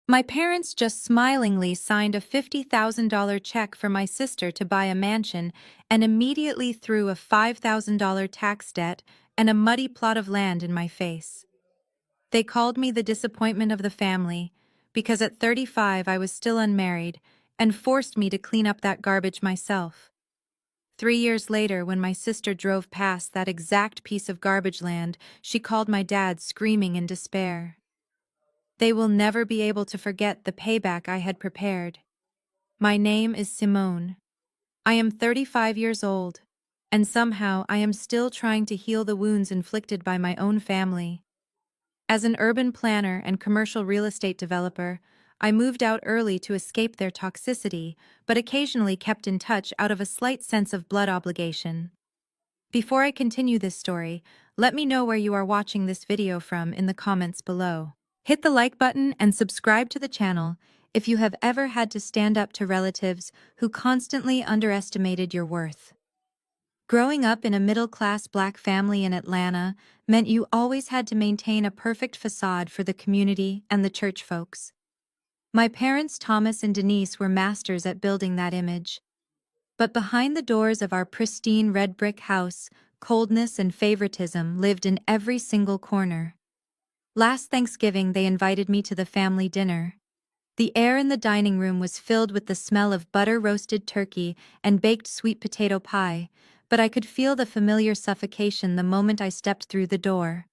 My parents just smilingly signed a $50,000 check for my sister to buy a mansion and immediately threw a $5,000 tax debt and a muddy plot of land in my face. They called me the disappointment of the family because at 35 I was still unmarried and forced me to clean up that garbage myself. 3 years later, when my sister drove past that exact piece of garbage land, she called my dad screaming in despair. They will never be able to forget the payback I had prepared. My name is Simone. I am 35 years old, and somehow I am still trying to heal the wounds inflicted by my own family. As an urban planner and commercial real estate developer, I moved out early to escape their toxicity, but occasionally kept in touch out of a slight sense of blood obligation. Before I continue this story, let me know where you are watching this video from in the comments below. Hit the like button and subscribe to the channel if you have ever had to stand up to relatives who constantly underestimated your worth. Growing up in a middle-class Black family in Atlanta meant you always had to maintain a perfect facade for the community and the church folks. My parents, Thomas and Denise, were masters at building that image. But behind the doors of our pristine red brick house, coldness and favoritism lived in every single corner. Last Thanksgiving, they invited me to the family dinner. The air in the dining room was filled with the smell of butter-roasted turkey and baked sweet potato pie, but I could feel the familiar suffocation the moment I stepped through the door.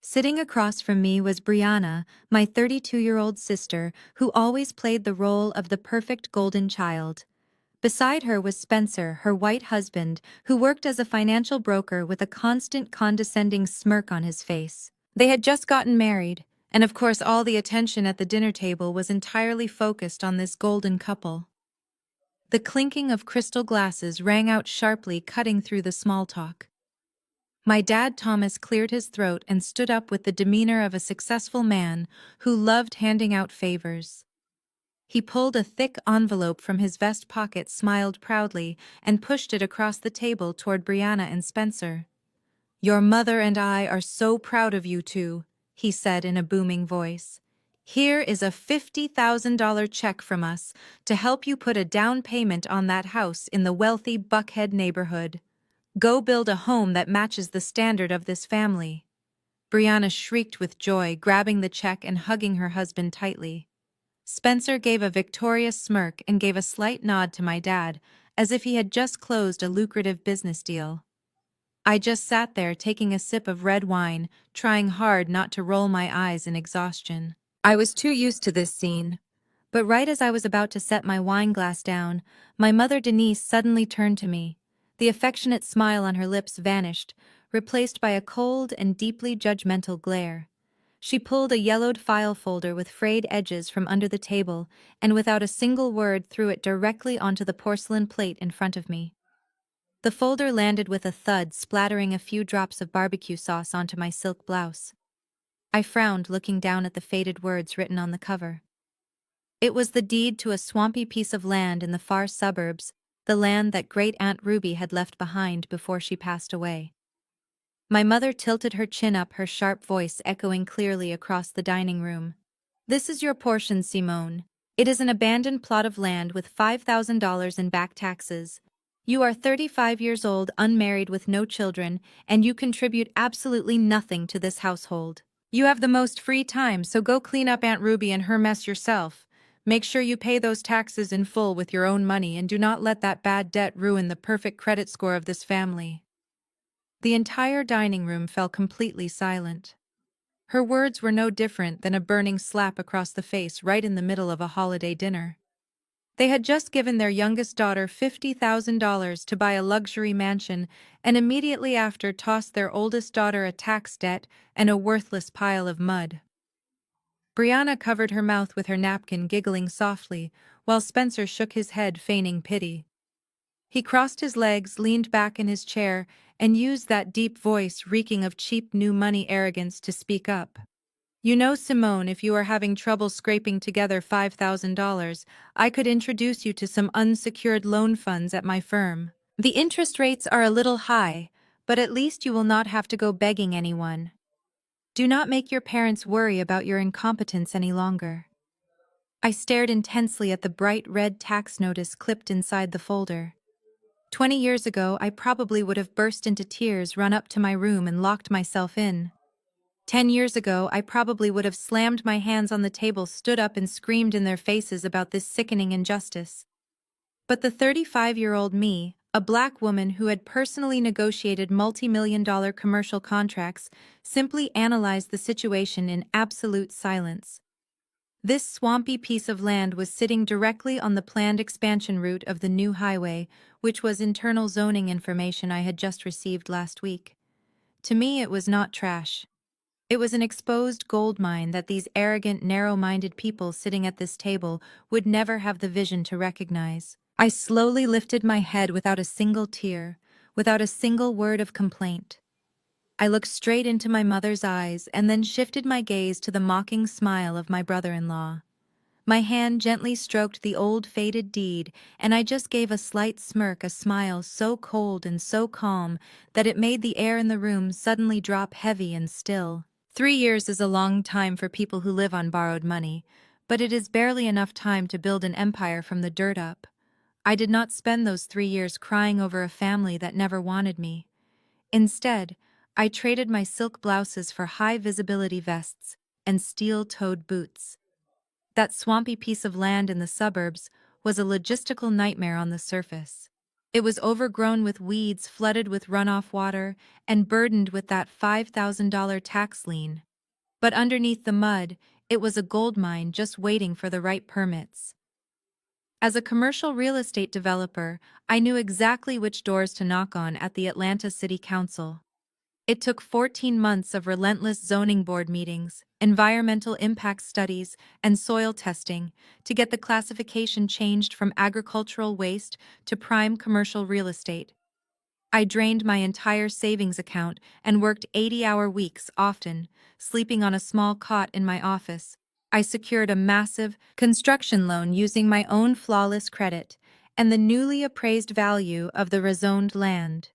Sitting across from me was Brianna, my 32-year-old sister, who always played the role of the perfect golden child. Beside her was Spencer, her white husband, who worked as a financial broker with a constant condescending smirk on his face. They had just gotten married, and of course all the attention at the dinner table was entirely focused on this golden couple. The clinking of crystal glasses rang out sharply, cutting through the small talk. My dad, Thomas, cleared his throat and stood up with the demeanor of a successful man who loved handing out favors. He pulled a thick envelope from his vest pocket, smiled proudly, and pushed it across the table toward Brianna and Spencer. "Your mother and I are so proud of you two," he said in a booming voice. "Here is a $50,000 check from us to help you put a down payment on that house in the wealthy Buckhead neighborhood. Go build a home that matches the standard of this family." Brianna shrieked with joy, grabbing the check and hugging her husband tightly. Spencer gave a victorious smirk and gave a slight nod to my dad, as if he had just closed a lucrative business deal. I just sat there taking a sip of red wine, trying hard not to roll my eyes in exhaustion. I was too used to this scene. But right as I was about to set my wine glass down, my mother Denise suddenly turned to me. The affectionate smile on her lips vanished, replaced by a cold and deeply judgmental glare. She pulled a yellowed file folder with frayed edges from under the table and without a single word threw it directly onto the porcelain plate in front of me. The folder landed with a thud, splattering a few drops of barbecue sauce onto my silk blouse. I frowned, looking down at the faded words written on the cover. It was the deed to a swampy piece of land in the far suburbs, the land that Great-Aunt Ruby had left behind before she passed away. My mother tilted her chin up, her sharp voice echoing clearly across the dining room. "This is your portion, Simone. It is an abandoned plot of land with $5,000 in back taxes. You are 35 years old, unmarried with no children, and you contribute absolutely nothing to this household. You have the most free time, so go clean up Aunt Ruby and her mess yourself. Make sure you pay those taxes in full with your own money and do not let that bad debt ruin the perfect credit score of this family." The entire dining room fell completely silent. Her words were no different than a burning slap across the face right in the middle of a holiday dinner. They had just given their youngest daughter $50,000 to buy a luxury mansion and immediately after tossed their oldest daughter a tax debt and a worthless pile of mud. Brianna covered her mouth with her napkin, giggling softly, while Spencer shook his head, feigning pity. He crossed his legs, leaned back in his chair, and used that deep voice reeking of cheap new money arrogance to speak up. "You know, Simone, if you are having trouble scraping together $5,000, I could introduce you to some unsecured loan funds at my firm. The interest rates are a little high, but at least you will not have to go begging anyone. Do not make your parents worry about your incompetence any longer." I stared intensely at the bright red tax notice clipped inside the folder. 20 years ago, I probably would have burst into tears, run up to my room, and locked myself in. 10 years ago, I probably would have slammed my hands on the table, stood up, and screamed in their faces about this sickening injustice. But the 35-year-old me, a black woman who had personally negotiated multi-million-dollar commercial contracts, simply analyzed the situation in absolute silence. This swampy piece of land was sitting directly on the planned expansion route of the new highway, which was internal zoning information I had just received last week. To me, it was not trash. It was an exposed gold mine that these arrogant, narrow-minded people sitting at this table would never have the vision to recognize. I slowly lifted my head without a single tear, without a single word of complaint. I looked straight into my mother's eyes and then shifted my gaze to the mocking smile of my brother-in-law. My hand gently stroked the old faded deed, and I just gave a slight smirk, a smile so cold and so calm that it made the air in the room suddenly drop heavy and still. 3 years is a long time for people who live on borrowed money, but it is barely enough time to build an empire from the dirt up. I did not spend those 3 years crying over a family that never wanted me. Instead, I traded my silk blouses for high-visibility vests and steel-toed boots. That swampy piece of land in the suburbs was a logistical nightmare on the surface. It was overgrown with weeds, flooded with runoff water, and burdened with that $5,000 tax lien. But underneath the mud, it was a gold mine just waiting for the right permits. As a commercial real estate developer, I knew exactly which doors to knock on at the Atlanta City Council. It took 14 months of relentless zoning board meetings, environmental impact studies, and soil testing to get the classification changed from agricultural waste to prime commercial real estate. I drained my entire savings account and worked 80-hour weeks often, sleeping on a small cot in my office. I secured a massive construction loan using my own flawless credit and the newly appraised value of the rezoned land.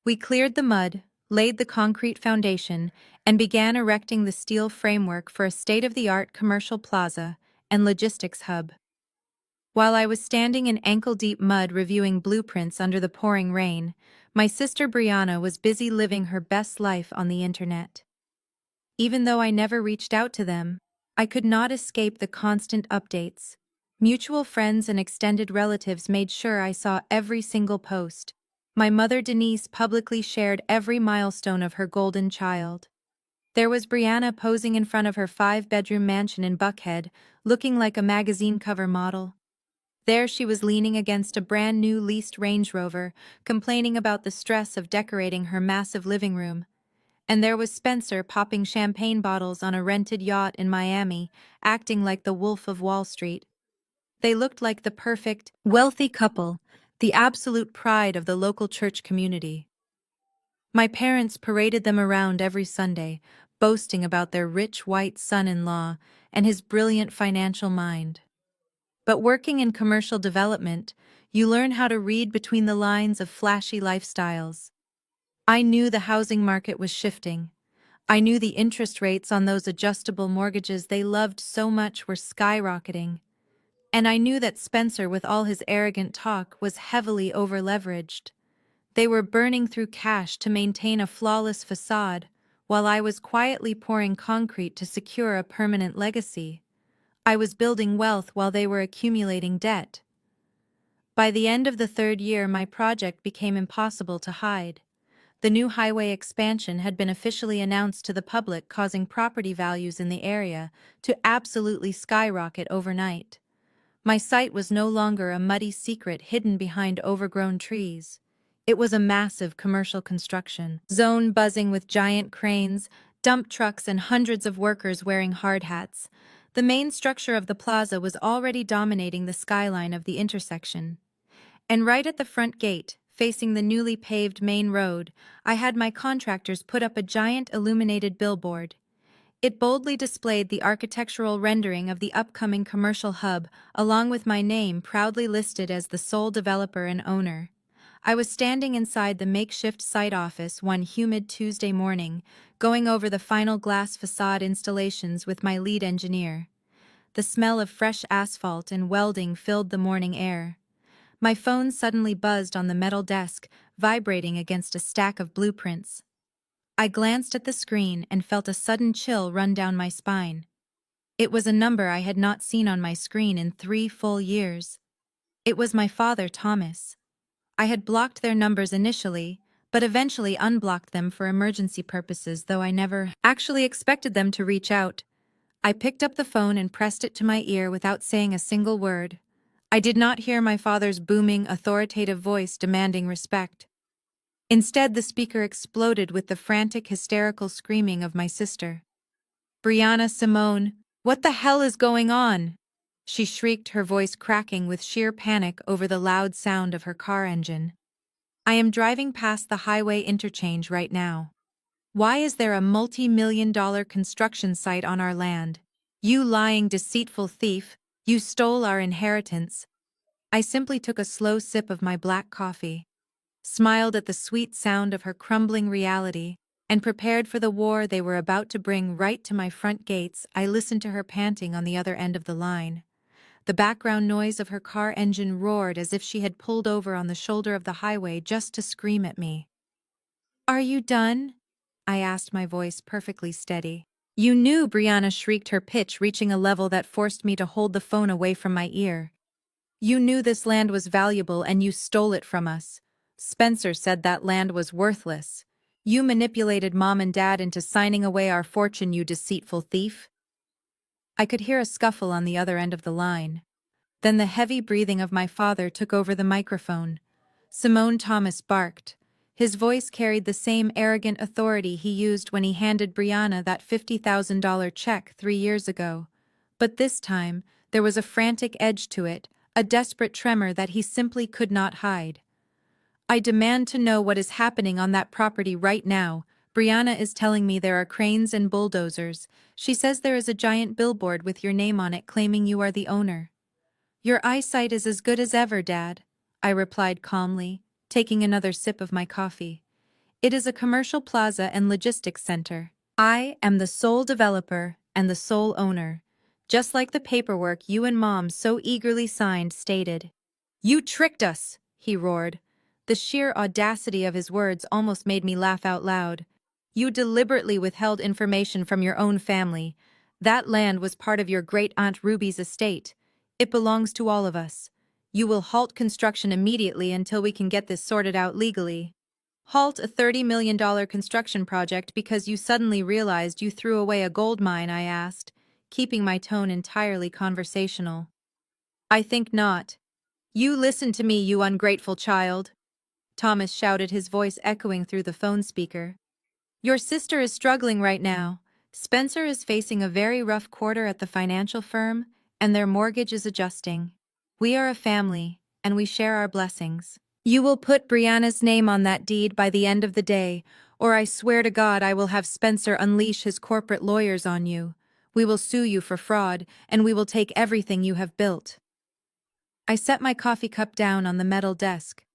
We cleared the mud, laid the concrete foundation, and began erecting the steel framework for a state-of-the-art commercial plaza and logistics hub. While I was standing in ankle-deep mud reviewing blueprints under the pouring rain, my sister Brianna was busy living her best life on the internet. Even though I never reached out to them, I could not escape the constant updates. Mutual friends and extended relatives made sure I saw every single post. My mother Denise publicly shared every milestone of her golden child. There was Brianna posing in front of her 5-bedroom mansion in Buckhead, looking like a magazine cover model. There she was leaning against a brand new leased Range Rover, complaining about the stress of decorating her massive living room. And there was Spencer popping champagne bottles on a rented yacht in Miami, acting like the Wolf of Wall Street. They looked like the perfect, wealthy couple, the absolute pride of the local church community. My parents paraded them around every Sunday, boasting about their rich white son-in-law and his brilliant financial mind. But working in commercial development, you learn how to read between the lines of flashy lifestyles. I knew the housing market was shifting. I knew the interest rates on those adjustable mortgages they loved so much were skyrocketing. And I knew that Spencer, with all his arrogant talk, was heavily over-leveraged. They were burning through cash to maintain a flawless facade, while I was quietly pouring concrete to secure a permanent legacy. I was building wealth while they were accumulating debt. By the end of the 3rd year, my project became impossible to hide. The new highway expansion had been officially announced to the public, causing property values in the area to absolutely skyrocket overnight. My site was no longer a muddy secret hidden behind overgrown trees. It was a massive commercial construction zone buzzing with giant cranes, dump trucks, and hundreds of workers wearing hard hats. The main structure of the plaza was already dominating the skyline of the intersection. And right at the front gate, facing the newly paved main road, I had my contractors put up a giant illuminated billboard. It boldly displayed the architectural rendering of the upcoming commercial hub, along with my name proudly listed as the sole developer and owner. I was standing inside the makeshift site office one humid Tuesday morning, going over the final glass facade installations with my lead engineer. The smell of fresh asphalt and welding filled the morning air. My phone suddenly buzzed on the metal desk, vibrating against a stack of blueprints. I glanced at the screen and felt a sudden chill run down my spine. It was a number I had not seen on my screen in 3 full years. It was my father, Thomas. I had blocked their numbers initially, but eventually unblocked them for emergency purposes, though I never actually expected them to reach out. I picked up the phone and pressed it to my ear without saying a single word. I did not hear my father's booming, authoritative voice demanding respect. Instead, the speaker exploded with the frantic, hysterical screaming of my sister. "Brianna Simone, what the hell is going on?" She shrieked, her voice cracking with sheer panic over the loud sound of her car engine. "I am driving past the highway interchange right now. Why is there a multi-million-dollar construction site on our land? You lying, deceitful thief, you stole our inheritance." I simply took a slow sip of my black coffee, smiled at the sweet sound of her crumbling reality, and prepared for the war they were about to bring right to my front gates. I listened to her panting on the other end of the line. The background noise of her car engine roared as if she had pulled over on the shoulder of the highway just to scream at me. "Are you done?" I asked, my voice perfectly steady. "You knew," Brianna shrieked, her pitch reaching a level that forced me to hold the phone away from my ear. "You knew this land was valuable and you stole it from us. Spencer said that land was worthless. You manipulated Mom and Dad into signing away our fortune, you deceitful thief." I could hear a scuffle on the other end of the line. Then the heavy breathing of my father took over the microphone. Simone, Thomas barked. His voice carried the same arrogant authority he used when he handed Brianna that $50,000 check 3 years ago. But this time, there was a frantic edge to it, a desperate tremor that he simply could not hide. "I demand to know what is happening on that property right now. Brianna is telling me there are cranes and bulldozers. She says there is a giant billboard with your name on it claiming you are the owner." "Your eyesight is as good as ever, Dad," I replied calmly, taking another sip of my coffee. "It is a commercial plaza and logistics center. I am the sole developer and the sole owner, just like the paperwork you and Mom so eagerly signed stated." "You tricked us!" he roared. The sheer audacity of his words almost made me laugh out loud. "You deliberately withheld information from your own family. That land was part of your great-aunt Ruby's estate. It belongs to all of us. You will halt construction immediately until we can get this sorted out legally." "Halt a $30 million construction project because you suddenly realized you threw away a gold mine?" I asked, keeping my tone entirely conversational. "I think not. You listen to me, you ungrateful child," Thomas shouted, his voice echoing through the phone speaker. "Your sister is struggling right now. Spencer is facing a very rough quarter at the financial firm, and their mortgage is adjusting. We are a family, and we share our blessings. You will put Brianna's name on that deed by the end of the day, or I swear to God I will have Spencer unleash his corporate lawyers on you. We will sue you for fraud, and we will take everything you have built." I set my coffee cup down on the metal desk.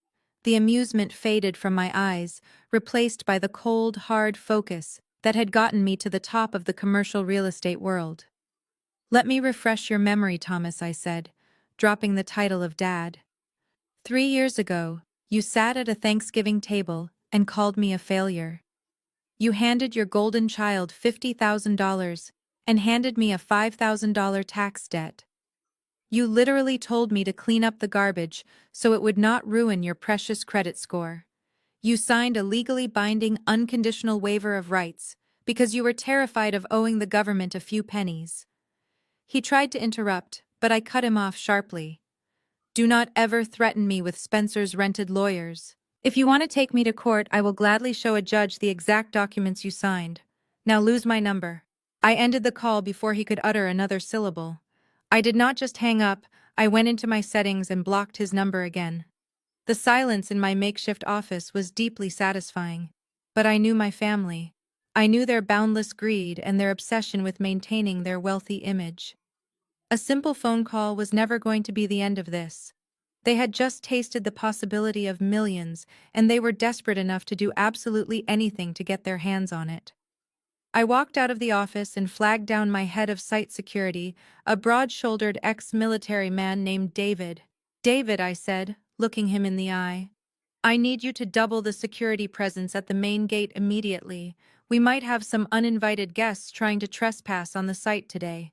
The amusement faded from my eyes, replaced by the cold, hard focus that had gotten me to the top of the commercial real estate world. "Let me refresh your memory, Thomas," I said, dropping the title of Dad. 3 years ago, you sat at a Thanksgiving table and called me a failure. You handed your golden child $50,000 and handed me a $5,000 tax debt. You literally told me to clean up the garbage so it would not ruin your precious credit score. You signed a legally binding unconditional waiver of rights because you were terrified of owing the government a few pennies. He tried to interrupt, but I cut him off sharply. "Do not ever threaten me with Spencer's rented lawyers. If you want to take me to court, I will gladly show a judge the exact documents you signed. Now lose my number." I ended the call before he could utter another syllable. I did not just hang up, I went into my settings and blocked his number again. The silence in my makeshift office was deeply satisfying. But I knew my family. I knew their boundless greed and their obsession with maintaining their wealthy image. A simple phone call was never going to be the end of this. They had just tasted the possibility of millions, and they were desperate enough to do absolutely anything to get their hands on it. I walked out of the office and flagged down my head of site security, a broad-shouldered ex-military man named David. "David," I said, looking him in the eye, "I need you to double the security presence at the main gate immediately. We might have some uninvited guests trying to trespass on the site today."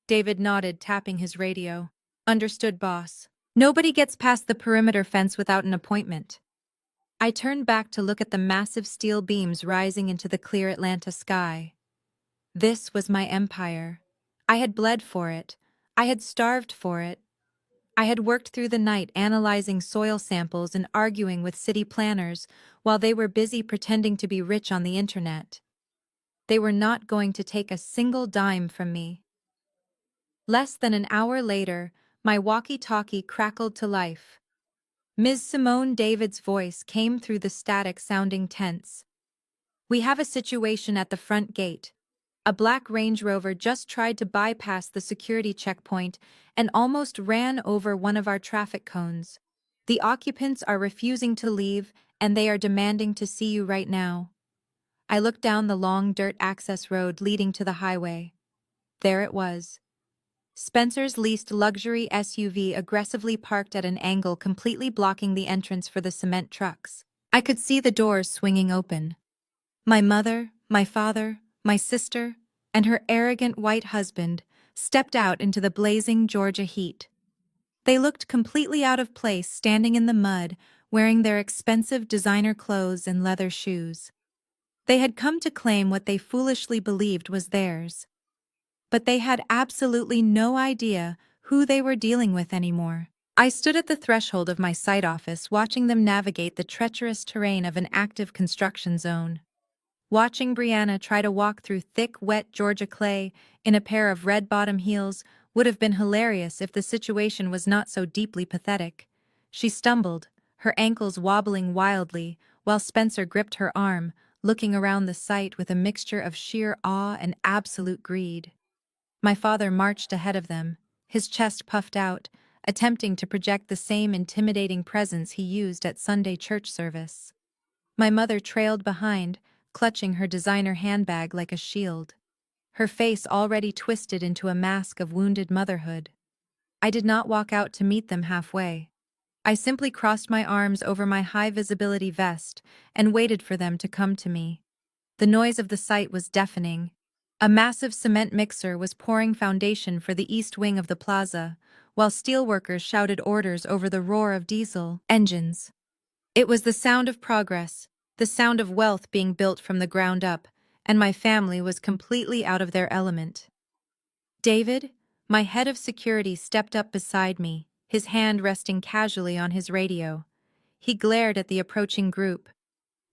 David nodded, tapping his radio. "Understood, boss. Nobody gets past the perimeter fence without an appointment." I turned back to look at the massive steel beams rising into the clear Atlanta sky. This was my empire. I had bled for it. I had starved for it. I had worked through the night analyzing soil samples and arguing with city planners while they were busy pretending to be rich on the internet. They were not going to take a single dime from me. Less than an hour later, my walkie-talkie crackled to life. Ms. Simone David's voice came through the static, sounding tense. "We have a situation at the front gate. A black Range Rover just tried to bypass the security checkpoint and almost ran over one of our traffic cones. The occupants are refusing to leave, and they are demanding to see you right now." I looked down the long dirt access road leading to the highway. There it was. Spencer's leased luxury SUV aggressively parked at an angle, completely blocking the entrance for the cement trucks. I could see the doors swinging open. My mother, my father, my sister, and her arrogant white husband stepped out into the blazing Georgia heat. They looked completely out of place standing in the mud, wearing their expensive designer clothes and leather shoes. They had come to claim what they foolishly believed was theirs. But they had absolutely no idea who they were dealing with anymore. I stood at the threshold of my site office watching them navigate the treacherous terrain of an active construction zone. Watching Brianna try to walk through thick, wet Georgia clay in a pair of red-bottom heels would have been hilarious if the situation was not so deeply pathetic. She stumbled, her ankles wobbling wildly, while Spencer gripped her arm, looking around the site with a mixture of sheer awe and absolute greed. My father marched ahead of them, his chest puffed out, attempting to project the same intimidating presence he used at Sunday church service. My mother trailed behind, clutching her designer handbag like a shield, her face already twisted into a mask of wounded motherhood. I did not walk out to meet them halfway. I simply crossed my arms over my high-visibility vest and waited for them to come to me. The noise of the site was deafening. A massive cement mixer was pouring foundation for the east wing of the plaza, while steelworkers shouted orders over the roar of diesel engines. It was the sound of progress, the sound of wealth being built from the ground up, and my family was completely out of their element. David, my head of security, stepped up beside me, his hand resting casually on his radio. He glared at the approaching group.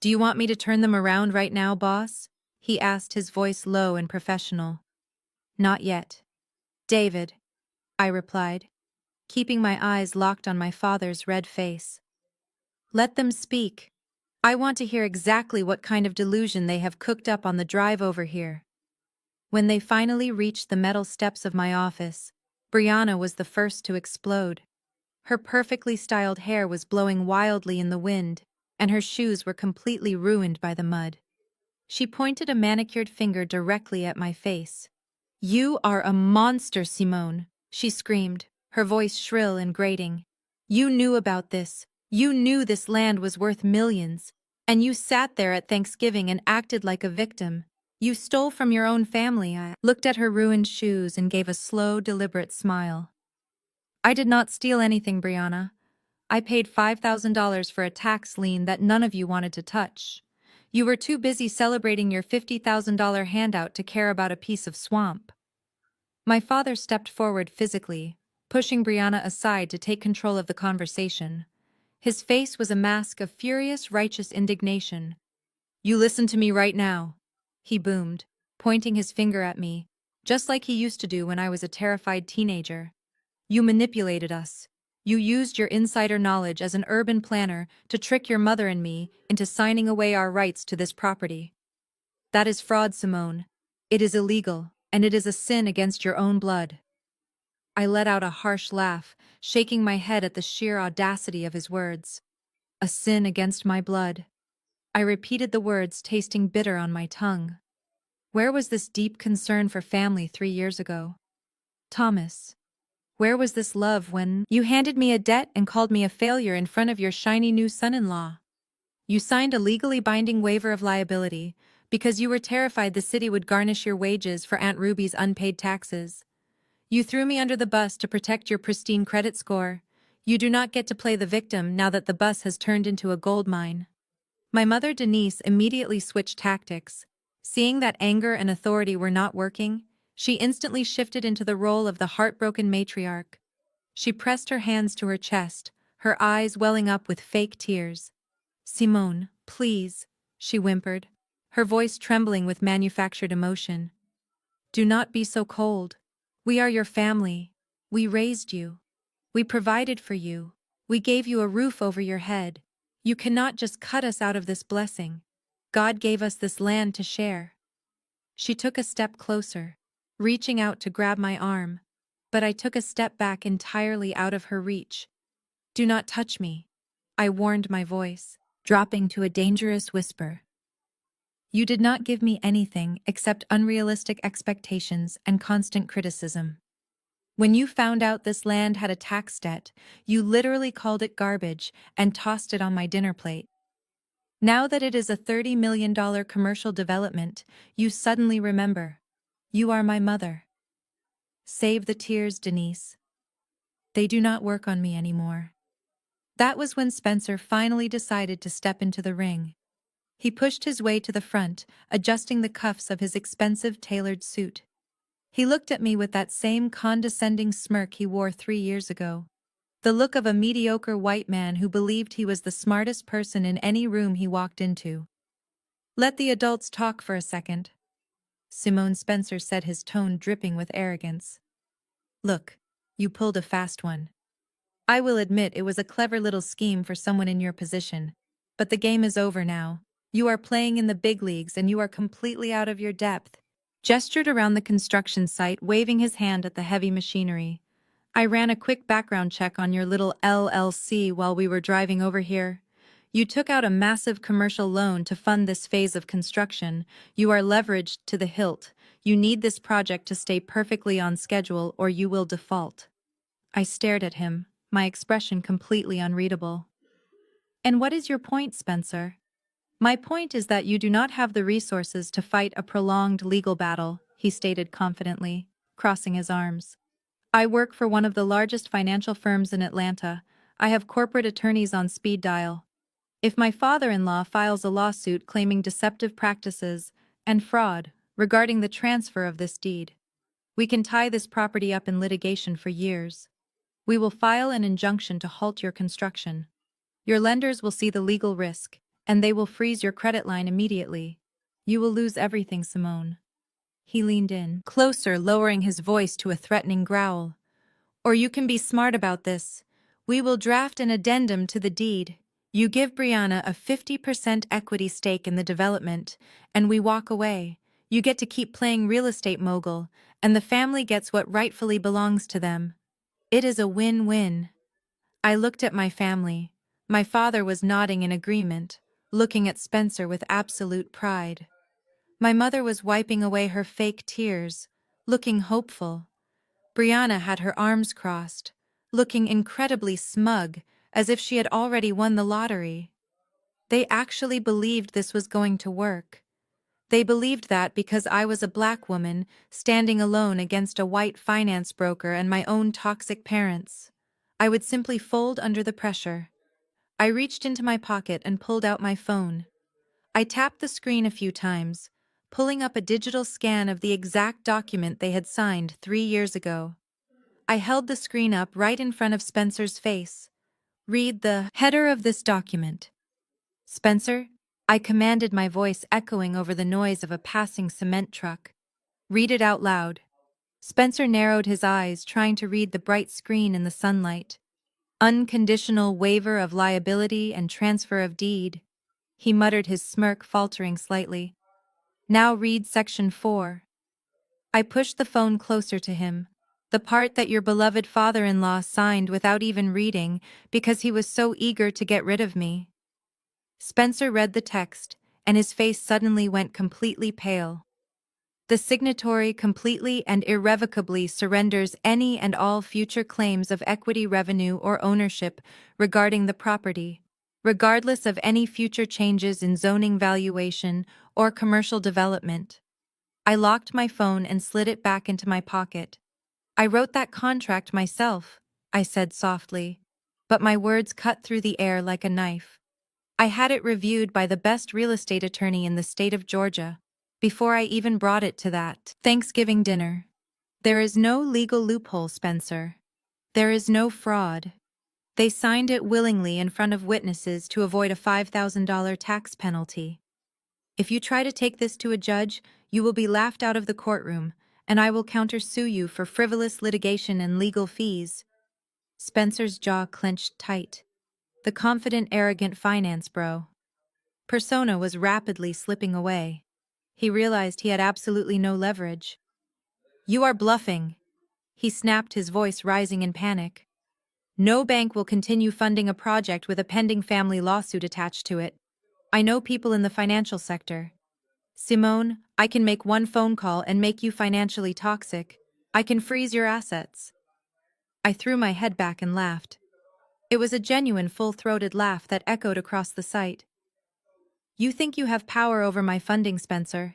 "Do you want me to turn them around right now, boss?" he asked, his voice low and professional. "Not yet, David," I replied, keeping my eyes locked on my father's red face. "Let them speak. I want to hear exactly what kind of delusion they have cooked up on the drive over here." When they finally reached the metal steps of my office, Brianna was the first to explode. Her perfectly styled hair was blowing wildly in the wind, and her shoes were completely ruined by the mud. She pointed a manicured finger directly at my face. "You are a monster, Simone," she screamed, her voice shrill and grating. "You knew about this. You knew this land was worth millions. And you sat there at Thanksgiving and acted like a victim. You stole from your own family." I looked at her ruined shoes and gave a slow, deliberate smile. "I did not steal anything, Brianna. I paid $5,000 for a tax lien that none of you wanted to touch. You were too busy celebrating your $50,000 handout to care about a piece of swamp." My father stepped forward physically, pushing Brianna aside to take control of the conversation. His face was a mask of furious, righteous indignation. "You listen to me right now," he boomed, pointing his finger at me, just like he used to do when I was a terrified teenager. "You manipulated us. You used your insider knowledge as an urban planner to trick your mother and me into signing away our rights to this property. That is fraud, Simone. It is illegal, and it is a sin against your own blood." I let out a harsh laugh, shaking my head at the sheer audacity of his words. "A sin against my blood." I repeated the words, tasting bitter on my tongue. Where was this deep concern for family 3 years ago? Thomas, where was this love when you handed me a debt and called me a failure in front of your shiny new son-in-law? You signed a legally binding waiver of liability because you were terrified the city would garnish your wages for Aunt Ruby's unpaid taxes. You threw me under the bus to protect your pristine credit score. You do not get to play the victim now that the bus has turned into a gold mine. My mother Denise immediately switched tactics. Seeing that anger and authority were not working, she instantly shifted into the role of the heartbroken matriarch. She pressed her hands to her chest, her eyes welling up with fake tears. "Simone, please," she whimpered, her voice trembling with manufactured emotion. "Do not be so cold. We are your family. We raised you. We provided for you. We gave you a roof over your head. You cannot just cut us out of this blessing. God gave us this land to share." She took a step closer, reaching out to grab my arm, but I took a step back entirely out of her reach. "Do not touch me," I warned, my voice dropping to a dangerous whisper. "You did not give me anything except unrealistic expectations and constant criticism. When you found out this land had a tax debt, you literally called it garbage and tossed it on my dinner plate. Now that it is a $30 million commercial development, you suddenly remember. You are my mother. Save the tears, Denise. They do not work on me anymore." That was when Spencer finally decided to step into the ring. He pushed his way to the front, adjusting the cuffs of his expensive tailored suit. He looked at me with that same condescending smirk he wore 3 years ago. The look of a mediocre white man who believed he was the smartest person in any room he walked into. "Let the adults talk for a second," Simone Spencer said, his tone dripping with arrogance. "Look, you pulled a fast one. I will admit it was a clever little scheme for someone in your position. But the game is over now. You are playing in the big leagues and you are completely out of your depth." Gestured around the construction site, waving his hand at the heavy machinery. "I ran a quick background check on your little LLC while we were driving over here. You took out a massive commercial loan to fund this phase of construction. You are leveraged to the hilt. You need this project to stay perfectly on schedule or you will default." I stared at him, my expression completely unreadable. "And what is your point, Spencer?" "My point is that you do not have the resources to fight a prolonged legal battle," he stated confidently, crossing his arms. "I work for one of the largest financial firms in Atlanta. I have corporate attorneys on speed dial. If my father-in-law files a lawsuit claiming deceptive practices and fraud regarding the transfer of this deed, we can tie this property up in litigation for years. We will file an injunction to halt your construction. Your lenders will see the legal risk, and they will freeze your credit line immediately. You will lose everything, Simone." He leaned in, closer, lowering his voice to a threatening growl. "Or you can be smart about this. We will draft an addendum to the deed. You give Brianna a 50% equity stake in the development, and we walk away. You get to keep playing real estate mogul, and the family gets what rightfully belongs to them. It is a win-win." I looked at my family. My father was nodding in agreement, looking at Spencer with absolute pride. My mother was wiping away her fake tears, looking hopeful. Brianna had her arms crossed, looking incredibly smug, as if she had already won the lottery. They actually believed this was going to work. They believed that because I was a black woman, standing alone against a white finance broker and my own toxic parents, I would simply fold under the pressure. I reached into my pocket and pulled out my phone. I tapped the screen a few times, pulling up a digital scan of the exact document they had signed 3 years ago. I held the screen up right in front of Spencer's face. "Read the header of this document." "Spencer," I commanded, my voice echoing over the noise of a passing cement truck. "Read it out loud." Spencer narrowed his eyes, trying to read the bright screen in the sunlight. "Unconditional waiver of liability and transfer of deed," he muttered, his smirk faltering slightly. "Now read section 4. I pushed the phone closer to him. "The part that your beloved father-in-law signed without even reading because he was so eager to get rid of me." Spencer read the text, and his face suddenly went completely pale. The signatory completely and irrevocably surrenders any and all future claims of equity revenue or ownership regarding the property, regardless of any future changes in zoning valuation or commercial development. I locked my phone and slid it back into my pocket. I wrote that contract myself, I said softly, but my words cut through the air like a knife. I had it reviewed by the best real estate attorney in the state of Georgia before I even brought it to that Thanksgiving dinner. There is no legal loophole, Spencer. There is no fraud. They signed it willingly in front of witnesses to avoid a $5,000 tax penalty. If you try to take this to a judge, you will be laughed out of the courtroom, and I will countersue you for frivolous litigation and legal fees. Spencer's jaw clenched tight. The confident, arrogant finance bro persona was rapidly slipping away. He realized he had absolutely no leverage. You are bluffing, he snapped, his voice rising in panic. No bank will continue funding a project with a pending family lawsuit attached to it. I know people in the financial sector. Simone, I can make one phone call and make you financially toxic. I can freeze your assets. I threw my head back and laughed. It was a genuine full-throated laugh that echoed across the site. You think you have power over my funding, Spencer?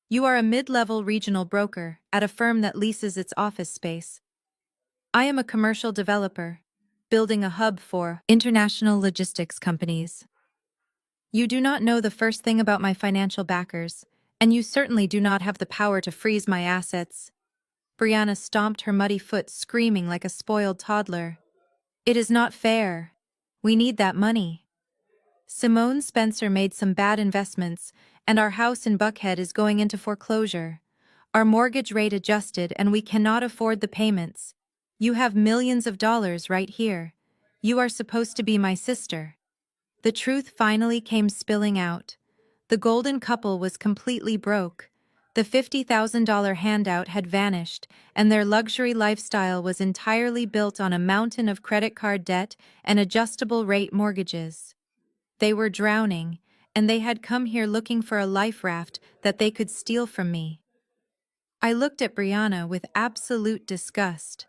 You are a mid-level regional broker at a firm that leases its office space. I am a commercial developer, building a hub for international logistics companies. You do not know the first thing about my financial backers, and you certainly do not have the power to freeze my assets. Brianna stomped her muddy foot, screaming like a spoiled toddler. It is not fair. We need that money. Simone Spencer made some bad investments, and our house in Buckhead is going into foreclosure. Our mortgage rate adjusted, and we cannot afford the payments. You have millions of dollars right here. You are supposed to be my sister. The truth finally came spilling out. The golden couple was completely broke. The $50,000 handout had vanished, and their luxury lifestyle was entirely built on a mountain of credit card debt and adjustable-rate mortgages. They were drowning, and they had come here looking for a life raft that they could steal from me. I looked at Brianna with absolute disgust.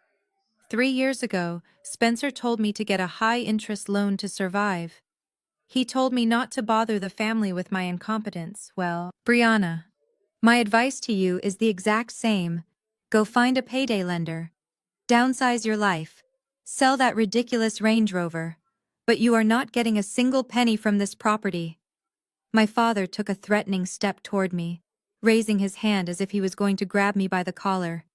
3 years ago, Spencer told me to get a high-interest loan to survive. He told me not to bother the family with my incompetence. Well, Brianna, my advice to you is the exact same. Go find a payday lender. Downsize your life. Sell that ridiculous Range Rover. But you are not getting a single penny from this property. My father took a threatening step toward me, raising his hand as if he was going to grab me by the collar.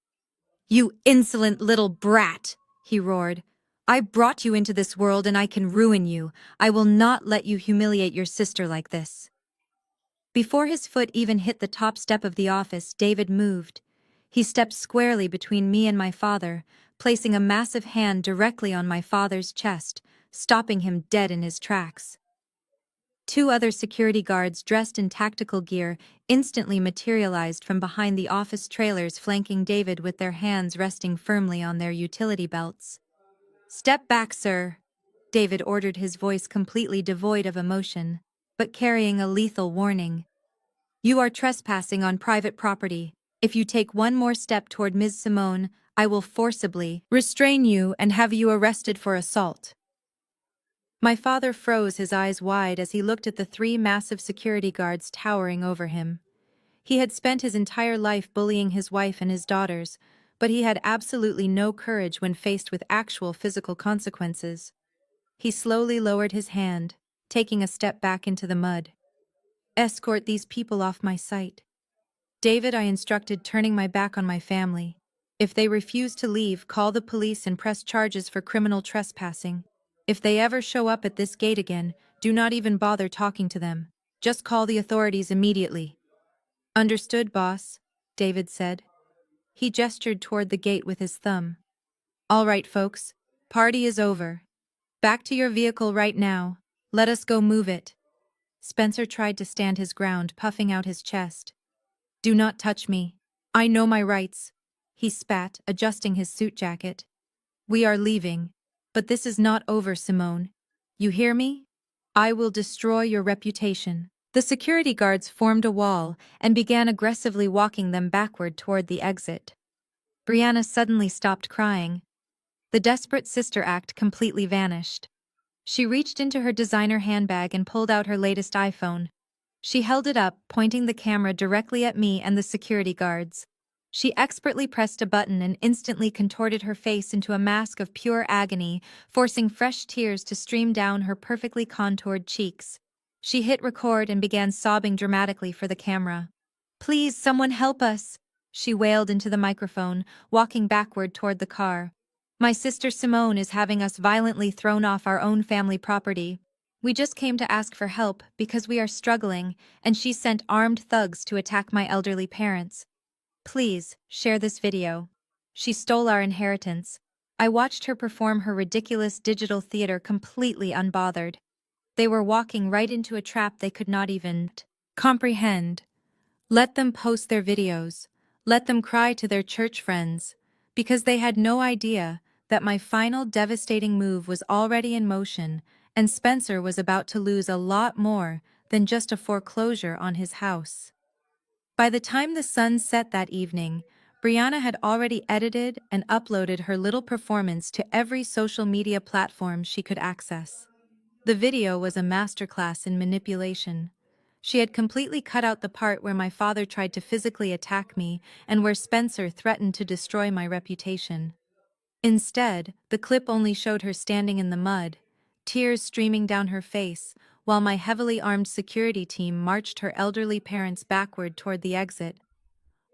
You insolent little brat, he roared. I brought you into this world and I can ruin you. I will not let you humiliate your sister like this. Before his foot even hit the top step of the office, David moved. He stepped squarely between me and my father, placing a massive hand directly on my father's chest, stopping him dead in his tracks. 2 other security guards dressed in tactical gear instantly materialized from behind the office trailers, flanking David with their hands resting firmly on their utility belts. Step back, sir, David ordered, his voice completely devoid of emotion, but carrying a lethal warning. You are trespassing on private property. If you take one more step toward Ms. Simone, I will forcibly restrain you and have you arrested for assault. My father froze, his eyes wide, as he looked at the 3 massive security guards towering over him. He had spent his entire life bullying his wife and his daughters, but he had absolutely no courage when faced with actual physical consequences. He slowly lowered his hand, taking a step back into the mud. Escort these people off my sight. David, I instructed, turning my back on my family. If they refuse to leave, call the police and press charges for criminal trespassing. If they ever show up at this gate again, do not even bother talking to them. Just call the authorities immediately. Understood, boss, David said. He gestured toward the gate with his thumb. All right, folks. Party is over. Back to your vehicle right now. Let us go move it. Spencer tried to stand his ground, puffing out his chest. Do not touch me. I know my rights. He spat, adjusting his suit jacket. We are leaving. But this is not over, Simone. You hear me? I will destroy your reputation. The security guards formed a wall and began aggressively walking them backward toward the exit. Brianna suddenly stopped crying. The desperate sister act completely vanished. She reached into her designer handbag and pulled out her latest iPhone. She held it up, pointing the camera directly at me and the security guards. She expertly pressed a button and instantly contorted her face into a mask of pure agony, forcing fresh tears to stream down her perfectly contoured cheeks. She hit record and began sobbing dramatically for the camera. "Please, someone help us!" she wailed into the microphone, walking backward toward the car. "My sister Simone is having us violently thrown off our own family property. We just came to ask for help because we are struggling, and she sent armed thugs to attack my elderly parents. Please, share this video. She stole our inheritance." I watched her perform her ridiculous digital theater completely unbothered. They were walking right into a trap they could not even comprehend. Let them post their videos. Let them cry to their church friends. Because they had no idea that my final devastating move was already in motion, and Spencer was about to lose a lot more than just a foreclosure on his house. By the time the sun set that evening, Brianna had already edited and uploaded her little performance to every social media platform she could access. The video was a masterclass in manipulation. She had completely cut out the part where my father tried to physically attack me and where Spencer threatened to destroy my reputation. Instead, the clip only showed her standing in the mud, tears streaming down her face, while my heavily armed security team marched her elderly parents backward toward the exit.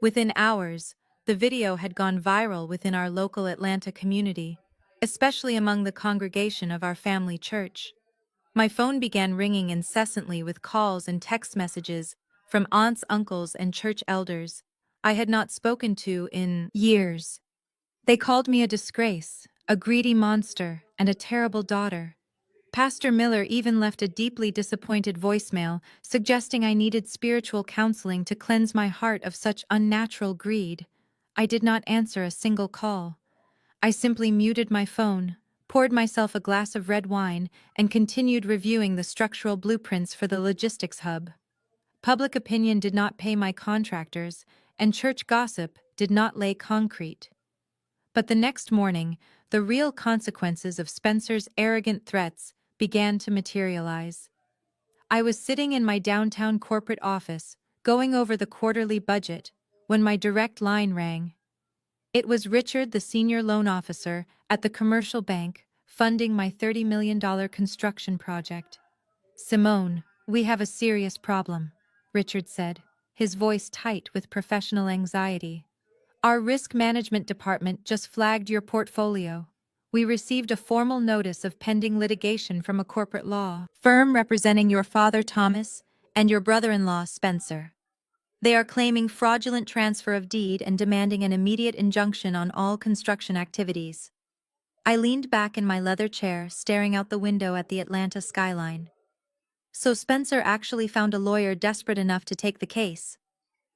Within hours, the video had gone viral within our local Atlanta community, especially among the congregation of our family church. My phone began ringing incessantly with calls and text messages from aunts, uncles, and church elders I had not spoken to in years. They called me a disgrace, a greedy monster, and a terrible daughter. Pastor Miller even left a deeply disappointed voicemail suggesting I needed spiritual counseling to cleanse my heart of such unnatural greed. I did not answer a single call. I simply muted my phone, poured myself a glass of red wine, and continued reviewing the structural blueprints for the logistics hub. Public opinion did not pay my contractors, and church gossip did not lay concrete. But the next morning, the real consequences of Spencer's arrogant threats began to materialize. I was sitting in my downtown corporate office, going over the quarterly budget, when my direct line rang. It was Richard, the senior loan officer at the commercial bank, funding my $30 million construction project. "Simone, we have a serious problem," Richard said, his voice tight with professional anxiety. "Our risk management department just flagged your portfolio. We received a formal notice of pending litigation from a corporate law firm representing your father Thomas and your brother-in-law Spencer. They are claiming fraudulent transfer of deed and demanding an immediate injunction on all construction activities." I leaned back in my leather chair, staring out the window at the Atlanta skyline. "So Spencer actually found a lawyer desperate enough to take the case?"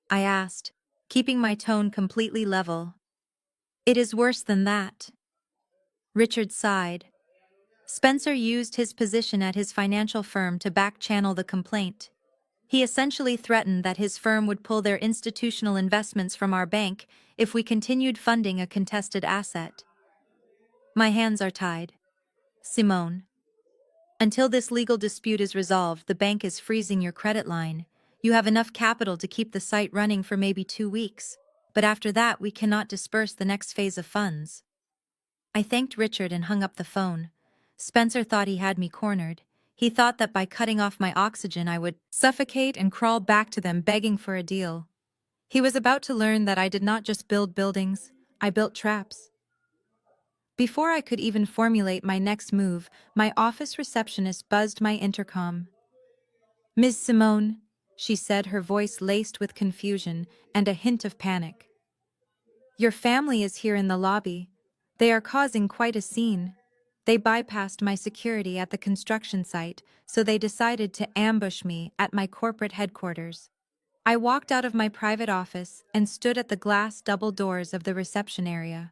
I asked, keeping my tone completely level. "It is worse than that." Richard sighed. "Spencer used his position at his financial firm to back-channel the complaint. He essentially threatened that his firm would pull their institutional investments from our bank if we continued funding a contested asset." My hands are tied. "Simone, until this legal dispute is resolved, the bank is freezing your credit line. You have enough capital to keep the site running for maybe 2 weeks, but after that we cannot disperse the next phase of funds." I thanked Richard and hung up the phone. Spencer thought he had me cornered. He thought that by cutting off my oxygen I would suffocate and crawl back to them begging for a deal. He was about to learn that I did not just build buildings, I built traps. Before I could even formulate my next move, my office receptionist buzzed my intercom. "Ms. Simone," she said, her voice laced with confusion and a hint of panic. "Your family is here in the lobby. They are causing quite a scene. They bypassed my security at the construction site, so they decided to ambush me at my corporate headquarters." I walked out of my private office and stood at the glass double doors of the reception area.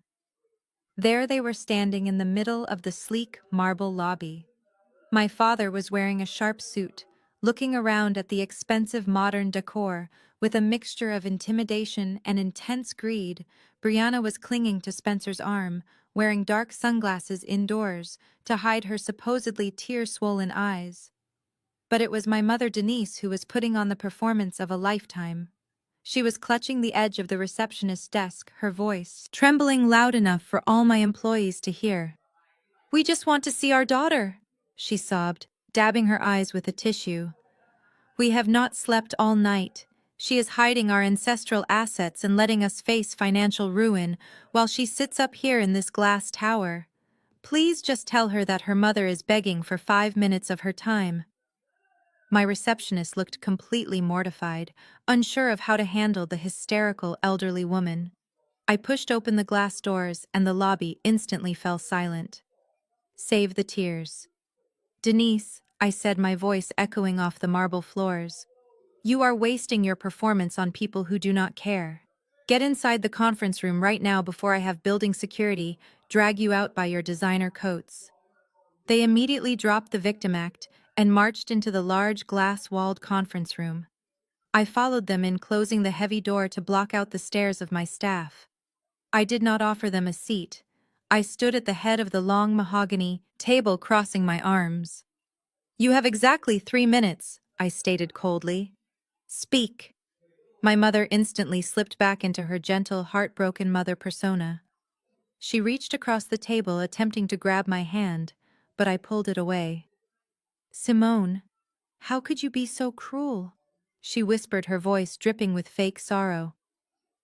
There they were standing in the middle of the sleek marble lobby. My father was wearing a sharp suit, looking around at the expensive modern decor. With a mixture of intimidation and intense greed, Brianna was clinging to Spencer's arm, wearing dark sunglasses indoors to hide her supposedly tear-swollen eyes. But it was my mother Denise who was putting on the performance of a lifetime. She was clutching the edge of the receptionist's desk, her voice trembling loud enough for all my employees to hear. "We just want to see our daughter," she sobbed, dabbing her eyes with a tissue. "We have not slept all night. She is hiding our ancestral assets and letting us face financial ruin while she sits up here in this glass tower. Please just tell her that her mother is begging for 5 minutes of her time." My receptionist looked completely mortified, unsure of how to handle the hysterical elderly woman. I pushed open the glass doors and the lobby instantly fell silent. Save the tears. "Denise," I said, my voice echoing off the marble floors, "you are wasting your performance on people who do not care. Get inside the conference room right now before I have building security drag you out by your designer coats." They immediately dropped the victim act and marched into the large glass-walled conference room. I followed them in, closing the heavy door to block out the stares of my staff. I did not offer them a seat. I stood at the head of the long mahogany table, crossing my arms. "You have exactly 3 minutes," I stated coldly. "Speak." My mother instantly slipped back into her gentle, heartbroken mother persona. She reached across the table, attempting to grab my hand, but I pulled it away. "Simone, how could you be so cruel?" she whispered, her voice dripping with fake sorrow.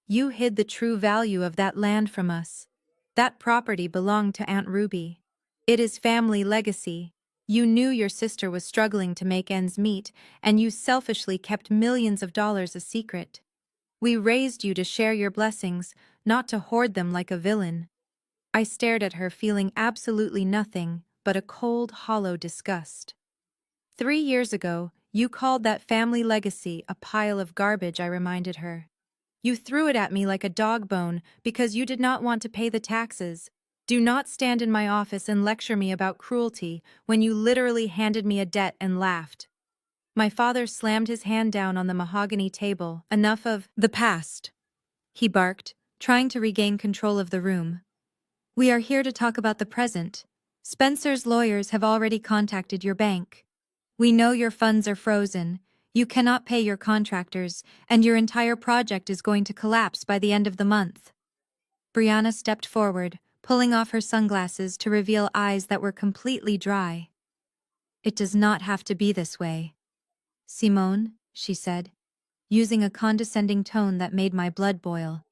"You hid the true value of that land from us. That property belonged to Aunt Ruby. It is family legacy. You knew your sister was struggling to make ends meet, and you selfishly kept millions of dollars a secret. We raised you to share your blessings, not to hoard them like a villain." I stared at her, feeling absolutely nothing but a cold, hollow disgust. "3 years ago, you called that family legacy a pile of garbage," I reminded her. "You threw it at me like a dog bone because you did not want to pay the taxes. Do not stand in my office and lecture me about cruelty when you literally handed me a debt and laughed." My father slammed his hand down on the mahogany table. "Enough of the past," he barked, trying to regain control of the room. "We are here to talk about the present. Spencer's lawyers have already contacted your bank. We know your funds are frozen, you cannot pay your contractors, and your entire project is going to collapse by the end of the month." Brianna stepped forward, pulling off her sunglasses to reveal eyes that were completely dry. "It does not have to be this way, Simone," she said, using a condescending tone that made my blood boil.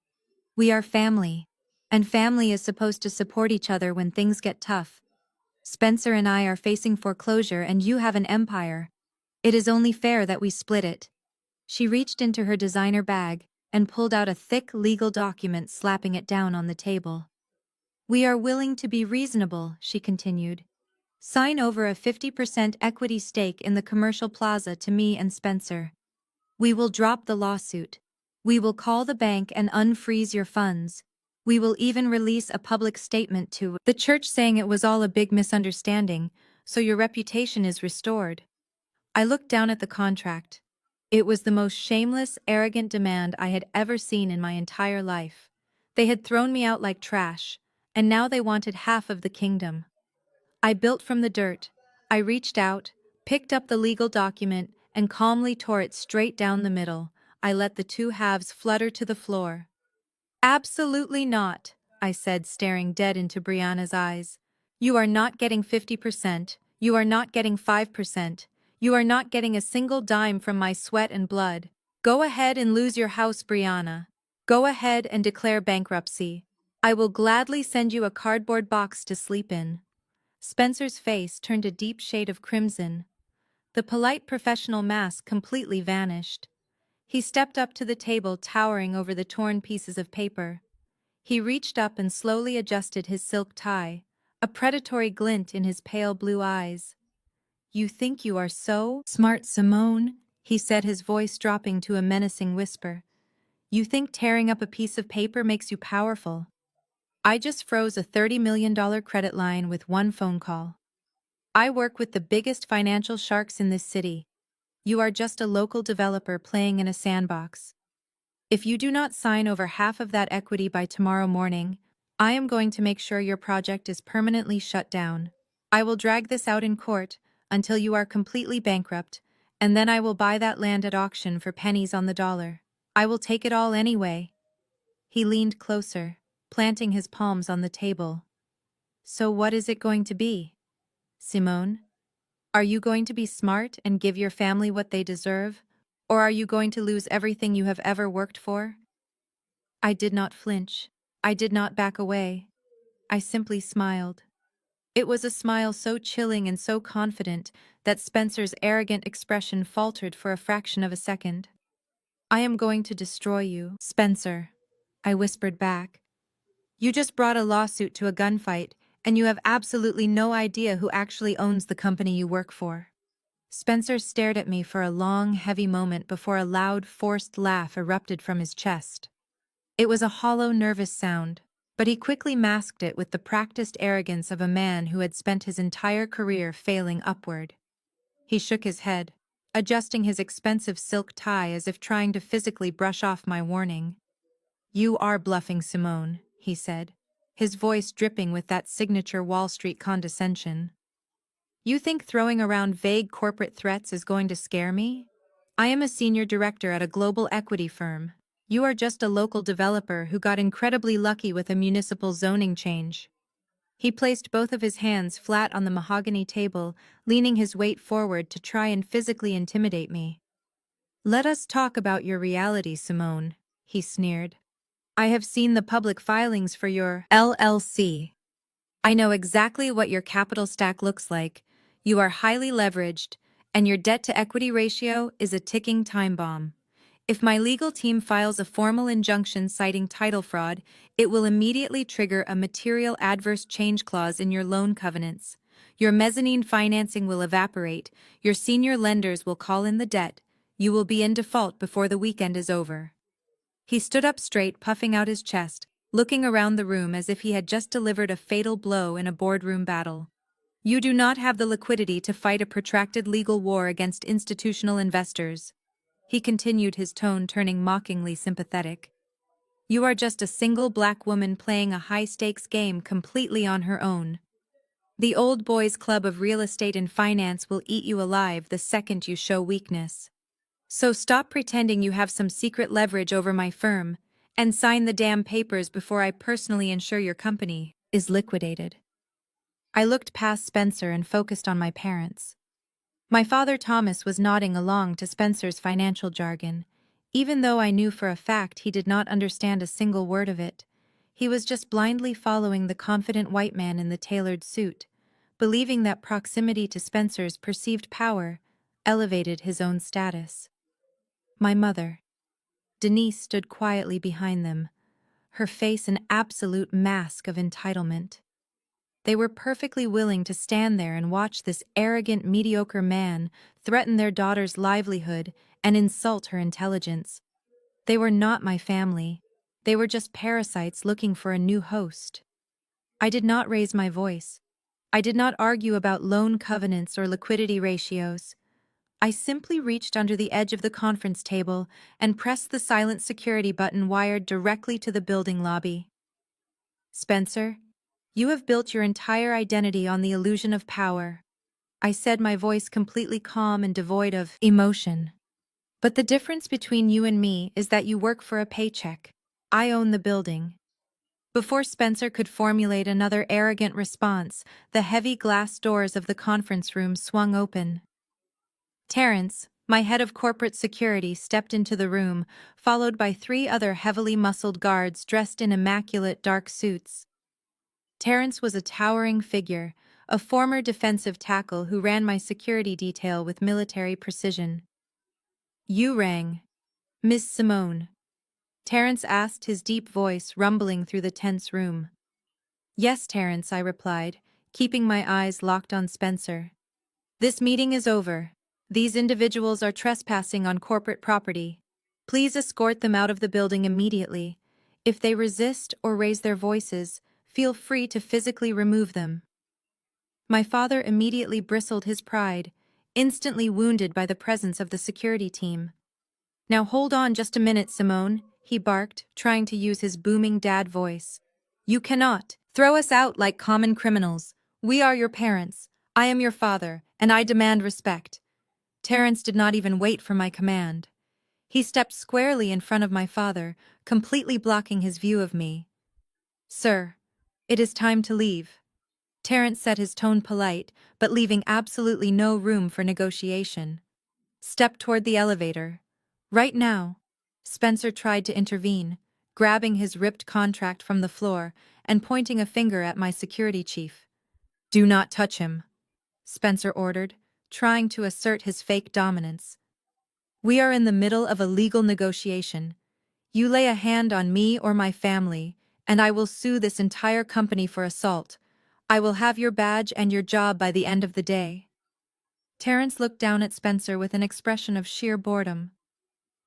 "We are family, and family is supposed to support each other when things get tough. Spencer and I are facing foreclosure and you have an empire. It is only fair that we split it." She reached into her designer bag and pulled out a thick legal document, slapping it down on the table. "We are willing to be reasonable," she continued. "Sign over a 50% equity stake in the commercial plaza to me and Spencer. We will drop the lawsuit. We will call the bank and unfreeze your funds. We will even release a public statement to the church saying it was all a big misunderstanding, so your reputation is restored." I looked down at the contract. It was the most shameless, arrogant demand I had ever seen in my entire life. They had thrown me out like trash, and now they wanted half of the kingdom. I built from the dirt. I reached out, picked up the legal document, and calmly tore it straight down the middle. I let the two halves flutter to the floor. "Absolutely not," I said, staring dead into Brianna's eyes. "You are not getting 50%. You are not getting 5%. You are not getting a single dime from my sweat and blood. Go ahead and lose your house, Brianna. Go ahead and declare bankruptcy. I will gladly send you a cardboard box to sleep in." Spencer's face turned a deep shade of crimson. The polite professional mask completely vanished. He stepped up to the table, towering over the torn pieces of paper. He reached up and slowly adjusted his silk tie, a predatory glint in his pale blue eyes. "You think you are so smart, Simone," he said, his voice dropping to a menacing whisper. "You think tearing up a piece of paper makes you powerful. I just froze a $30 million credit line with one phone call. I work with the biggest financial sharks in this city. You are just a local developer playing in a sandbox. If you do not sign over half of that equity by tomorrow morning, I am going to make sure your project is permanently shut down. I will drag this out in court until you are completely bankrupt, and then I will buy that land at auction for pennies on the dollar. I will take it all anyway. He leaned closer, planting his palms on the table. So what is it going to be? Simone? Are you going to be smart and give your family what they deserve? Or are you going to lose everything you have ever worked for? I did not flinch. I did not back away. I simply smiled. It was a smile so chilling and so confident that Spencer's arrogant expression faltered for a fraction of a second. I am going to destroy you, Spencer, I whispered back. You just brought a lawsuit to a gunfight, and you have absolutely no idea who actually owns the company you work for. Spencer stared at me for a long, heavy moment before a loud, forced laugh erupted from his chest. It was a hollow, nervous sound, but he quickly masked it with the practiced arrogance of a man who had spent his entire career failing upward. He shook his head, adjusting his expensive silk tie as if trying to physically brush off my warning. You are bluffing, Simone, he said, his voice dripping with that signature Wall Street condescension. You think throwing around vague corporate threats is going to scare me? I am a senior director at a global equity firm. You are just a local developer who got incredibly lucky with a municipal zoning change. He placed both of his hands flat on the mahogany table, leaning his weight forward to try and physically intimidate me. Let us talk about your reality, Simone, he sneered. I have seen the public filings for your LLC. I know exactly what your capital stack looks like. You are highly leveraged, and your debt-to-equity ratio is a ticking time bomb. If my legal team files a formal injunction citing title fraud, it will immediately trigger a material adverse change clause in your loan covenants. Your mezzanine financing will evaporate, your senior lenders will call in the debt, you will be in default before the weekend is over. He stood up straight, puffing out his chest, looking around the room as if he had just delivered a fatal blow in a boardroom battle. You do not have the liquidity to fight a protracted legal war against institutional investors. He continued, his tone turning mockingly sympathetic. You are just a single black woman playing a high-stakes game completely on her own. The old boys' club of real estate and finance will eat you alive the second you show weakness. So stop pretending you have some secret leverage over my firm, and sign the damn papers before I personally ensure your company is liquidated. I looked past Spencer and focused on my parents. My father Thomas was nodding along to Spencer's financial jargon. Even though I knew for a fact he did not understand a single word of it, he was just blindly following the confident white man in the tailored suit, believing that proximity to Spencer's perceived power elevated his own status. My mother, Denise, stood quietly behind them, her face an absolute mask of entitlement. They were perfectly willing to stand there and watch this arrogant, mediocre man threaten their daughter's livelihood and insult her intelligence. They were not my family. They were just parasites looking for a new host. I did not raise my voice. I did not argue about loan covenants or liquidity ratios. I simply reached under the edge of the conference table and pressed the silent security button wired directly to the building lobby. Spencer, you have built your entire identity on the illusion of power, I said, my voice completely calm and devoid of emotion. But the difference between you and me is that you work for a paycheck. I own the building. Before Spencer could formulate another arrogant response, the heavy glass doors of the conference room swung open. Terrence, my head of corporate security, stepped into the room, followed by 3 other heavily muscled guards dressed in immaculate dark suits. Terrence was a towering figure, a former defensive tackle who ran my security detail with military precision. You rang, Miss Simone? Terrence asked, his deep voice rumbling through the tense room. Yes, Terrence, I replied, keeping my eyes locked on Spencer. This meeting is over. These individuals are trespassing on corporate property. Please escort them out of the building immediately. If they resist or raise their voices, feel free to physically remove them. My father immediately bristled his pride. instantly wounded by the presence of the security team. "Now hold on just a minute, Simone," he barked, trying to use his booming dad voice. "You cannot throw us out like common criminals. We are your parents. I am your father, and I demand respect." Terrence did not even wait for my command. He stepped squarely in front of my father, completely blocking his view of me. "Sir, it is time to leave." Terrence set his tone polite, but leaving absolutely no room for negotiation. "Step toward the elevator. Right now." Spencer tried to intervene, grabbing his ripped contract from the floor and pointing a finger at my security chief. "Do not touch him," Spencer ordered, trying to assert his fake dominance. "We are in the middle of a legal negotiation. You lay a hand on me or my family, and I will sue this entire company for assault. I will have your badge and your job by the end of the day." Terrence looked down at Spencer with an expression of sheer boredom.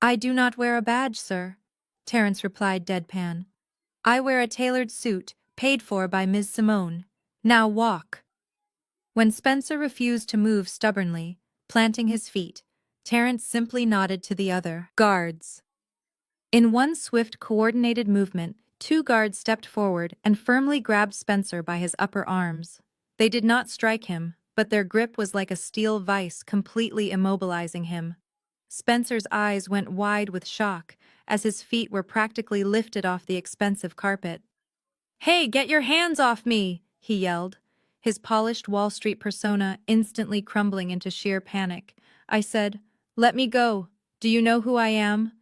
"I do not wear a badge, sir," Terrence replied deadpan. "I wear a tailored suit, paid for by Ms. Simone. Now walk." When Spencer refused to move stubbornly, planting his feet, Terrence simply nodded to the other guards. In one swift, coordinated movement, two guards stepped forward and firmly grabbed Spencer by his upper arms. They did not strike him, but their grip was like a steel vise, completely immobilizing him. Spencer's eyes went wide with shock as his feet were practically lifted off the expensive carpet. "Hey, get your hands off me!" he yelled, his polished Wall Street persona instantly crumbling into sheer panic. I said, "Let me go. Do you know who I am?"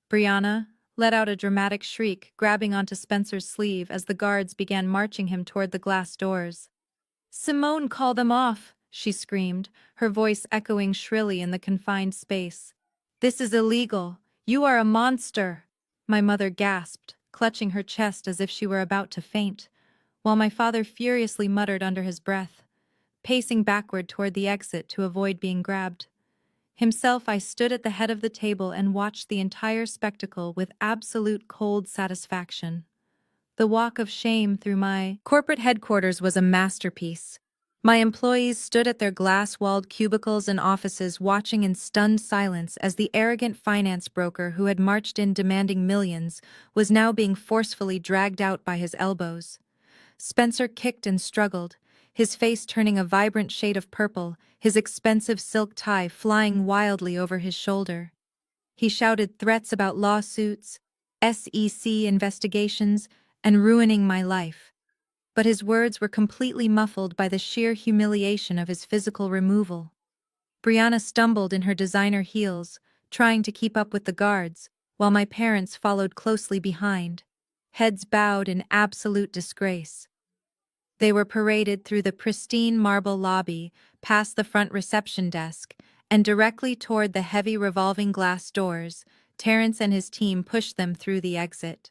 Brianna let out a dramatic shriek, grabbing onto Spencer's sleeve as the guards began marching him toward the glass doors. "Simone, call them off!" she screamed, her voice echoing shrilly in the confined space. "This is illegal. You are a monster!" My mother gasped, clutching her chest as if she were about to faint, while my father furiously muttered under his breath, pacing backward toward the exit to avoid being grabbed. Himself, I stood at the head of the table and watched the entire spectacle with absolute cold satisfaction. The walk of shame through my corporate headquarters was a masterpiece. My employees stood at their glass-walled cubicles and offices watching in stunned silence as the arrogant finance broker who had marched in demanding millions was now being forcefully dragged out by his elbows. Spencer kicked and struggled, his face turning a vibrant shade of purple, his expensive silk tie flying wildly over his shoulder. He shouted threats about lawsuits, SEC investigations, and ruining my life. But his words were completely muffled by the sheer humiliation of his physical removal. Brianna stumbled in her designer heels, trying to keep up with the guards, while my parents followed closely behind, heads bowed in absolute disgrace. They were paraded through the pristine marble lobby, past the front reception desk, and directly toward the heavy revolving glass doors. Terrence and his team pushed them through the exit.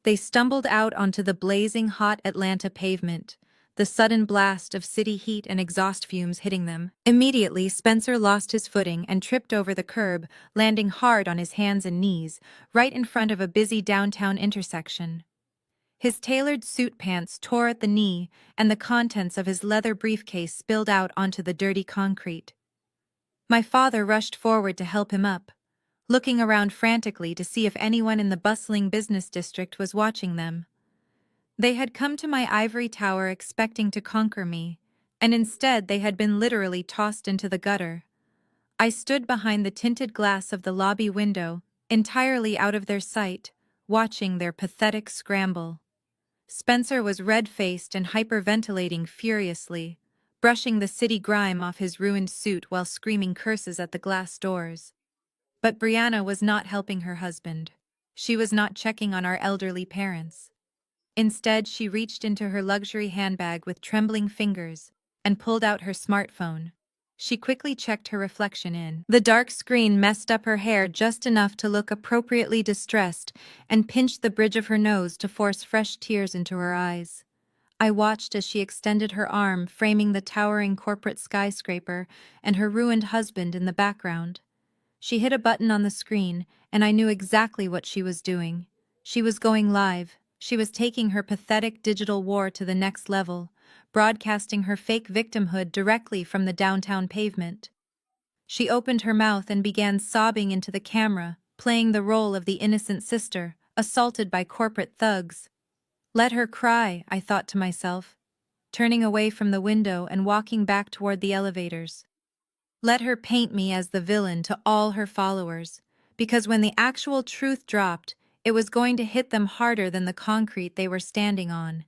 They stumbled out onto the blazing hot Atlanta pavement, the sudden blast of city heat and exhaust fumes hitting them. Immediately, Spencer lost his footing and tripped over the curb, landing hard on his hands and knees, right in front of a busy downtown intersection. His tailored suit pants tore at the knee, and the contents of his leather briefcase spilled out onto the dirty concrete. My father rushed forward to help him up, looking around frantically to see if anyone in the bustling business district was watching them. They had come to my ivory tower expecting to conquer me, and instead they had been literally tossed into the gutter. I stood behind the tinted glass of the lobby window, entirely out of their sight, watching their pathetic scramble. Spencer was red-faced and hyperventilating furiously, brushing the city grime off his ruined suit while screaming curses at the glass doors. But Brianna was not helping her husband. She was not checking on our elderly parents. Instead, she reached into her luxury handbag with trembling fingers and pulled out her smartphone. She quickly checked her reflection in. The dark screen messed up her hair just enough to look appropriately distressed and pinched the bridge of her nose to force fresh tears into her eyes. I watched as she extended her arm, framing the towering corporate skyscraper and her ruined husband in the background. She hit a button on the screen, and I knew exactly what she was doing. She was going live. She was taking her pathetic digital war to the next level, broadcasting her fake victimhood directly from the downtown pavement. She opened her mouth and began sobbing into the camera, playing the role of the innocent sister, assaulted by corporate thugs. Let her cry, I thought to myself, turning away from the window and walking back toward the elevators. Let her paint me as the villain to all her followers, because when the actual truth dropped, it was going to hit them harder than the concrete they were standing on.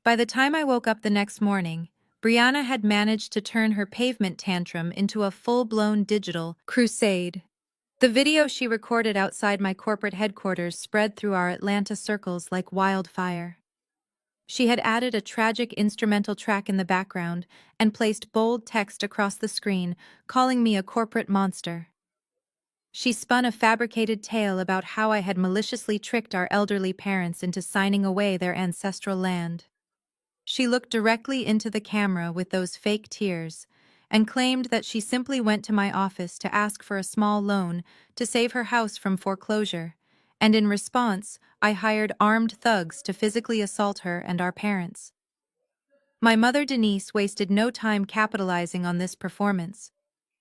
By the time I woke up the next morning, Brianna had managed to turn her pavement tantrum into a full-blown digital crusade. The video she recorded outside my corporate headquarters spread through our Atlanta circles like wildfire. She had added a tragic instrumental track in the background and placed bold text across the screen, calling me a corporate monster. She spun a fabricated tale about how I had maliciously tricked our elderly parents into signing away their ancestral land. She looked directly into the camera with those fake tears and claimed that she simply went to my office to ask for a small loan to save her house from foreclosure, and in response, I hired armed thugs to physically assault her and our parents. My mother Denise wasted no time capitalizing on this performance.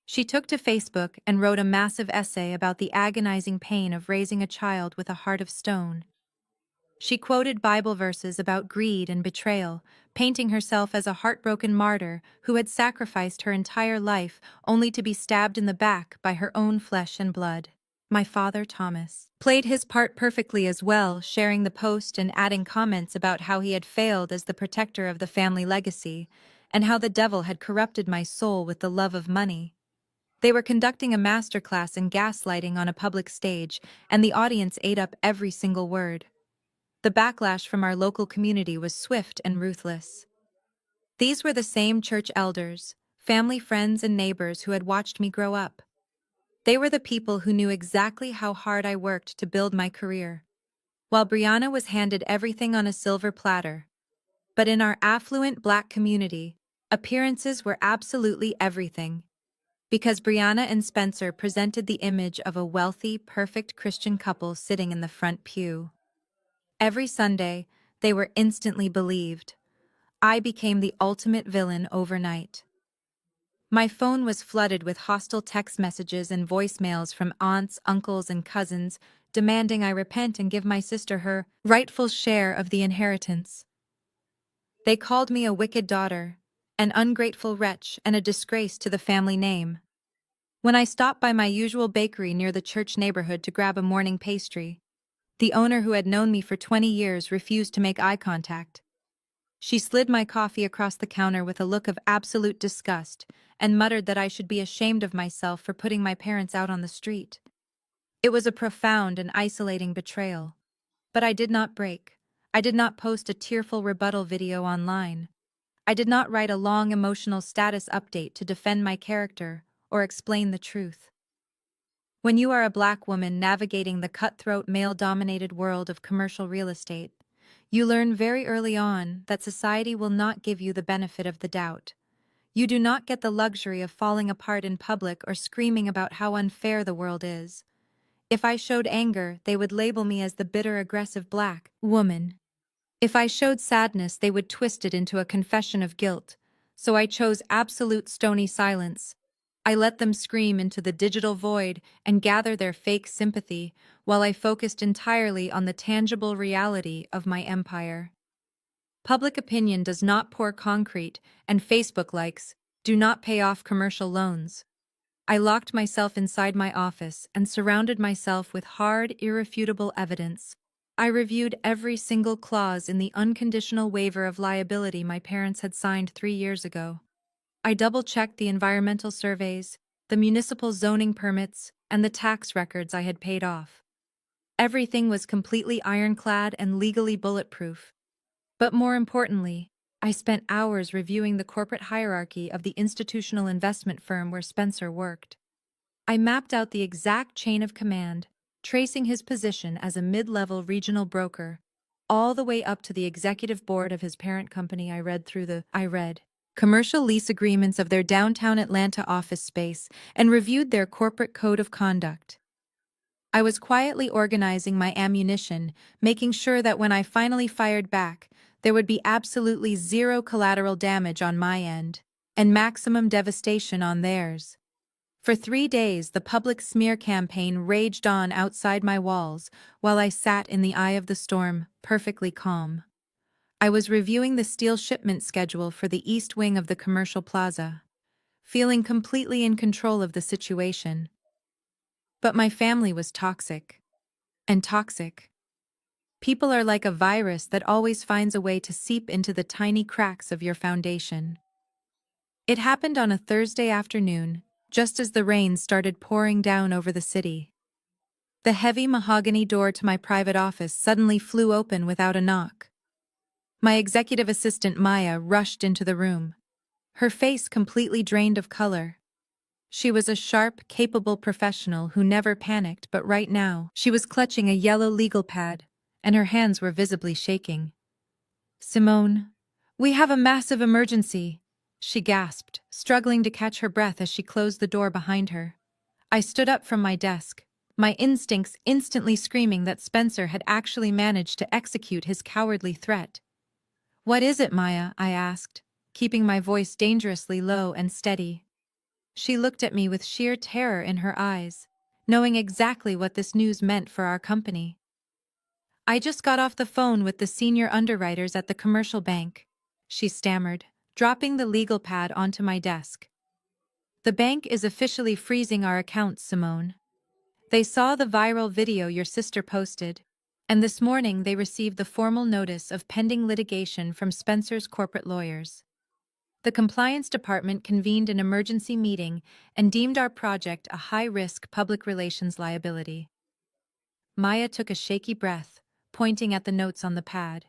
She took to Facebook and wrote a massive essay about the agonizing pain of raising a child with a heart of stone. She quoted Bible verses about greed and betrayal, painting herself as a heartbroken martyr who had sacrificed her entire life only to be stabbed in the back by her own flesh and blood. My father, Thomas, played his part perfectly as well, sharing the post and adding comments about how he had failed as the protector of the family legacy, and how the devil had corrupted my soul with the love of money. They were conducting a masterclass in gaslighting on a public stage, and the audience ate up every single word. The backlash from our local community was swift and ruthless. These were the same church elders, family friends and neighbors who had watched me grow up. They were the people who knew exactly how hard I worked to build my career, while Brianna was handed everything on a silver platter. But in our affluent Black community, appearances were absolutely everything. Because Brianna and Spencer presented the image of a wealthy, perfect Christian couple sitting in the front pew. Every Sunday, they were instantly believed. I became the ultimate villain overnight. My phone was flooded with hostile text messages and voicemails from aunts, uncles, and cousins, demanding I repent and give my sister her rightful share of the inheritance. They called me a wicked daughter, an ungrateful wretch, and a disgrace to the family name. When I stopped by my usual bakery near the church neighborhood to grab a morning pastry, the owner who had known me for 20 years refused to make eye contact. She slid my coffee across the counter with a look of absolute disgust and muttered that I should be ashamed of myself for putting my parents out on the street. It was a profound and isolating betrayal. But I did not break. I did not post a tearful rebuttal video online. I did not write a long emotional status update to defend my character or explain the truth. When you are a Black woman navigating the cutthroat male-dominated world of commercial real estate, you learn very early on that society will not give you the benefit of the doubt. You do not get the luxury of falling apart in public or screaming about how unfair the world is. If I showed anger, they would label me as the bitter, aggressive Black woman. If I showed sadness, they would twist it into a confession of guilt. So I chose absolute stony silence. I let them scream into the digital void and gather their fake sympathy while I focused entirely on the tangible reality of my empire. Public opinion does not pour concrete, and Facebook likes do not pay off commercial loans. I locked myself inside my office and surrounded myself with hard, irrefutable evidence. I reviewed every single clause in the unconditional waiver of liability my parents had signed 3 years ago. I double-checked the environmental surveys, the municipal zoning permits, and the tax records I had paid off. Everything was completely ironclad and legally bulletproof. But more importantly, I spent hours reviewing the corporate hierarchy of the institutional investment firm where Spencer worked. I mapped out the exact chain of command, tracing his position as a mid-level regional broker, all the way up to the executive board of his parent company. I read commercial lease agreements of their downtown Atlanta office space and reviewed their corporate code of conduct. I was quietly organizing my ammunition, making sure that when I finally fired back, there would be absolutely zero collateral damage on my end, and maximum devastation on theirs. For 3 days, the public smear campaign raged on outside my walls while I sat in the eye of the storm, perfectly calm. I was reviewing the steel shipment schedule for the east wing of the commercial plaza, feeling completely in control of the situation. But my family was toxic. And toxic. People are like a virus that always finds a way to seep into the tiny cracks of your foundation. It happened on a Thursday afternoon, just as the rain started pouring down over the city. The heavy mahogany door to my private office suddenly flew open without a knock. My executive assistant Maya rushed into the room, her face completely drained of color. She was a sharp, capable professional who never panicked, but right now, she was clutching a yellow legal pad, and her hands were visibly shaking. "Simone, we have a massive emergency," she gasped, struggling to catch her breath as she closed the door behind her. I stood up from my desk, my instincts instantly screaming that Spencer had actually managed to execute his cowardly threat. "What is it, Maya?" I asked, keeping my voice dangerously low and steady. She looked at me with sheer terror in her eyes, knowing exactly what this news meant for our company. "I just got off the phone with the senior underwriters at the commercial bank," she stammered, dropping the legal pad onto my desk. "The bank is officially freezing our accounts, Simone. They saw the viral video your sister posted, and this morning they received the formal notice of pending litigation from Spencer's corporate lawyers. The compliance department convened an emergency meeting and deemed our project a high-risk public relations liability." Maya took a shaky breath, pointing at the notes on the pad.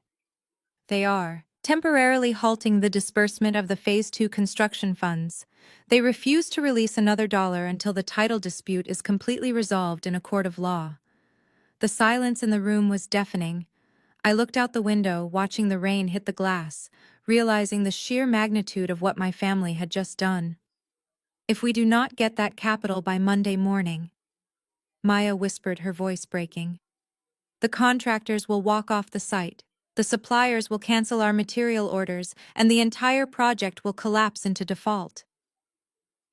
"They are temporarily halting the disbursement of the Phase 2 construction funds. They refuse to release another dollar until the title dispute is completely resolved in a court of law." The silence in the room was deafening. I looked out the window, watching the rain hit the glass, realizing the sheer magnitude of what my family had just done. "If we do not get that capital by Monday morning," Maya whispered, her voice breaking, "the contractors will walk off the site, the suppliers will cancel our material orders, and the entire project will collapse into default."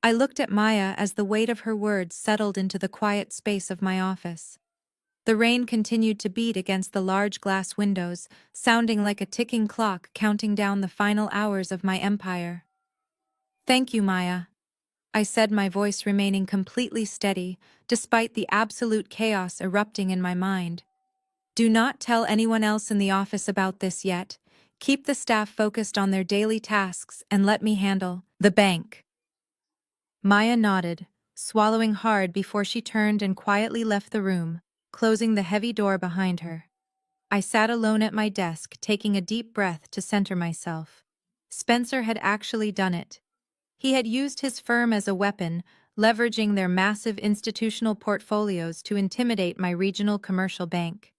I looked at Maya as the weight of her words settled into the quiet space of my office. The rain continued to beat against the large glass windows, sounding like a ticking clock counting down the final hours of my empire. "Thank you, Maya," I said, my voice remaining completely steady, despite the absolute chaos erupting in my mind. "Do not tell anyone else in the office about this yet. Keep the staff focused on their daily tasks and let me handle the bank." Maya nodded, swallowing hard before she turned and quietly left the room, closing the heavy door behind her. I sat alone at my desk, taking a deep breath to center myself. Spencer had actually done it. He had used his firm as a weapon, leveraging their massive institutional portfolios to intimidate my regional commercial bank.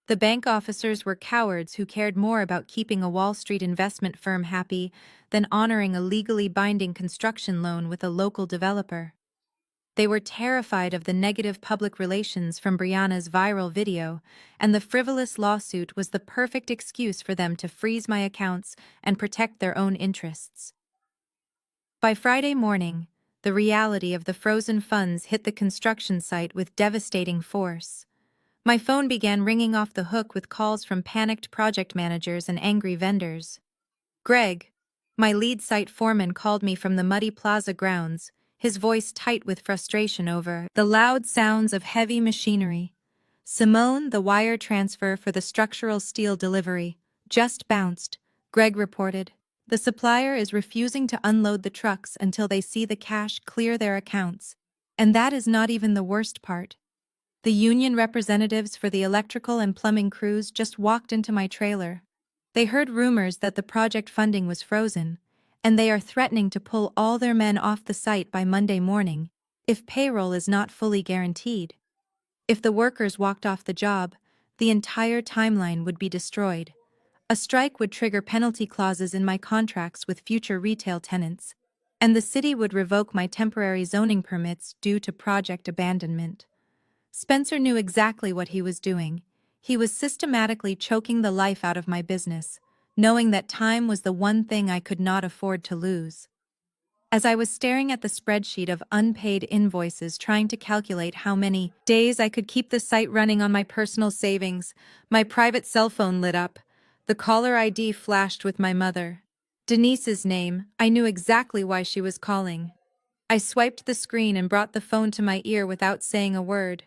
The bank officers were cowards who cared more about keeping a Wall Street investment firm happy than honoring a legally binding construction loan with a local developer. They were terrified of the negative public relations from Brianna's viral video, and the frivolous lawsuit was the perfect excuse for them to freeze my accounts and protect their own interests. By Friday morning, the reality of the frozen funds hit the construction site with devastating force. My phone began ringing off the hook with calls from panicked project managers and angry vendors. "Greg," my lead site foreman, called me from the muddy plaza grounds, his voice tight with frustration over the loud sounds of heavy machinery. "Simone, the wire transfer for the structural steel delivery just bounced," Greg reported. "The supplier is refusing to unload the trucks until they see the cash clear their accounts. And that is not even the worst part. The union representatives for the electrical and plumbing crews just walked into my trailer. They heard rumors that the project funding was frozen, and they are threatening to pull all their men off the site by Monday morning if payroll is not fully guaranteed. If the workers walked off the job, the entire timeline would be destroyed. A strike would trigger penalty clauses in my contracts with future retail tenants, and the city would revoke my temporary zoning permits due to project abandonment." Spencer knew exactly what he was doing. He was systematically choking the life out of my business, knowing that time was the one thing I could not afford to lose. As I was staring at the spreadsheet of unpaid invoices trying to calculate how many days I could keep the site running on my personal savings, my private cell phone lit up. The caller ID flashed with my mother. Denise's name. I knew exactly why she was calling. I swiped the screen and brought the phone to my ear without saying a word.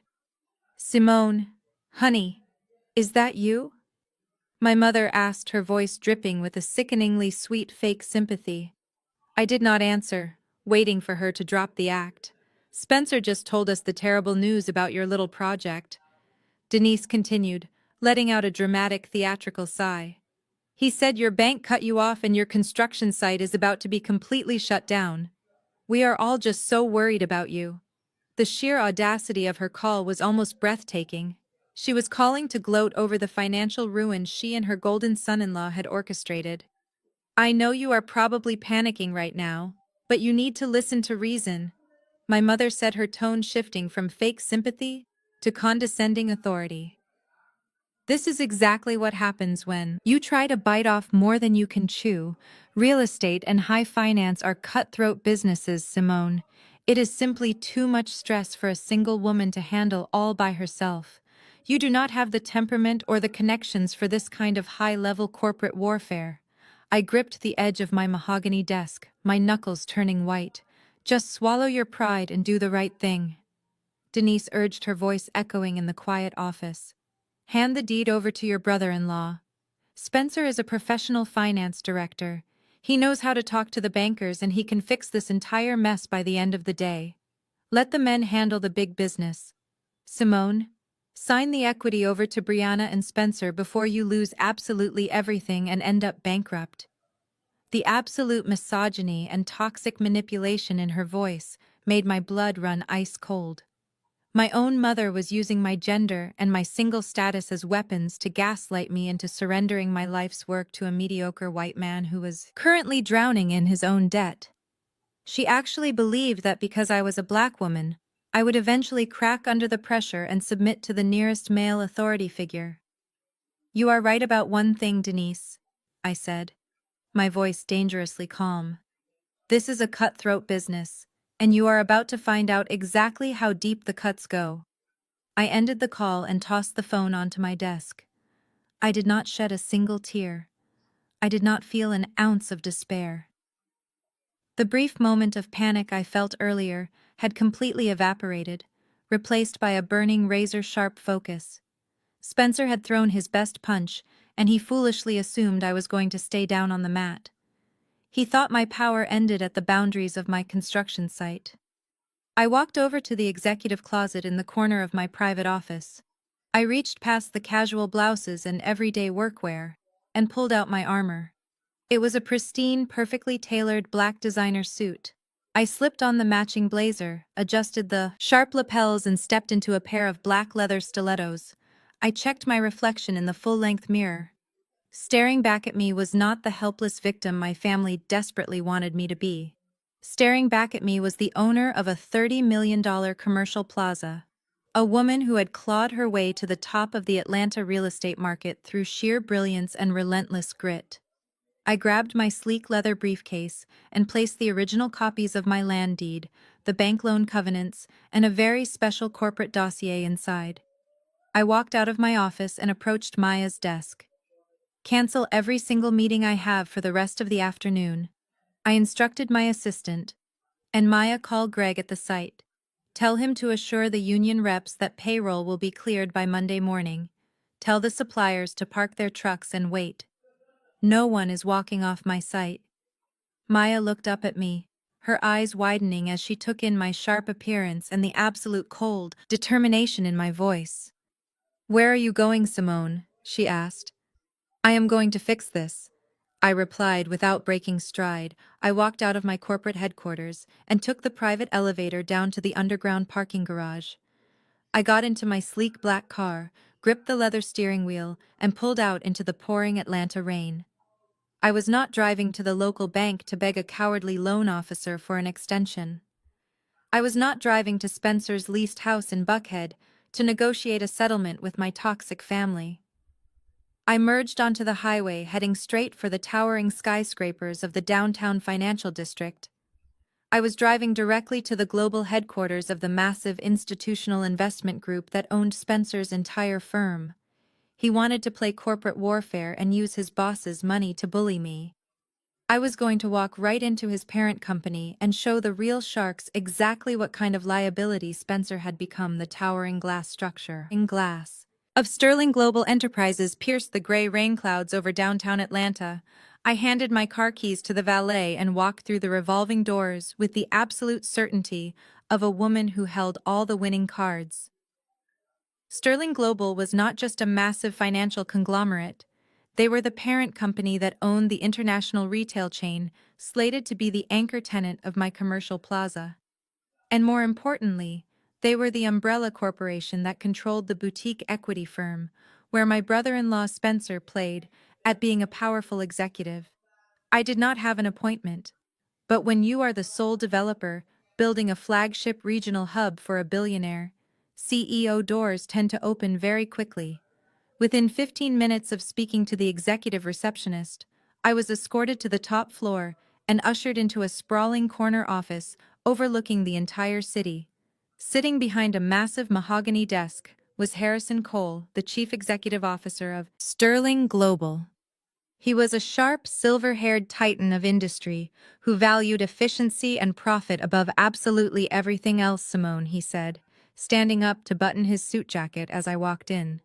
"Simone, honey, is that you?" My mother asked, her voice dripping with a sickeningly sweet fake sympathy. I did not answer, waiting for her to drop the act. "Spencer just told us the terrible news about your little project," Denise continued, letting out a dramatic theatrical sigh. "He said your bank cut you off and your construction site is about to be completely shut down. We are all just so worried about you." The sheer audacity of her call was almost breathtaking. She was calling to gloat over the financial ruin she and her golden son-in-law had orchestrated. "I know you are probably panicking right now, but you need to listen to reason," my mother said, her tone shifting from fake sympathy to condescending authority. "This is exactly what happens when you try to bite off more than you can chew. Real estate and high finance are cutthroat businesses, Simone. It is simply too much stress for a single woman to handle all by herself. You do not have the temperament or the connections for this kind of high-level corporate warfare." I gripped the edge of my mahogany desk, my knuckles turning white. "Just swallow your pride and do the right thing," Denise urged, her voice echoing in the quiet office. "Hand the deed over to your brother-in-law. Spencer is a professional finance director. He knows how to talk to the bankers and he can fix this entire mess by the end of the day. Let the men handle the big business. Simone, sign the equity over to Brianna and Spencer before you lose absolutely everything and end up bankrupt." The absolute misogyny and toxic manipulation in her voice made my blood run ice cold. My own mother was using my gender and my single status as weapons to gaslight me into surrendering my life's work to a mediocre white man who was currently drowning in his own debt. She actually believed that because I was a black woman, I would eventually crack under the pressure and submit to the nearest male authority figure. "You are right about one thing, Denise," I said, my voice dangerously calm. "This is a cutthroat business, and you are about to find out exactly how deep the cuts go." I ended the call and tossed the phone onto my desk. I did not shed a single tear. I did not feel an ounce of despair. The brief moment of panic I felt earlier had completely evaporated, replaced by a burning razor-sharp focus. Spencer had thrown his best punch, and he foolishly assumed I was going to stay down on the mat. He thought my power ended at the boundaries of my construction site. I walked over to the executive closet in the corner of my private office. I reached past the casual blouses and everyday workwear and pulled out my armor. It was a pristine, perfectly tailored black designer suit. I slipped on the matching blazer, adjusted the sharp lapels, and stepped into a pair of black leather stilettos. I checked my reflection in the full-length mirror. Staring back at me was not the helpless victim my family desperately wanted me to be. Staring back at me was the owner of a $30 million commercial plaza. A woman who had clawed her way to the top of the Atlanta real estate market through sheer brilliance and relentless grit. I grabbed my sleek leather briefcase and placed the original copies of my land deed, the bank loan covenants, and a very special corporate dossier inside. I walked out of my office and approached Maya's desk. "Cancel every single meeting I have for the rest of the afternoon," I instructed my assistant. "And Maya, call Greg at the site. Tell him to assure the union reps that payroll will be cleared by Monday morning. Tell the suppliers to park their trucks and wait. No one is walking off my site." Maya looked up at me, her eyes widening as she took in my sharp appearance and the absolute cold determination in my voice. "Where are you going, Simone?" she asked. "I am going to fix this," I replied without breaking stride. I walked out of my corporate headquarters and took the private elevator down to the underground parking garage. I got into my sleek black car, gripped the leather steering wheel, and pulled out into the pouring Atlanta rain. I was not driving to the local bank to beg a cowardly loan officer for an extension. I was not driving to Spencer's leased house in Buckhead to negotiate a settlement with my toxic family. I merged onto the highway, heading straight for the towering skyscrapers of the downtown financial district. I was driving directly to the global headquarters of the massive institutional investment group that owned Spencer's entire firm. He wanted to play corporate warfare and use his boss's money to bully me. I was going to walk right into his parent company and show the real sharks exactly what kind of liability Spencer had become. The towering glass structure in glass of Sterling Global Enterprises pierced the gray rain clouds over downtown Atlanta. I handed my car keys to the valet and walked through the revolving doors with the absolute certainty of a woman who held all the winning cards. Sterling Global was not just a massive financial conglomerate. They were the parent company that owned the international retail chain, slated to be the anchor tenant of my commercial plaza. And more importantly, they were the umbrella corporation that controlled the boutique equity firm, where my brother-in-law Spencer played at being a powerful executive. I did not have an appointment. But when you are the sole developer, building a flagship regional hub for a billionaire, CEO doors tend to open very quickly. Within 15 minutes of speaking to the executive receptionist, I was escorted to the top floor and ushered into a sprawling corner office overlooking the entire city. Sitting behind a massive mahogany desk was Harrison Cole, the chief executive officer of Sterling Global. He was a sharp, silver-haired titan of industry who valued efficiency and profit above absolutely everything else. Simone, he said, standing up to button his suit jacket as I walked in.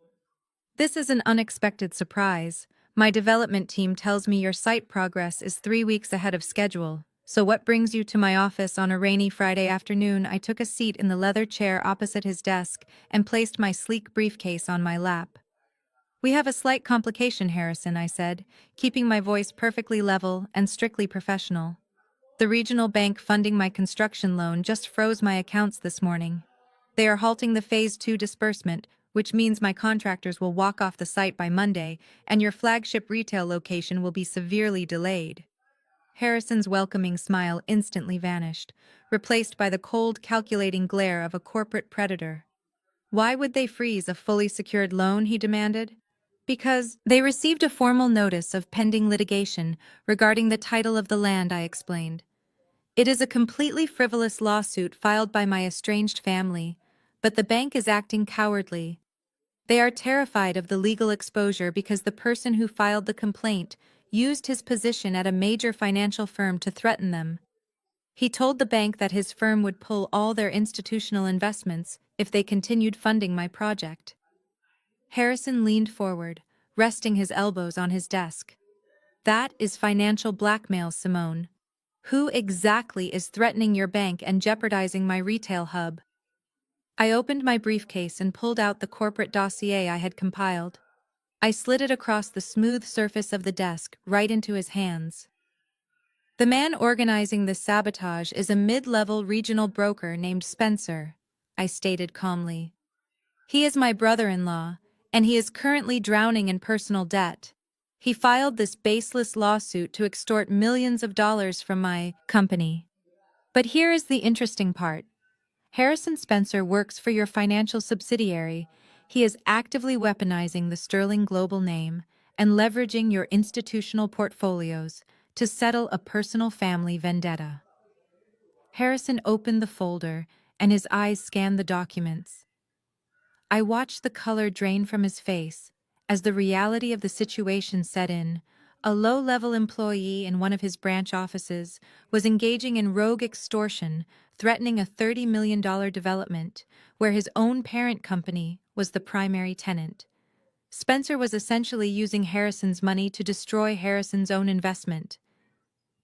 This is an unexpected surprise. My development team tells me your site progress is 3 weeks ahead of schedule. So what brings you to my office on a rainy Friday afternoon? I took a seat in the leather chair opposite his desk and placed my sleek briefcase on my lap. We have a slight complication, Harrison, I said, keeping my voice perfectly level and strictly professional. The regional bank funding my construction loan just froze my accounts this morning. They are halting the Phase 2 disbursement, which means my contractors will walk off the site by Monday, and your flagship retail location will be severely delayed. Harrison's welcoming smile instantly vanished, replaced by the cold, calculating glare of a corporate predator. Why would they freeze a fully secured loan, he demanded. Because they received a formal notice of pending litigation regarding the title of the land, I explained. It is a completely frivolous lawsuit filed by my estranged family, but the bank is acting cowardly. They are terrified of the legal exposure because the person who filed the complaint used his position at a major financial firm to threaten them. He told the bank that his firm would pull all their institutional investments if they continued funding my project. Harrison leaned forward, resting his elbows on his desk. That is financial blackmail, Simone. Who exactly is threatening your bank and jeopardizing my retail hub? I opened my briefcase and pulled out the corporate dossier I had compiled. I slid it across the smooth surface of the desk, right into his hands. The man organizing this sabotage is a mid-level regional broker named Spencer, I stated calmly. He is my brother-in-law, and he is currently drowning in personal debt. He filed this baseless lawsuit to extort millions of dollars from my company. But here is the interesting part. Harrison Spencer works for your financial subsidiary. He is actively weaponizing the Sterling Global name and leveraging your institutional portfolios to settle a personal family vendetta. Harrison opened the folder, and his eyes scanned the documents. I watched the color drain from his face as the reality of the situation set in. A low-level employee in one of his branch offices was engaging in rogue extortion, threatening a $30 million development where his own parent company was the primary tenant. Spencer was essentially using Harrison's money to destroy Harrison's own investment.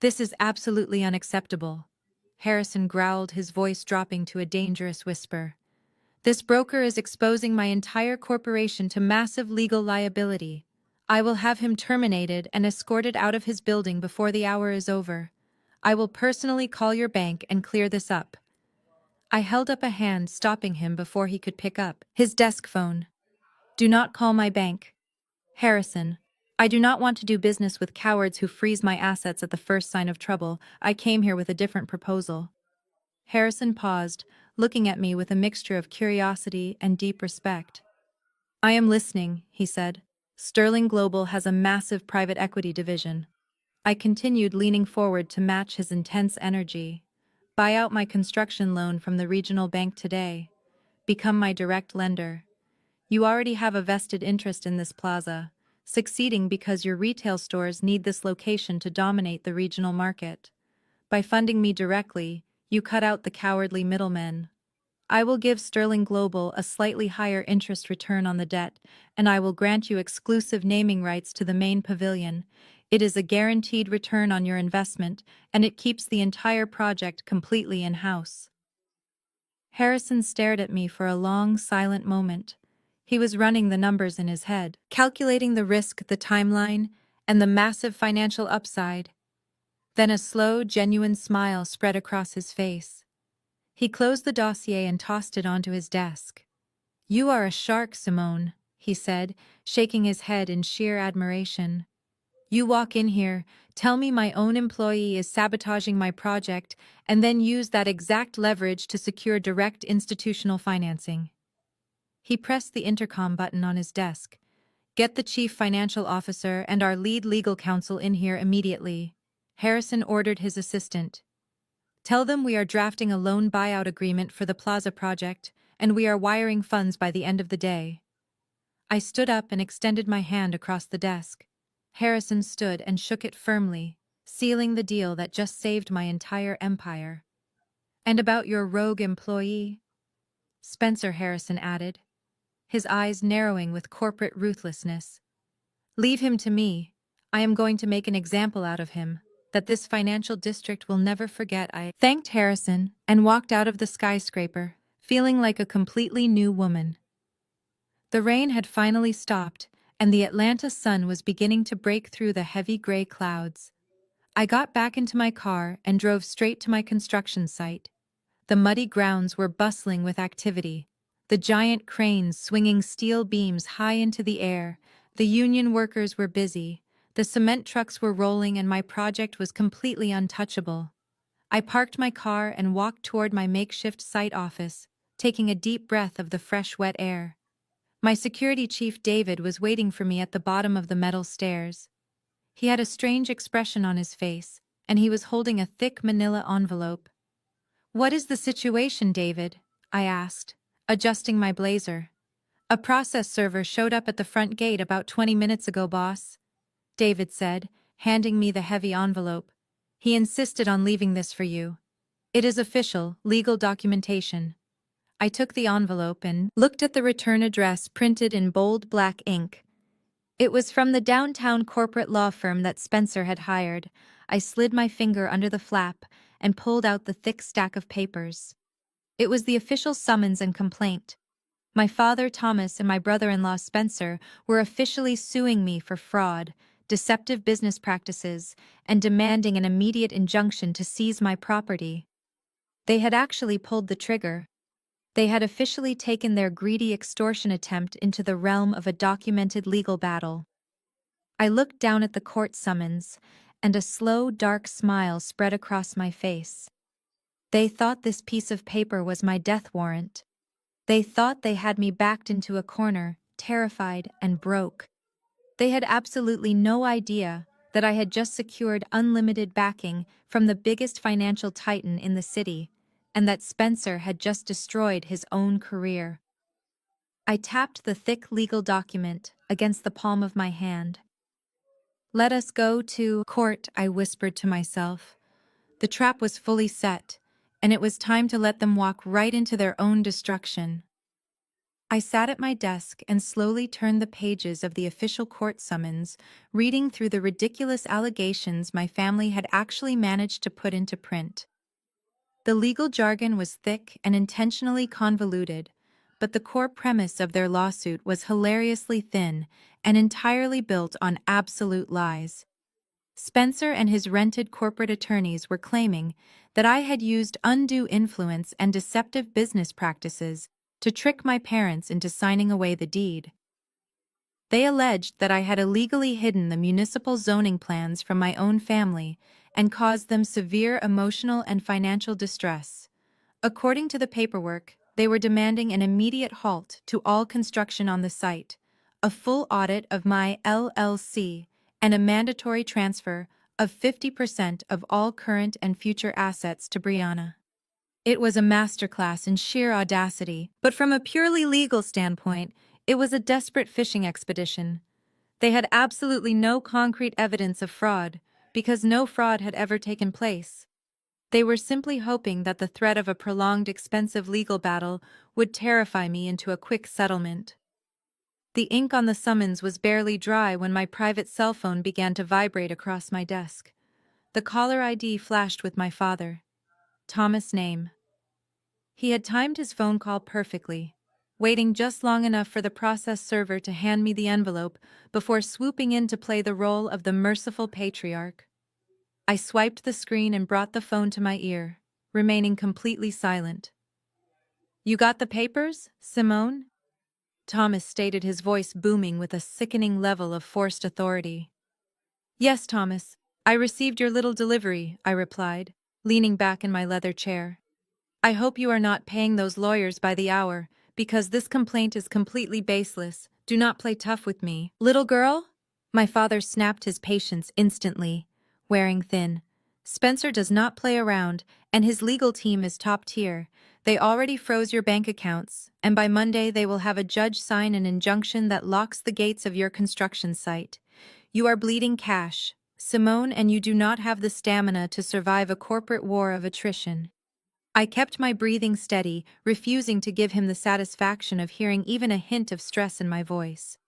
This is absolutely unacceptable. Harrison growled, his voice dropping to a dangerous whisper. This broker is exposing my entire corporation to massive legal liability. I will have him terminated and escorted out of his building before the hour is over. I will personally call your bank and clear this up. I held up a hand, stopping him before he could pick up his desk phone. Do not call my bank. Harrison, I do not want to do business with cowards who freeze my assets at the first sign of trouble. I came here with a different proposal. Harrison paused, looking at me with a mixture of curiosity and deep respect. I am listening, he said. Sterling Global has a massive private equity division. I continued leaning forward to match his intense energy. Buy out my construction loan from the regional bank today. Become my direct lender. You already have a vested interest in this plaza, succeeding because your retail stores need this location to dominate the regional market. By funding me directly, you cut out the cowardly middlemen. I will give Sterling Global a slightly higher interest return on the debt, and I will grant you exclusive naming rights to the main pavilion. It is a guaranteed return on your investment, and it keeps the entire project completely in-house. Harrison stared at me for a long, silent moment. He was running the numbers in his head, calculating the risk, the timeline, and the massive financial upside. Then a slow, genuine smile spread across his face. He closed the dossier and tossed it onto his desk. "You are a shark, Simone," he said, shaking his head in sheer admiration. "You walk in here, tell me my own employee is sabotaging my project, and then use that exact leverage to secure direct institutional financing." He pressed the intercom button on his desk. "Get the chief financial officer and our lead legal counsel in here immediately," Harrison ordered his assistant. "Tell them we are drafting a loan buyout agreement for the Plaza project, and we are wiring funds by the end of the day." I stood up and extended my hand across the desk. Harrison stood and shook it firmly, sealing the deal that just saved my entire empire. "And about your rogue employee?" Spencer, Harrison added, his eyes narrowing with corporate ruthlessness. "Leave him to me. I am going to make an example out of him that this financial district will never forget." I thanked Harrison and walked out of the skyscraper, feeling like a completely new woman. The rain had finally stopped, and the Atlanta sun was beginning to break through the heavy gray clouds. I got back into my car and drove straight to my construction site. The muddy grounds were bustling with activity, the giant cranes swinging steel beams high into the air. The union workers were busy, the cement trucks were rolling, and my project was completely untouchable. I parked my car and walked toward my makeshift site office, taking a deep breath of the fresh, wet air. My security chief, David, was waiting for me at the bottom of the metal stairs. He had a strange expression on his face, and he was holding a thick manila envelope. "What is the situation, David?" I asked, adjusting my blazer. "A process server showed up at the front gate about 20 minutes ago, boss," David said, handing me the heavy envelope. "He insisted on leaving this for you. It is official, legal documentation." I took the envelope and looked at the return address printed in bold black ink. It was from the downtown corporate law firm that Spencer had hired. I slid my finger under the flap and pulled out the thick stack of papers. It was the official summons and complaint. My father, Thomas, and my brother-in-law, Spencer, were officially suing me for fraud, deceptive business practices, and demanding an immediate injunction to seize my property. They had actually pulled the trigger. They had officially taken their greedy extortion attempt into the realm of a documented legal battle. I looked down at the court summons, and a slow, dark smile spread across my face. They thought this piece of paper was my death warrant. They thought they had me backed into a corner, terrified and broke. They had absolutely no idea that I had just secured unlimited backing from the biggest financial titan in the city, and that Spencer had just destroyed his own career. I tapped the thick legal document against the palm of my hand. "Let us go to court," I whispered to myself. The trap was fully set, and it was time to let them walk right into their own destruction. I sat at my desk and slowly turned the pages of the official court summons, reading through the ridiculous allegations my family had actually managed to put into print. The legal jargon was thick and intentionally convoluted, but the core premise of their lawsuit was hilariously thin and entirely built on absolute lies. Spencer and his rented corporate attorneys were claiming that I had used undue influence and deceptive business practices to trick my parents into signing away the deed. They alleged that I had illegally hidden the municipal zoning plans from my own family and caused them severe emotional and financial distress. According to the paperwork, they were demanding an immediate halt to all construction on the site, a full audit of my LLC, and a mandatory transfer of 50% of all current and future assets to Brianna. It was a masterclass in sheer audacity, but from a purely legal standpoint, it was a desperate fishing expedition. They had absolutely no concrete evidence of fraud, because no fraud had ever taken place. They were simply hoping that the threat of a prolonged, expensive legal battle would terrify me into a quick settlement. The ink on the summons was barely dry when my private cell phone began to vibrate across my desk. The caller ID flashed with my father. Thomas' name. He had timed his phone call perfectly, waiting just long enough for the process server to hand me the envelope before swooping in to play the role of the merciful patriarch. I swiped the screen and brought the phone to my ear, remaining completely silent. "You got the papers, Simone?" Thomas stated, his voice booming with a sickening level of forced authority. "Yes, Thomas. I received your little delivery," I replied, leaning back in my leather chair. "I hope you are not paying those lawyers by the hour, because this complaint is completely baseless. Do not play tough with me, little girl." My father snapped his patience instantly, wearing thin. "Spencer does not play around, and his legal team is top tier. They already froze your bank accounts, and by Monday they will have a judge sign an injunction that locks the gates of your construction site. You are bleeding cash, Simone, and you do not have the stamina to survive a corporate war of attrition." I kept my breathing steady, refusing to give him the satisfaction of hearing even a hint of stress in my voice.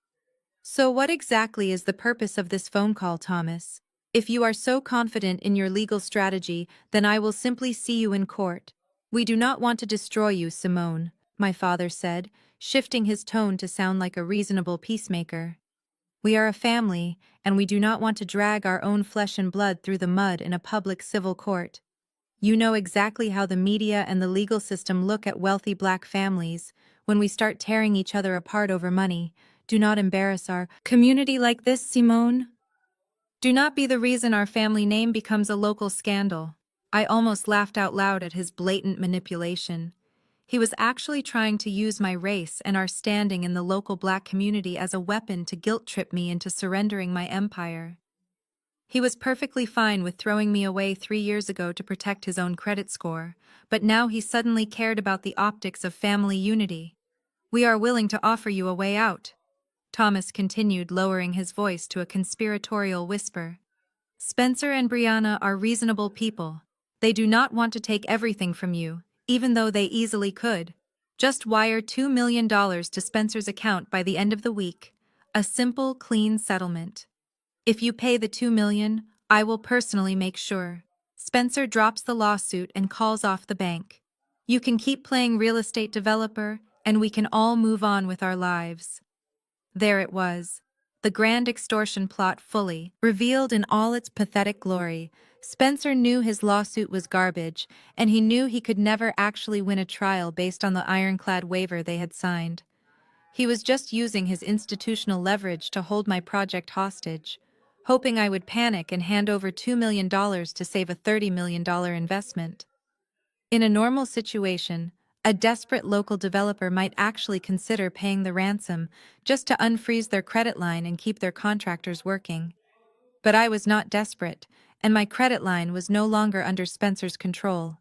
"So what exactly is the purpose of this phone call, Thomas? If you are so confident in your legal strategy, then I will simply see you in court." "We do not want to destroy you, Simone," my father said, shifting his tone to sound like a reasonable peacemaker. "We are a family, and we do not want to drag our own flesh and blood through the mud in a public civil court. You know exactly how the media and the legal system look at wealthy black families when we start tearing each other apart over money. Do not embarrass our community like this, Simone. Do not be the reason our family name becomes a local scandal." I almost laughed out loud at his blatant manipulation. He was actually trying to use my race and our standing in the local black community as a weapon to guilt-trip me into surrendering my empire. He was perfectly fine with throwing me away 3 years ago to protect his own credit score, but now he suddenly cared about the optics of family unity. "We are willing to offer you a way out," Thomas continued, lowering his voice to a conspiratorial whisper. "Spencer and Brianna are reasonable people. They do not want to take everything from you, even though they easily could. Just wire $2 million to Spencer's account by the end of the week. A simple, clean settlement. If you pay the $2 million, I will personally make sure Spencer drops the lawsuit and calls off the bank. You can keep playing real estate developer, and we can all move on with our lives." There it was, the grand extortion plot fully revealed in all its pathetic glory. Spencer knew his lawsuit was garbage, and he knew he could never actually win a trial based on the ironclad waiver they had signed. He was just using his institutional leverage to hold my project hostage, hoping I would panic and hand over $2 million to save a $30 million investment. In a normal situation, a desperate local developer might actually consider paying the ransom just to unfreeze their credit line and keep their contractors working. But I was not desperate, and my credit line was no longer under Spencer's control.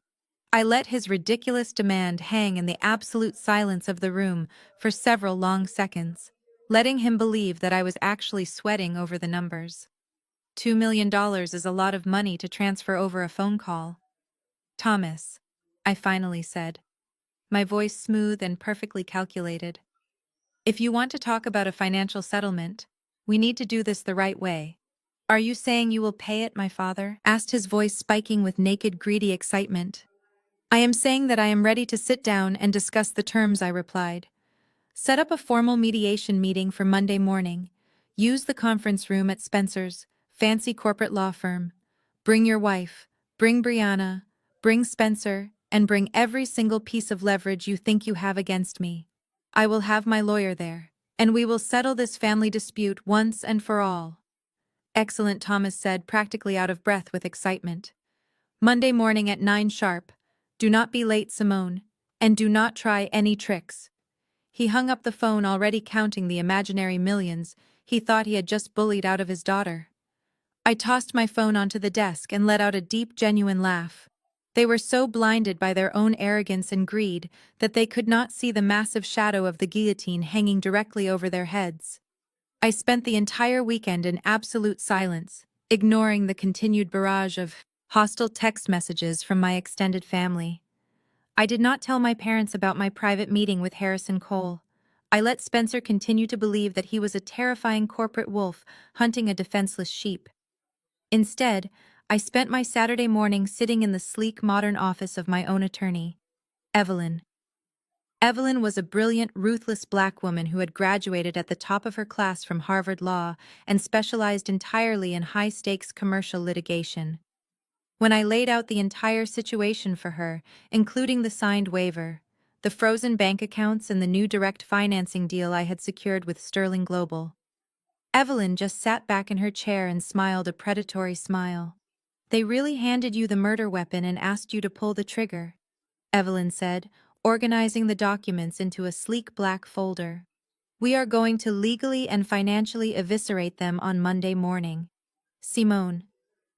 I let his ridiculous demand hang in the absolute silence of the room for several long seconds, letting him believe that I was actually sweating over the numbers. $2 million is a lot of money to transfer over a phone call. "Thomas," I finally said, my voice smooth and perfectly calculated. "If you want to talk about a financial settlement, we need to do this the right way." "Are you saying you will pay it?" my father asked, his voice spiking with naked, greedy excitement. "I am saying that I am ready to sit down and discuss the terms," I replied. "Set up a formal mediation meeting for Monday morning. Use the conference room at Spencer's fancy corporate law firm. Bring your wife, bring Brianna, bring Spencer, and bring every single piece of leverage you think you have against me. I will have my lawyer there, and we will settle this family dispute once and for all." "Excellent," Thomas said, practically out of breath with excitement. "Monday morning at 9 sharp. Do not be late, Simone, and do not try any tricks." He hung up the phone, already counting the imaginary millions he thought he had just bullied out of his daughter. I tossed my phone onto the desk and let out a deep, genuine laugh. They were so blinded by their own arrogance and greed that they could not see the massive shadow of the guillotine hanging directly over their heads. I spent the entire weekend in absolute silence, ignoring the continued barrage of hostile text messages from my extended family. I did not tell my parents about my private meeting with Harrison Cole. I let Spencer continue to believe that he was a terrifying corporate wolf hunting a defenseless sheep. Instead, I spent my Saturday morning sitting in the sleek modern office of my own attorney, Evelyn. Evelyn was a brilliant, ruthless black woman who had graduated at the top of her class from Harvard Law and specialized entirely in high-stakes commercial litigation. When I laid out the entire situation for her, including the signed waiver, the frozen bank accounts, and the new direct financing deal I had secured with Sterling Global, Evelyn just sat back in her chair and smiled a predatory smile. "They really handed you the murder weapon and asked you to pull the trigger," Evelyn said, organizing the documents into a sleek black folder. "We are going to legally and financially eviscerate them on Monday morning." Simone.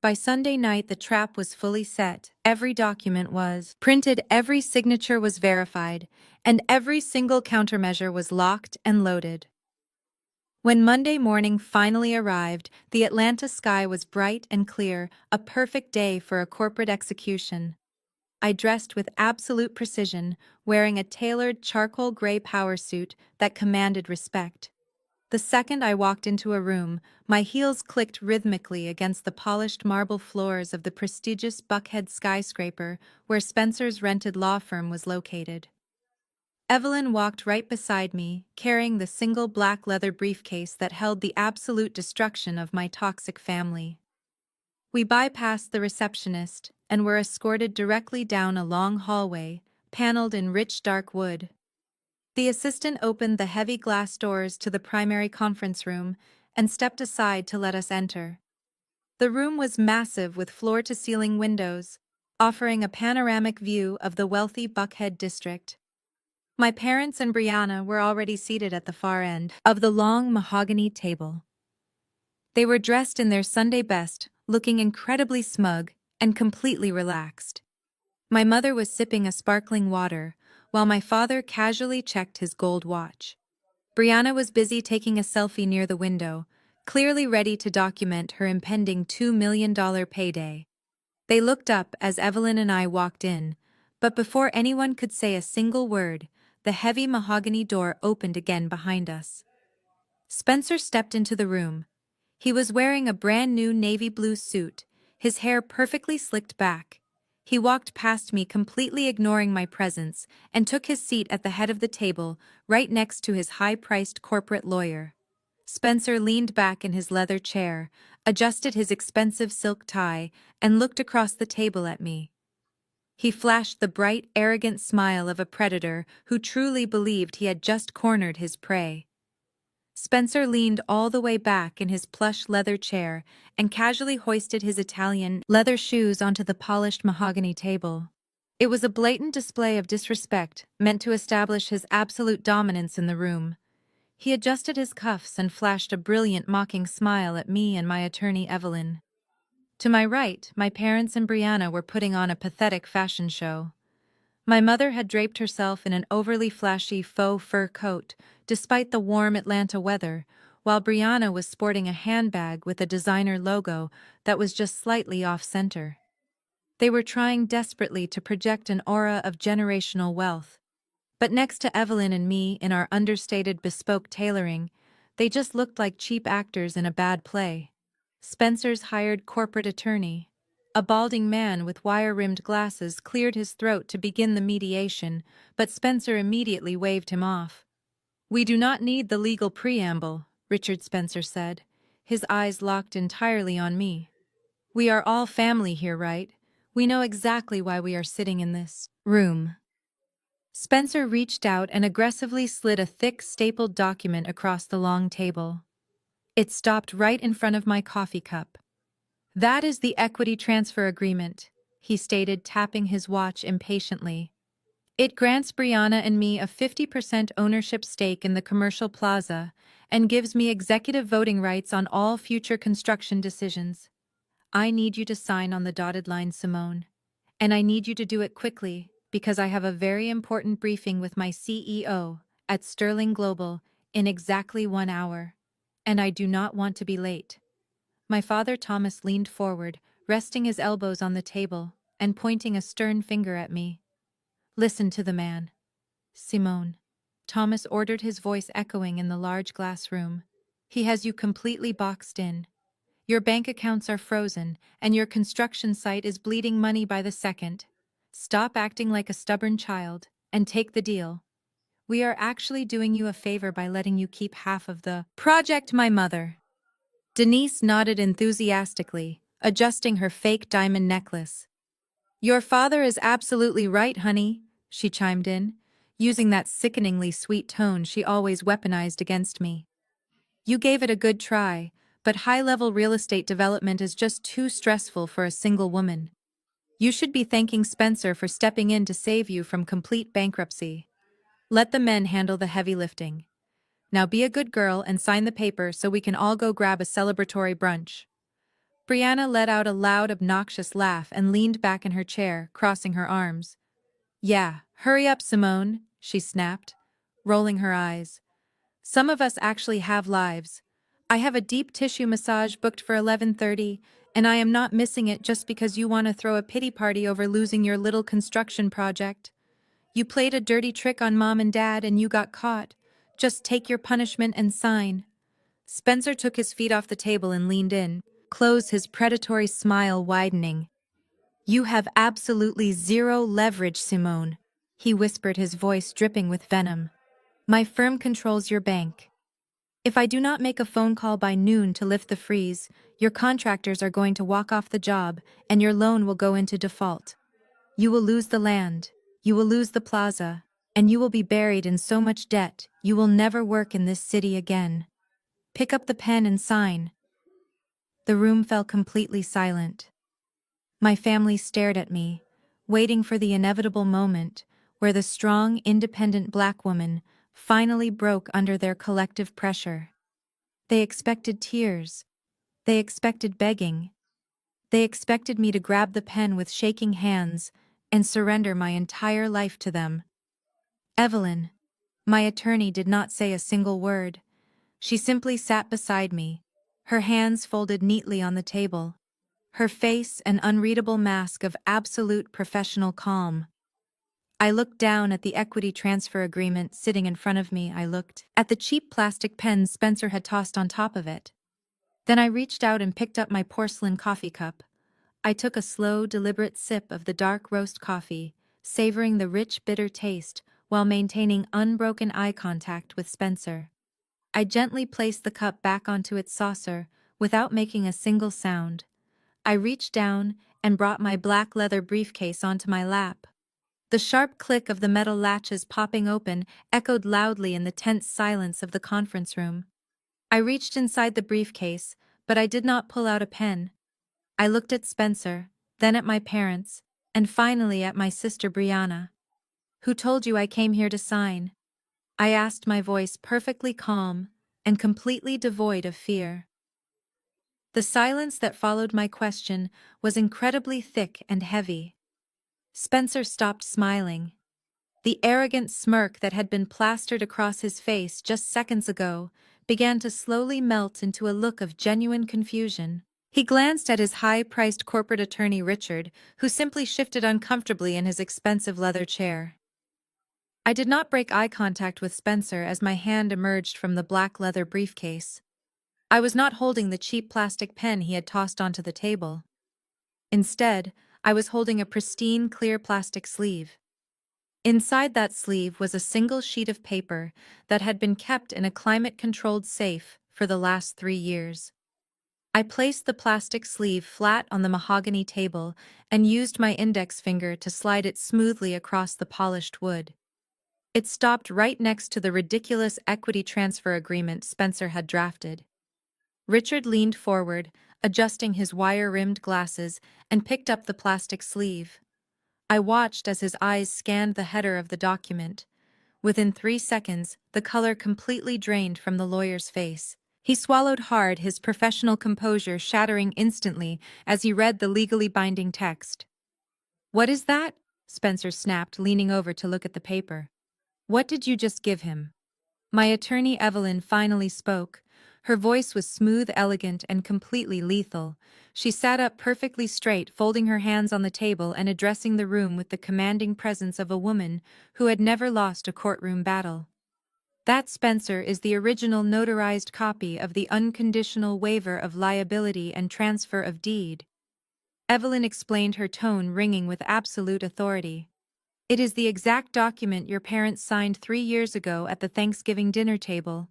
By Sunday night, the trap was fully set. Every document was printed, every signature was verified, and every single countermeasure was locked and loaded. When Monday morning finally arrived, the Atlanta sky was bright and clear, a perfect day for a corporate execution. I dressed with absolute precision, wearing a tailored charcoal gray power suit that commanded respect. The second I walked into a room, my heels clicked rhythmically against the polished marble floors of the prestigious Buckhead skyscraper where Spencer's rented law firm was located. Evelyn walked right beside me, carrying the single black leather briefcase that held the absolute destruction of my toxic family. We bypassed the receptionist and were escorted directly down a long hallway, paneled in rich dark wood. The assistant opened the heavy glass doors to the primary conference room and stepped aside to let us enter. The room was massive with floor-to-ceiling windows, offering a panoramic view of the wealthy Buckhead district. My parents and Brianna were already seated at the far end of the long mahogany table. They were dressed in their Sunday best, looking incredibly smug and completely relaxed. My mother was sipping a sparkling water, while my father casually checked his gold watch. Brianna was busy taking a selfie near the window, clearly ready to document her impending $2 million payday. They looked up as Evelyn and I walked in, but before anyone could say a single word, the heavy mahogany door opened again behind us. Spencer stepped into the room. He was wearing a brand new navy blue suit, his hair perfectly slicked back. He walked past me, completely ignoring my presence, and took his seat at the head of the table, right next to his high-priced corporate lawyer. Spencer leaned back in his leather chair, adjusted his expensive silk tie, and looked across the table at me. He flashed the bright, arrogant smile of a predator who truly believed he had just cornered his prey. Spencer leaned all the way back in his plush leather chair and casually hoisted his Italian leather shoes onto the polished mahogany table. It was a blatant display of disrespect, meant to establish his absolute dominance in the room. He adjusted his cuffs and flashed a brilliant, mocking smile at me and my attorney Evelyn. To my right, my parents and Brianna were putting on a pathetic fashion show. My mother had draped herself in an overly flashy faux fur coat, despite the warm Atlanta weather, while Brianna was sporting a handbag with a designer logo that was just slightly off-center. They were trying desperately to project an aura of generational wealth. But next to Evelyn and me in our understated bespoke tailoring, they just looked like cheap actors in a bad play. Spencer's hired corporate attorney, a balding man with wire-rimmed glasses, cleared his throat to begin the mediation, but Spencer immediately waved him off. "We do not need the legal preamble," Richard Spencer said, his eyes locked entirely on me. "We are all family here, right? We know exactly why we are sitting in this room." Spencer reached out and aggressively slid a thick, stapled document across the long table. It stopped right in front of my coffee cup. "That is the equity transfer agreement," he stated, tapping his watch impatiently. It grants Brianna and me a 50% ownership stake in the commercial plaza and gives me executive voting rights on all future construction decisions. I need you to sign on the dotted line, Simone. And I need you to do it quickly because I have a very important briefing with my CEO at Sterling Global in exactly 1 hour. And I do not want to be late. My father Thomas leaned forward, resting his elbows on the table and pointing a stern finger at me. Listen to the man. Simone. Thomas ordered, his voice echoing in the large glass room. He has you completely boxed in. Your bank accounts are frozen, and your construction site is bleeding money by the second. Stop acting like a stubborn child, and take the deal. We are actually doing you a favor by letting you keep half of the project, my mother. Denise nodded enthusiastically, adjusting her fake diamond necklace. Your father is absolutely right, honey, she chimed in, using that sickeningly sweet tone she always weaponized against me. You gave it a good try, but high-level real estate development is just too stressful for a single woman. You should be thanking Spencer for stepping in to save you from complete bankruptcy. Let the men handle the heavy lifting. Now be a good girl and sign the paper so we can all go grab a celebratory brunch. Brianna let out a loud, obnoxious laugh and leaned back in her chair, crossing her arms. Yeah, hurry up, Simone, she snapped, rolling her eyes. Some of us actually have lives. I have a deep tissue massage booked for 11:30, and I am not missing it just because you want to throw a pity party over losing your little construction project. You played a dirty trick on Mom and Dad and you got caught. Just take your punishment and sign. Spencer took his feet off the table and leaned in, closed, his predatory smile widening. You have absolutely zero leverage, Simone, he whispered, his voice dripping with venom. My firm controls your bank. If I do not make a phone call by noon to lift the freeze, your contractors are going to walk off the job and your loan will go into default. You will lose the land, you will lose the plaza, and you will be buried in so much debt you will never work in this city again. Pick up the pen and sign. The room fell completely silent. My family stared at me, waiting for the inevitable moment where the strong, independent black woman finally broke under their collective pressure. They expected tears. They expected begging. They expected me to grab the pen with shaking hands and surrender my entire life to them. Evelyn, my attorney, did not say a single word. She simply sat beside me, her hands folded neatly on the table, her face an unreadable mask of absolute professional calm. I looked down at the equity transfer agreement sitting in front of me. I looked at the cheap plastic pens Spencer had tossed on top of it. Then I reached out and picked up my porcelain coffee cup. I took a slow, deliberate sip of the dark roast coffee, savoring the rich, bitter taste while maintaining unbroken eye contact with Spencer. I gently placed the cup back onto its saucer without making a single sound. I reached down and brought my black leather briefcase onto my lap. The sharp click of the metal latches popping open echoed loudly in the tense silence of the conference room. I reached inside the briefcase, but I did not pull out a pen. I looked at Spencer, then at my parents, and finally at my sister Brianna. Who told you I came here to sign? I asked, my voice perfectly calm and completely devoid of fear. The silence that followed my question was incredibly thick and heavy. Spencer stopped smiling. The arrogant smirk that had been plastered across his face just seconds ago began to slowly melt into a look of genuine confusion. He glanced at his high-priced corporate attorney Richard, who simply shifted uncomfortably in his expensive leather chair. I did not break eye contact with Spencer as my hand emerged from the black leather briefcase. I was not holding the cheap plastic pen he had tossed onto the table. Instead, I was holding a pristine, clear plastic sleeve. Inside that sleeve was a single sheet of paper that had been kept in a climate-controlled safe for the last 3 years. I placed the plastic sleeve flat on the mahogany table and used my index finger to slide it smoothly across the polished wood. It stopped right next to the ridiculous equity transfer agreement Spencer had drafted. Richard leaned forward, adjusting his wire-rimmed glasses, and picked up the plastic sleeve. I watched as his eyes scanned the header of the document. Within 3 seconds, the color completely drained from the lawyer's face. He swallowed hard, his professional composure shattering instantly as he read the legally binding text. "What is that?" Spencer snapped, leaning over to look at the paper. "What did you just give him?" My attorney Evelyn finally spoke. Her voice was smooth, elegant, and completely lethal. She sat up perfectly straight, folding her hands on the table and addressing the room with the commanding presence of a woman who had never lost a courtroom battle. "That, Spencer, is the original notarized copy of the unconditional waiver of liability and transfer of deed." Evelyn explained, her tone ringing with absolute authority. "It is the exact document your parents signed 3 years ago at the Thanksgiving dinner table.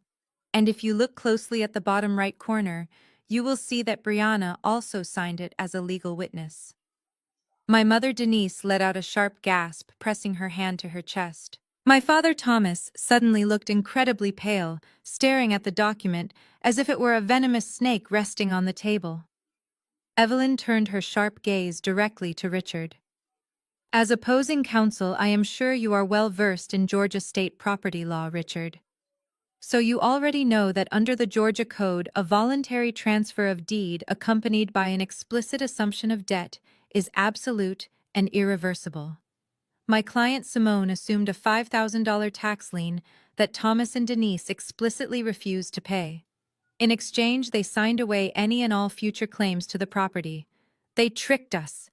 And if you look closely at the bottom right corner, you will see that Brianna also signed it as a legal witness." My mother Denise let out a sharp gasp, pressing her hand to her chest. My father Thomas suddenly looked incredibly pale, staring at the document as if it were a venomous snake resting on the table. Evelyn turned her sharp gaze directly to Richard. "As opposing counsel, I am sure you are well versed in Georgia state property law, Richard. So you already know that under the Georgia Code, a voluntary transfer of deed accompanied by an explicit assumption of debt is absolute and irreversible. My client Simone assumed a $5,000 tax lien that Thomas and Denise explicitly refused to pay. In exchange, they signed away any and all future claims to the property. They tricked us,"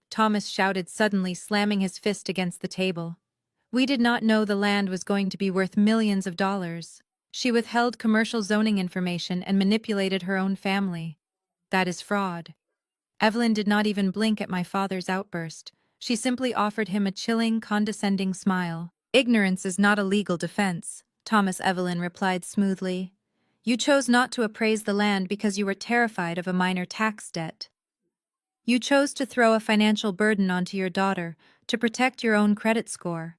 Thomas shouted, suddenly slamming his fist against the table. "We did not know the land was going to be worth millions of dollars. She withheld commercial zoning information and manipulated her own family. That is fraud." Evelyn did not even blink at my father's outburst. She simply offered him a chilling, condescending smile. "Ignorance is not a legal defense," Thomas Evelyn replied smoothly. "You chose not to appraise the land because you were terrified of a minor tax debt. You chose to throw a financial burden onto your daughter to protect your own credit score.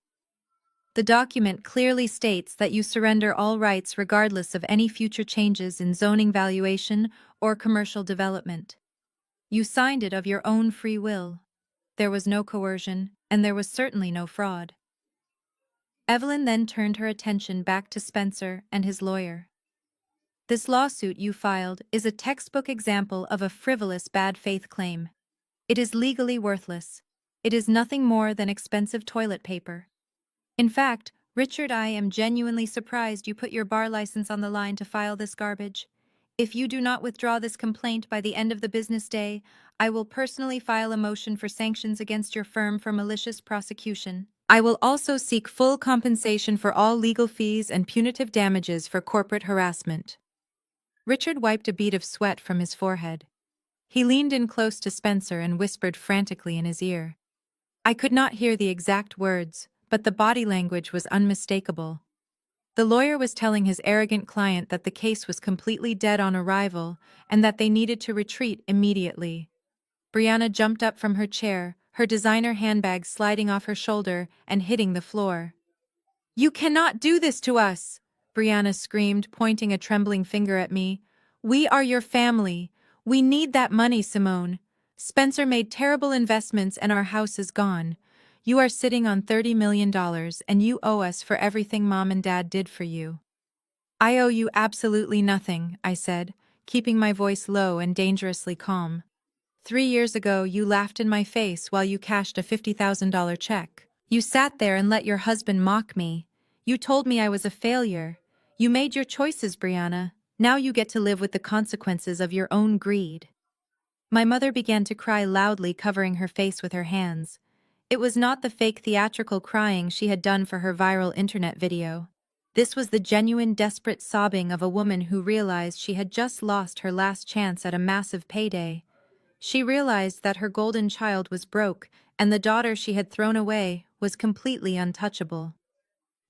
The document clearly states that you surrender all rights regardless of any future changes in zoning valuation or commercial development. You signed it of your own free will. There was no coercion, and there was certainly no fraud." Evelyn then turned her attention back to Spencer and his lawyer. "This lawsuit you filed is a textbook example of a frivolous bad faith claim. It is legally worthless. It is nothing more than expensive toilet paper. In fact, Richard, I am genuinely surprised you put your bar license on the line to file this garbage. If you do not withdraw this complaint by the end of the business day, I will personally file a motion for sanctions against your firm for malicious prosecution. I will also seek full compensation for all legal fees and punitive damages for corporate harassment." Richard wiped a bead of sweat from his forehead. He leaned in close to Spencer and whispered frantically in his ear. I could not hear the exact words, but the body language was unmistakable. The lawyer was telling his arrogant client that the case was completely dead on arrival and that they needed to retreat immediately. Brianna jumped up from her chair, her designer handbag sliding off her shoulder and hitting the floor. "You cannot do this to us!" Brianna screamed, pointing a trembling finger at me. "We are your family. We need that money, Simone. Spencer made terrible investments and our house is gone. You are sitting on $30 million and you owe us for everything Mom and Dad did for you." "I owe you absolutely nothing," I said, keeping my voice low and dangerously calm. 3 years ago, you laughed in my face while you cashed a $50,000 check. You sat there and let your husband mock me. You told me I was a failure. You made your choices, Brianna. Now you get to live with the consequences of your own greed." My mother began to cry loudly, covering her face with her hands. It was not the fake theatrical crying she had done for her viral internet video. This was the genuine, desperate sobbing of a woman who realized she had just lost her last chance at a massive payday. She realized that her golden child was broke, and the daughter she had thrown away was completely untouchable.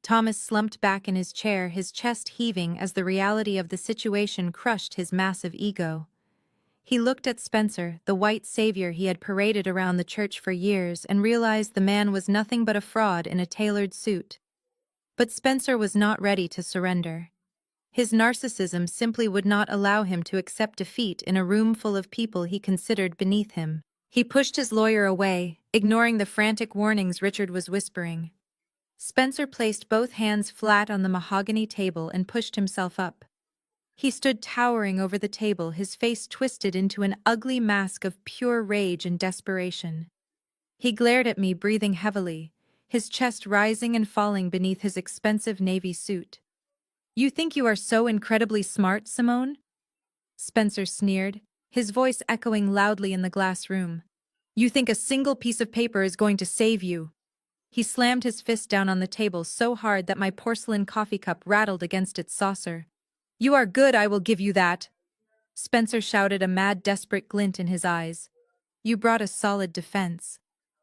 Thomas slumped back in his chair, his chest heaving as the reality of the situation crushed his massive ego. He looked at Spencer, the white savior he had paraded around the church for years, and realized the man was nothing but a fraud in a tailored suit. But Spencer was not ready to surrender. His narcissism simply would not allow him to accept defeat in a room full of people he considered beneath him. He pushed his lawyer away, ignoring the frantic warnings Richard was whispering. Spencer placed both hands flat on the mahogany table and pushed himself up. He stood towering over the table, his face twisted into an ugly mask of pure rage and desperation. He glared at me, breathing heavily, his chest rising and falling beneath his expensive navy suit. "You think you are so incredibly smart, Simone?" Spencer sneered, his voice echoing loudly in the glass room. "You think a single piece of paper is going to save you?" He slammed his fist down on the table so hard that my porcelain coffee cup rattled against its saucer. "You are good, I will give you that," Spencer shouted, a mad, desperate glint in his eyes. "You brought a solid defense.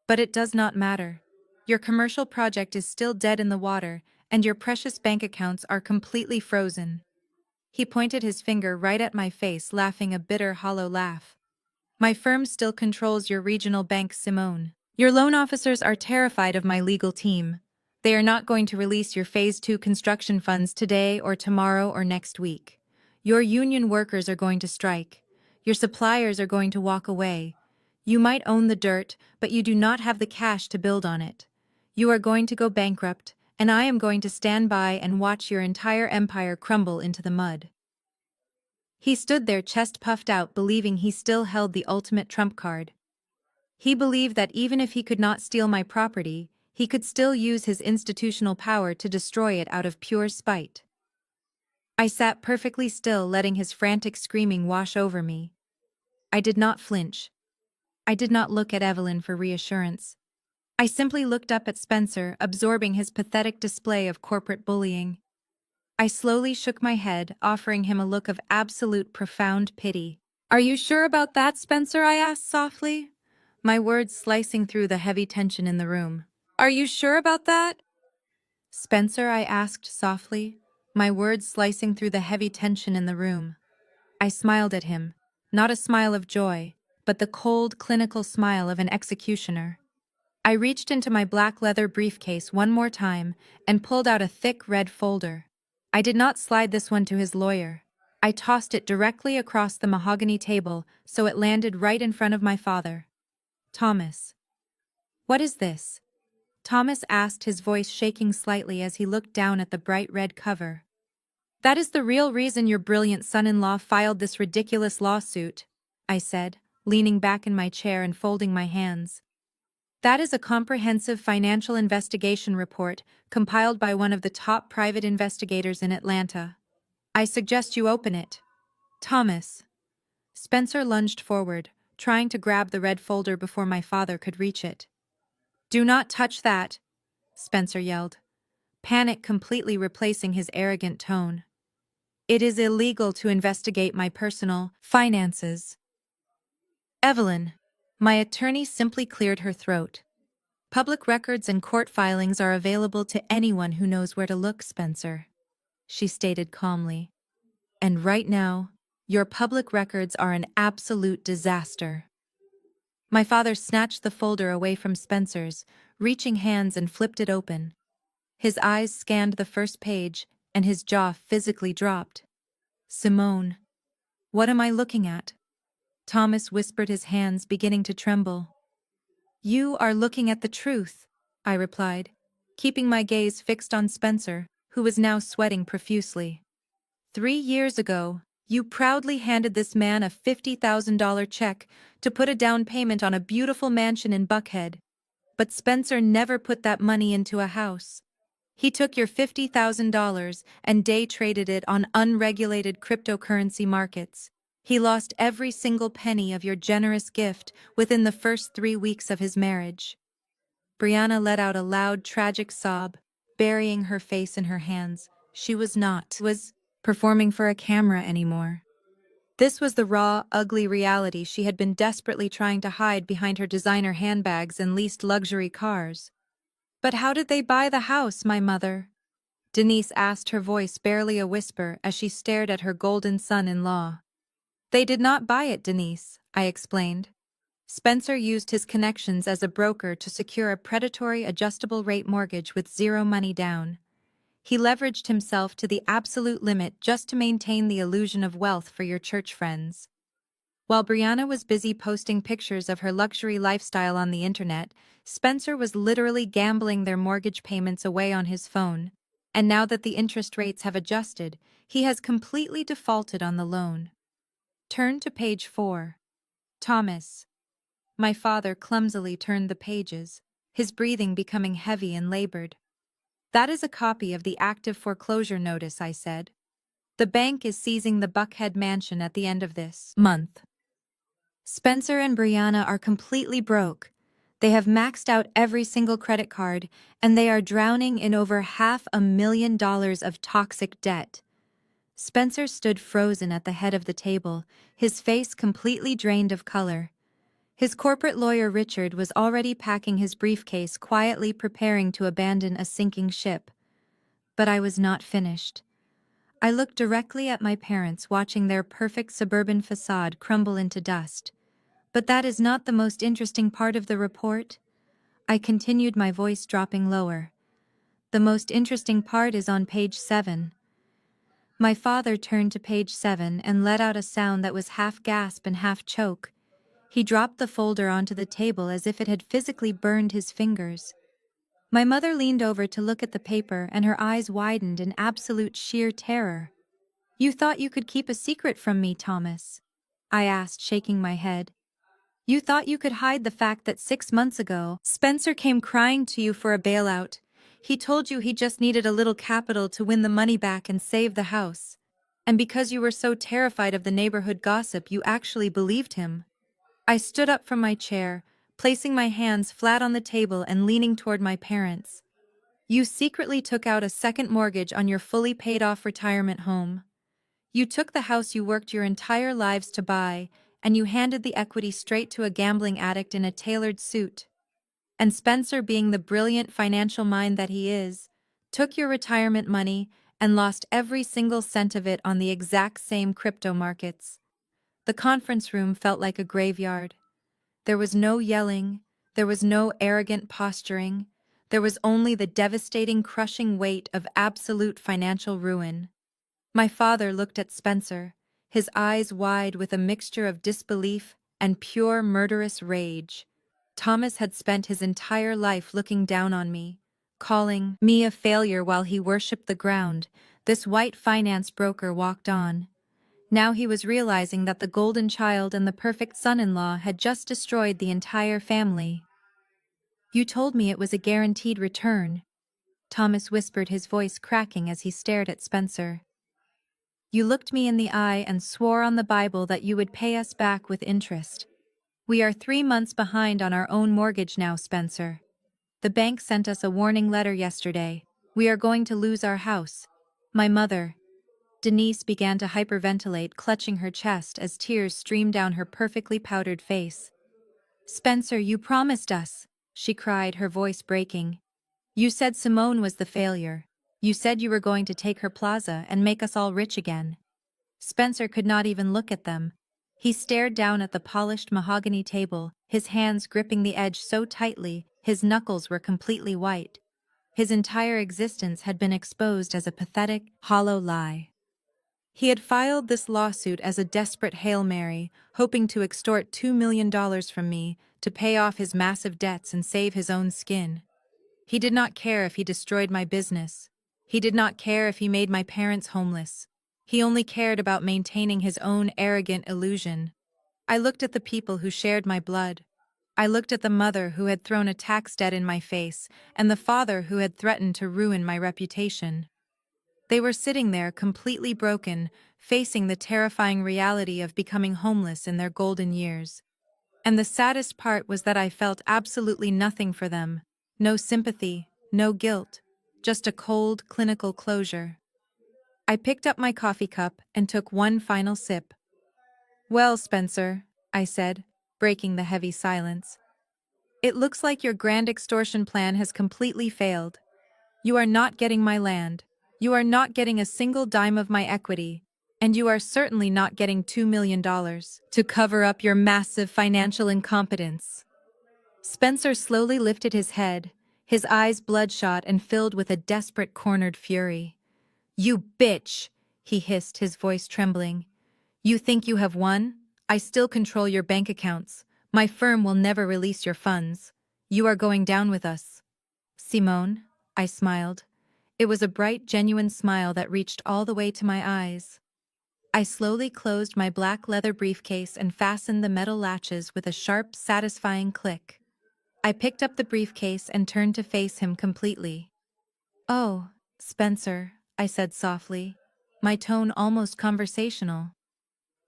But it does not matter. Your commercial project is still dead in the water, and your precious bank accounts are completely frozen." He pointed his finger right at my face, laughing a bitter, hollow laugh. "My firm still controls your regional bank, Simone. Your loan officers are terrified of my legal team. They are not going to release your Phase 2 construction funds today or tomorrow or next week. Your union workers are going to strike. Your suppliers are going to walk away. You might own the dirt, but you do not have the cash to build on it. You are going to go bankrupt, and I am going to stand by and watch your entire empire crumble into the mud." He stood there, chest puffed out, believing he still held the ultimate trump card. He believed that even if he could not steal my property, he could still use his institutional power to destroy it out of pure spite. I sat perfectly still, letting his frantic screaming wash over me. I did not flinch. I did not look at Evelyn for reassurance. I simply looked up at Spencer, absorbing his pathetic display of corporate bullying. I slowly shook my head, offering him a look of absolute profound pity. "Are you sure about that, Spencer?" I asked softly, my words slicing through the heavy tension in the room. "Are you sure about that?" "Spencer," I asked softly, my words slicing through the heavy tension in the room. I smiled at him, not a smile of joy, but the cold, clinical smile of an executioner. I reached into my black leather briefcase one more time and pulled out a thick red folder. I did not slide this one to his lawyer. I tossed it directly across the mahogany table so it landed right in front of my father. "Thomas." "What is this?" Thomas asked, his voice shaking slightly as he looked down at the bright red cover. "That is the real reason your brilliant son-in-law filed this ridiculous lawsuit," I said, leaning back in my chair and folding my hands. "That is a comprehensive financial investigation report compiled by one of the top private investigators in Atlanta. I suggest you open it." "Thomas." Spencer lunged forward, trying to grab the red folder before my father could reach it. "Do not touch that," Spencer yelled, panic completely replacing his arrogant tone. "It is illegal to investigate my personal finances." "Evelyn." My attorney simply cleared her throat. "Public records and court filings are available to anyone who knows where to look, Spencer," she stated calmly. "And right now, your public records are an absolute disaster." My father snatched the folder away from Spencer's, reaching hands and flipped it open. His eyes scanned the first page, and his jaw physically dropped. "Simone, what am I looking at?" Thomas whispered, his hands beginning to tremble. "You are looking at the truth," I replied, keeping my gaze fixed on Spencer, who was now sweating profusely. 3 years ago, you proudly handed this man a $50,000 check to put a down payment on a beautiful mansion in Buckhead. But Spencer never put that money into a house. He took your $50,000 and day traded it on unregulated cryptocurrency markets. He lost every single penny of your generous gift within the first 3 weeks of his marriage. Brianna let out a loud, tragic sob, burying her face in her hands. She was performing for a camera anymore. This was the raw, ugly reality she had been desperately trying to hide behind her designer handbags and leased luxury cars. "But how did they buy the house, my mother?" Denise asked, her voice barely a whisper as she stared at her golden son-in-law. "They did not buy it, Denise," I explained. "Spencer used his connections as a broker to secure a predatory adjustable-rate mortgage with zero money down. He leveraged himself to the absolute limit just to maintain the illusion of wealth for your church friends." While Brianna was busy posting pictures of her luxury lifestyle on the internet, Spencer was literally gambling their mortgage payments away on his phone. And now that the interest rates have adjusted, he has completely defaulted on the loan. Turn to page 4. Thomas. My father clumsily turned the pages, his breathing becoming heavy and labored. That is a copy of the active foreclosure notice, I said. The bank is seizing the Buckhead mansion at the end of this month. Spencer and Brianna are completely broke. They have maxed out every single credit card, and they are drowning in over $500,000 of toxic debt. Spencer stood frozen at the head of the table, his face completely drained of color. His corporate lawyer Richard was already packing his briefcase, quietly preparing to abandon a sinking ship. But I was not finished. I looked directly at my parents, watching their perfect suburban facade crumble into dust. But that is not the most interesting part of the report. I continued, my voice dropping lower. The most interesting part is on page 7. My father turned to page 7 and let out a sound that was half gasp and half choke. He dropped the folder onto the table as if it had physically burned his fingers. My mother leaned over to look at the paper, and her eyes widened in absolute sheer terror. "You thought you could keep a secret from me, Thomas?" I asked, shaking my head. "You thought you could hide the fact that 6 months ago, Spencer came crying to you for a bailout. He told you he just needed a little capital to win the money back and save the house. And because you were so terrified of the neighborhood gossip, you actually believed him." I stood up from my chair, placing my hands flat on the table and leaning toward my parents. "You secretly took out a second mortgage on your fully paid-off retirement home. You took the house you worked your entire lives to buy, and you handed the equity straight to a gambling addict in a tailored suit. And Spencer, being the brilliant financial mind that he is, took your retirement money and lost every single cent of it on the exact same crypto markets." The conference room felt like a graveyard. There was no yelling, there was no arrogant posturing, there was only the devastating, crushing weight of absolute financial ruin. My father looked at Spencer, his eyes wide with a mixture of disbelief and pure murderous rage. Thomas had spent his entire life looking down on me, calling me a failure while he worshipped the ground. This white finance broker walked on. Now he was realizing that the golden child and the perfect son-in-law had just destroyed the entire family. "You told me it was a guaranteed return," Thomas whispered, his voice cracking as he stared at Spencer. "You looked me in the eye and swore on the Bible that you would pay us back with interest. We are 3 months behind on our own mortgage now, Spencer. The bank sent us a warning letter yesterday. We are going to lose our house." My mother, Denise, began to hyperventilate, clutching her chest as tears streamed down her perfectly powdered face. "Spencer, you promised us," she cried, her voice breaking. "You said Simone was the failure. You said you were going to take her plaza and make us all rich again." Spencer could not even look at them. He stared down at the polished mahogany table, his hands gripping the edge so tightly his knuckles were completely white. His entire existence had been exposed as a pathetic, hollow lie. He had filed this lawsuit as a desperate Hail Mary, hoping to extort $2 million from me to pay off his massive debts and save his own skin. He did not care if he destroyed my business. He did not care if he made my parents homeless. He only cared about maintaining his own arrogant illusion. I looked at the people who shared my blood. I looked at the mother who had thrown a tax debt in my face, and the father who had threatened to ruin my reputation. They were sitting there completely broken, facing the terrifying reality of becoming homeless in their golden years. And the saddest part was that I felt absolutely nothing for them. No sympathy, no guilt, just a cold, clinical closure. I picked up my coffee cup and took one final sip. "Well, Spencer," I said, breaking the heavy silence, "it looks like your grand extortion plan has completely failed. You are not getting my land. You are not getting a single dime of my equity. And you are certainly not getting $2 million to cover up your massive financial incompetence." Spencer slowly lifted his head, his eyes bloodshot and filled with a desperate, cornered fury. "You bitch!" he hissed, his voice trembling. "You think you have won? I still control your bank accounts. My firm will never release your funds. You are going down with us. Simone, I smiled. It was a bright, genuine smile that reached all the way to my eyes. I slowly closed my black leather briefcase and fastened the metal latches with a sharp, satisfying click. I picked up the briefcase and turned to face him completely. "Oh, Spencer," I said softly, my tone almost conversational.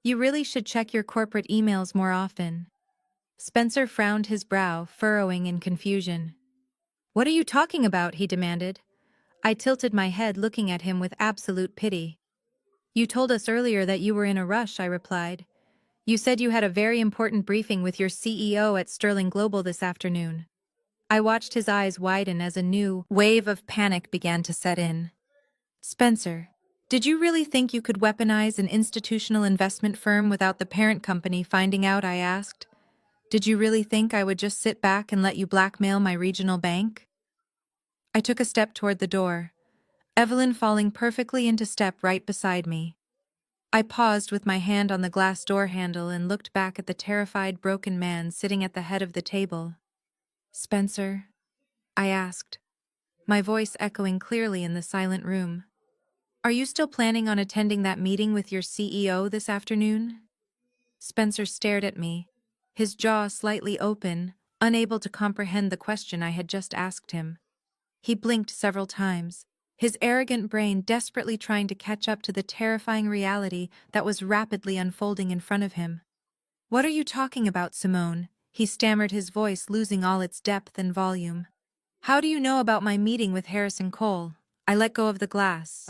"You really should check your corporate emails more often." Spencer frowned, his brow furrowing in confusion. "What are you talking about?" he demanded. I tilted my head, looking at him with absolute pity. "You told us earlier that you were in a rush," I replied. "You said you had a very important briefing with your CEO at Sterling Global this afternoon." I watched his eyes widen as a new wave of panic began to set in. "Spencer, did you really think you could weaponize an institutional investment firm without the parent company finding out?" I asked. "Did you really think I would just sit back and let you blackmail my regional bank?" I took a step toward the door, Evelyn falling perfectly into step right beside me. I paused with my hand on the glass door handle and looked back at the terrified, broken man sitting at the head of the table. "Spencer?" I asked, my voice echoing clearly in the silent room. "Are you still planning on attending that meeting with your CEO this afternoon?" Spencer stared at me, his jaw slightly open, unable to comprehend the question I had just asked him. He blinked several times, his arrogant brain desperately trying to catch up to the terrifying reality that was rapidly unfolding in front of him. "What are you talking about, Simone?" he stammered, his voice losing all its depth and volume. "How do you know about my meeting with Harrison Cole?" I let go of the glass,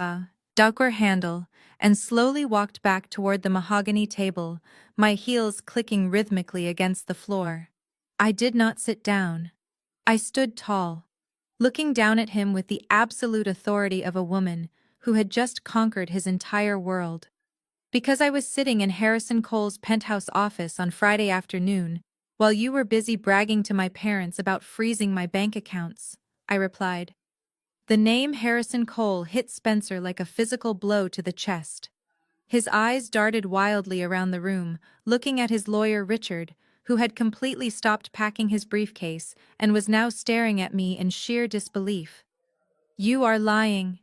door handle, and slowly walked back toward the mahogany table, my heels clicking rhythmically against the floor. I did not sit down. I stood tall, looking down at him with the absolute authority of a woman who had just conquered his entire world. "Because I was sitting in Harrison Cole's penthouse office on Friday afternoon, while you were busy bragging to my parents about freezing my bank accounts," I replied. The name Harrison Cole hit Spencer like a physical blow to the chest. His eyes darted wildly around the room, looking at his lawyer Richard, who had completely stopped packing his briefcase and was now staring at me in sheer disbelief. "You are lying,"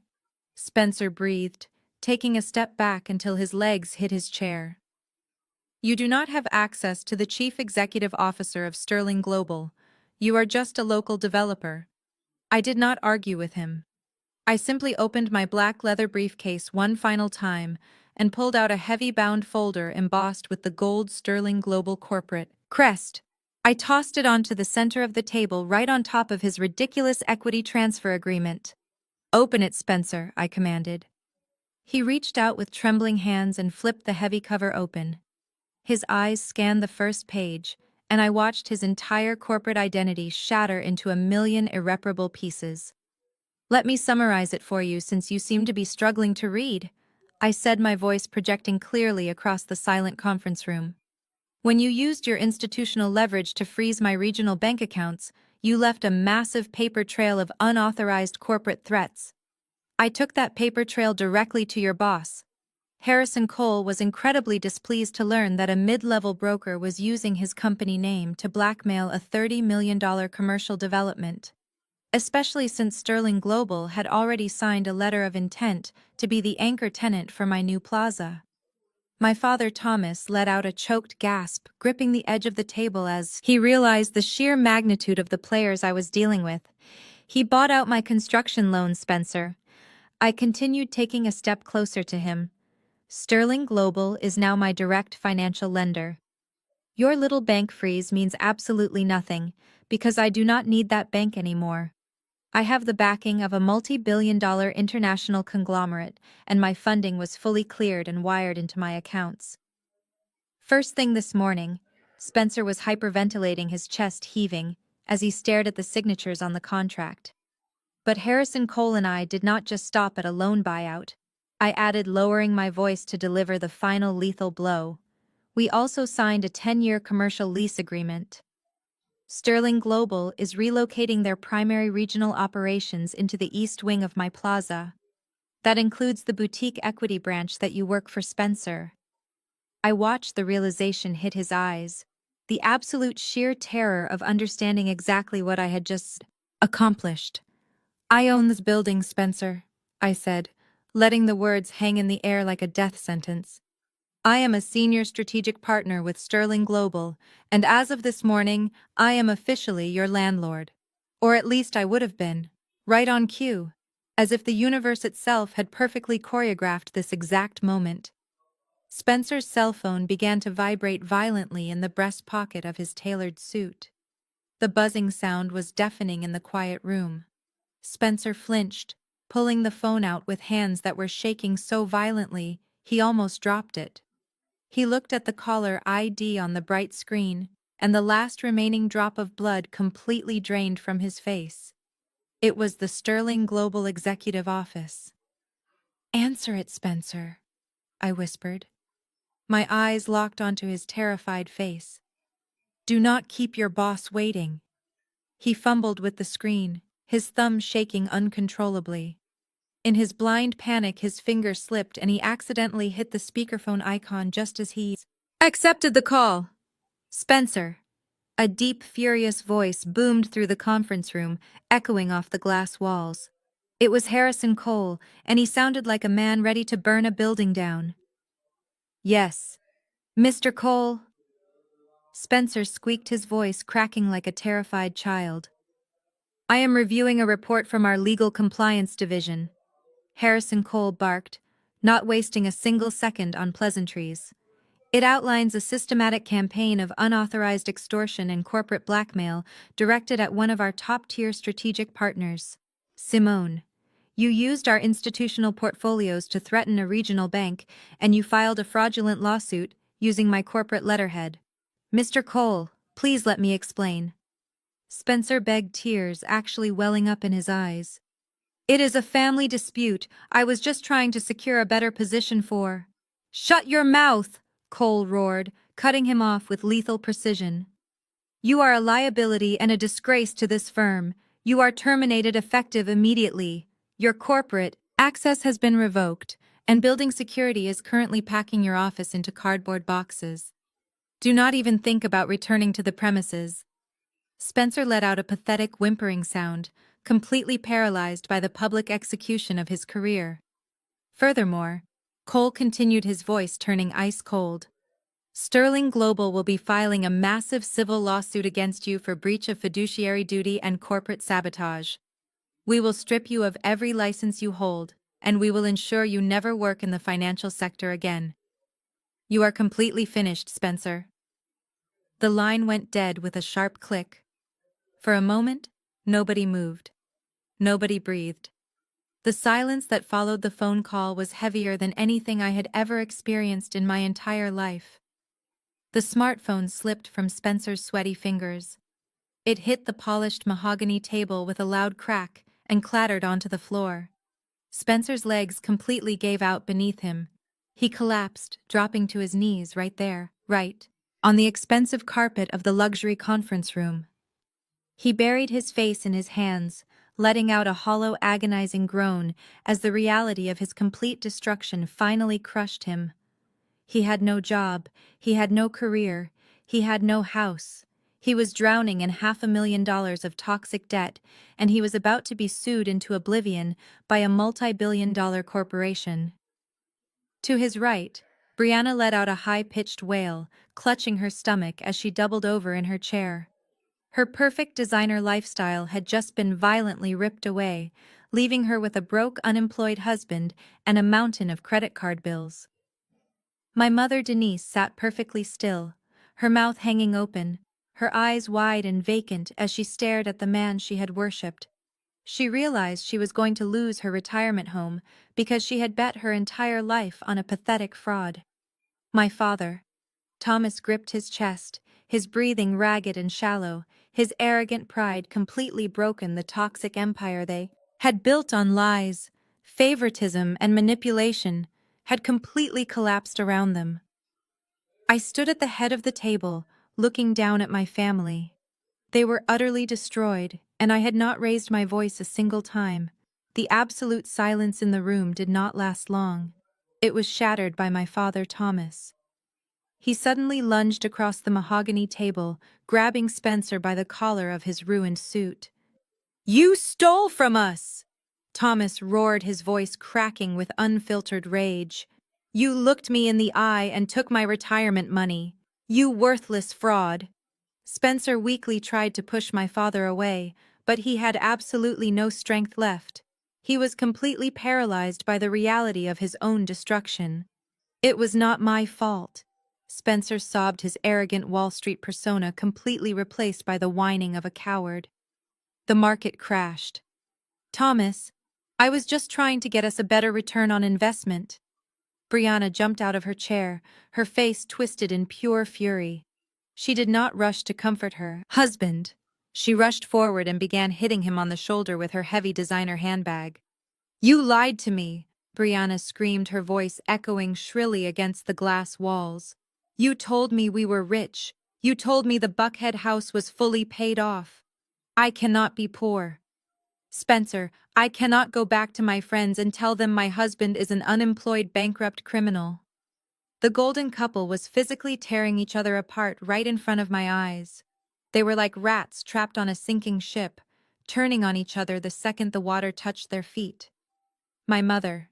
Spencer breathed, taking a step back until his legs hit his chair. "You do not have access to the chief executive officer of Sterling Global. You are just a local developer." I did not argue with him. I simply opened my black leather briefcase one final time and pulled out a heavy-bound folder embossed with the gold Sterling Global corporate crest. I tossed it onto the center of the table right on top of his ridiculous equity transfer agreement. "Open it, Spencer," I commanded. He reached out with trembling hands and flipped the heavy cover open. His eyes scanned the first page, and I watched his entire corporate identity shatter into a million irreparable pieces. "Let me summarize it for you since you seem to be struggling to read," I said, my voice projecting clearly across the silent conference room. "When you used your institutional leverage to freeze my regional bank accounts, you left a massive paper trail of unauthorized corporate threats. I took that paper trail directly to your boss. Harrison Cole was incredibly displeased to learn that a mid-level broker was using his company name to blackmail a $30 million commercial development, especially since Sterling Global had already signed a letter of intent to be the anchor tenant for my new plaza." My father Thomas let out a choked gasp, gripping the edge of the table as he realized the sheer magnitude of the players I was dealing with. "He bought out my construction loan, Spencer." I continued, taking a step closer to him. "Sterling Global is now my direct financial lender. Your little bank freeze means absolutely nothing, because I do not need that bank anymore. I have the backing of a multi-billion-dollar international conglomerate, and my funding was fully cleared and wired into my accounts." First thing this morning, Spencer was hyperventilating, his chest heaving, as he stared at the signatures on the contract. "But Harrison Cole and I did not just stop at a loan buyout," I added, lowering my voice to deliver the final lethal blow. "We also signed a 10-year commercial lease agreement. Sterling Global is relocating their primary regional operations into the east wing of my plaza. That includes the boutique equity branch that you work for, Spencer." I watched the realization hit his eyes, the absolute sheer terror of understanding exactly what I had just accomplished. "I own this building, Spencer," I said, letting the words hang in the air like a death sentence. "I am a senior strategic partner with Sterling Global, and as of this morning, I am officially your landlord. Or at least I would have been. Right on cue. As if the universe itself had perfectly choreographed this exact moment." Spencer's cell phone began to vibrate violently in the breast pocket of his tailored suit. The buzzing sound was deafening in the quiet room. Spencer flinched, pulling the phone out with hands that were shaking so violently he almost dropped it. He looked at the caller ID on the bright screen, and the last remaining drop of blood completely drained from his face. It was the Sterling Global Executive Office. "Answer it, Spencer," I whispered. My eyes locked onto his terrified face. "Do not keep your boss waiting." He fumbled with the screen, his thumb shaking uncontrollably. In his blind panic, his finger slipped and he accidentally hit the speakerphone icon just as he accepted the call. "Spencer." A deep, furious voice boomed through the conference room, echoing off the glass walls. It was Harrison Cole, and he sounded like a man ready to burn a building down. "Yes. Mr. Cole." Spencer squeaked, his voice cracking like a terrified child. "I am reviewing a report from our legal compliance division," Harrison Cole barked, not wasting a single second on pleasantries. "It outlines a systematic campaign of unauthorized extortion and corporate blackmail directed at one of our top-tier strategic partners, Simone. You used our institutional portfolios to threaten a regional bank, and you filed a fraudulent lawsuit using my corporate letterhead. Mr. Cole, please let me explain." Spencer begged, tears actually welling up in his eyes. "It is a family dispute. I was just trying to secure a better position for—" "Shut your mouth!" Cole roared, cutting him off with lethal precision. "You are a liability and a disgrace to this firm. You are terminated effective immediately. Your corporate access has been revoked, and building security is currently packing your office into cardboard boxes. Do not even think about returning to the premises." Spencer let out a pathetic whimpering sound, completely paralyzed by the public execution of his career. Furthermore, Cole continued, his voice turning ice cold. "Sterling Global will be filing a massive civil lawsuit against you for breach of fiduciary duty and corporate sabotage. We will strip you of every license you hold, and we will ensure you never work in the financial sector again. You are completely finished, Spencer." The line went dead with a sharp click. For a moment, nobody moved. Nobody breathed. The silence that followed the phone call was heavier than anything I had ever experienced in my entire life. The smartphone slipped from Spencer's sweaty fingers. It hit the polished mahogany table with a loud crack and clattered onto the floor. Spencer's legs completely gave out beneath him. He collapsed, dropping to his knees right there, right on the expensive carpet of the luxury conference room. He buried his face in his hands, letting out a hollow, agonizing groan as the reality of his complete destruction finally crushed him. He had no job, he had no career, he had no house. He was drowning in $500,000 of toxic debt, and he was about to be sued into oblivion by a multi-billion-dollar corporation. To his right, Brianna let out a high-pitched wail, clutching her stomach as she doubled over in her chair. Her perfect designer lifestyle had just been violently ripped away, leaving her with a broke, unemployed husband and a mountain of credit card bills. My mother Denise sat perfectly still, her mouth hanging open, her eyes wide and vacant as she stared at the man she had worshipped. She realized she was going to lose her retirement home because she had bet her entire life on a pathetic fraud. My father. Thomas gripped his chest, his breathing ragged and shallow, his arrogant pride completely broken. The toxic empire they had built on lies, favoritism, and manipulation had completely collapsed around them. I stood at the head of the table, looking down at my family. They were utterly destroyed, and I had not raised my voice a single time. The absolute silence in the room did not last long. It was shattered by my father, Thomas. He suddenly lunged across the mahogany table, grabbing Spencer by the collar of his ruined suit. "You stole from us!" Thomas roared, his voice cracking with unfiltered rage. "You looked me in the eye and took my retirement money. You worthless fraud!" Spencer weakly tried to push my father away, but he had absolutely no strength left. He was completely paralyzed by the reality of his own destruction. "It was not my fault." Spencer sobbed, his arrogant Wall Street persona completely replaced by the whining of a coward. The market crashed. "Thomas, I was just trying to get us a better return on investment." Brianna jumped out of her chair, her face twisted in pure fury. She did not rush to comfort her husband. She rushed forward and began hitting him on the shoulder with her heavy designer handbag. "You lied to me!" Brianna screamed, her voice echoing shrilly against the glass walls. "You told me we were rich. You told me the Buckhead house was fully paid off. I cannot be poor. Spencer, I cannot go back to my friends and tell them my husband is an unemployed bankrupt criminal." The golden couple was physically tearing each other apart right in front of my eyes. They were like rats trapped on a sinking ship, turning on each other the second the water touched their feet. My mother,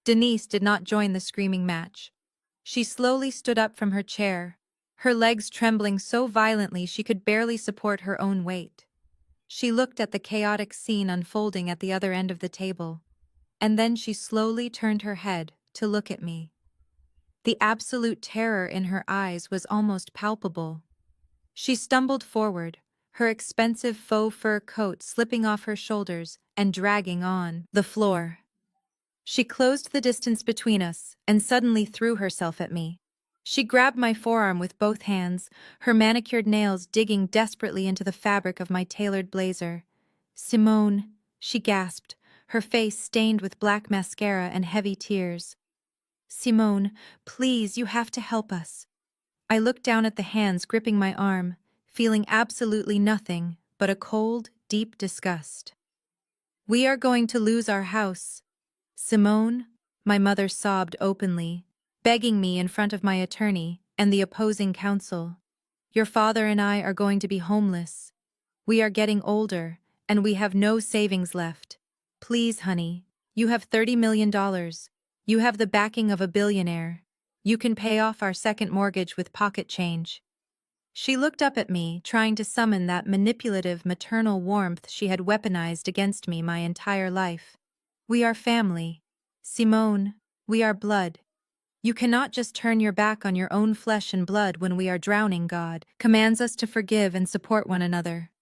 Denise, did not join the screaming match. She slowly stood up from her chair, her legs trembling so violently she could barely support her own weight. She looked at the chaotic scene unfolding at the other end of the table, and then she slowly turned her head to look at me. The absolute terror in her eyes was almost palpable. She stumbled forward, her expensive faux fur coat slipping off her shoulders and dragging on the floor. She closed the distance between us and suddenly threw herself at me. She grabbed my forearm with both hands, her manicured nails digging desperately into the fabric of my tailored blazer. "Simone," she gasped, her face stained with black mascara and heavy tears. "Simone, please, you have to help us." I looked down at the hands gripping my arm, feeling absolutely nothing but a cold, deep disgust. "We are going to lose our house." "Simone," my mother sobbed openly, begging me in front of my attorney and the opposing counsel. "Your father and I are going to be homeless. We are getting older, and we have no savings left. Please, honey, you have $30 million. You have the backing of a billionaire. You can pay off our second mortgage with pocket change." She looked up at me, trying to summon that manipulative maternal warmth she had weaponized against me my entire life. "We are family. Simone, we are blood. You cannot just turn your back on your own flesh and blood when we are drowning. God commands us to forgive and support one another."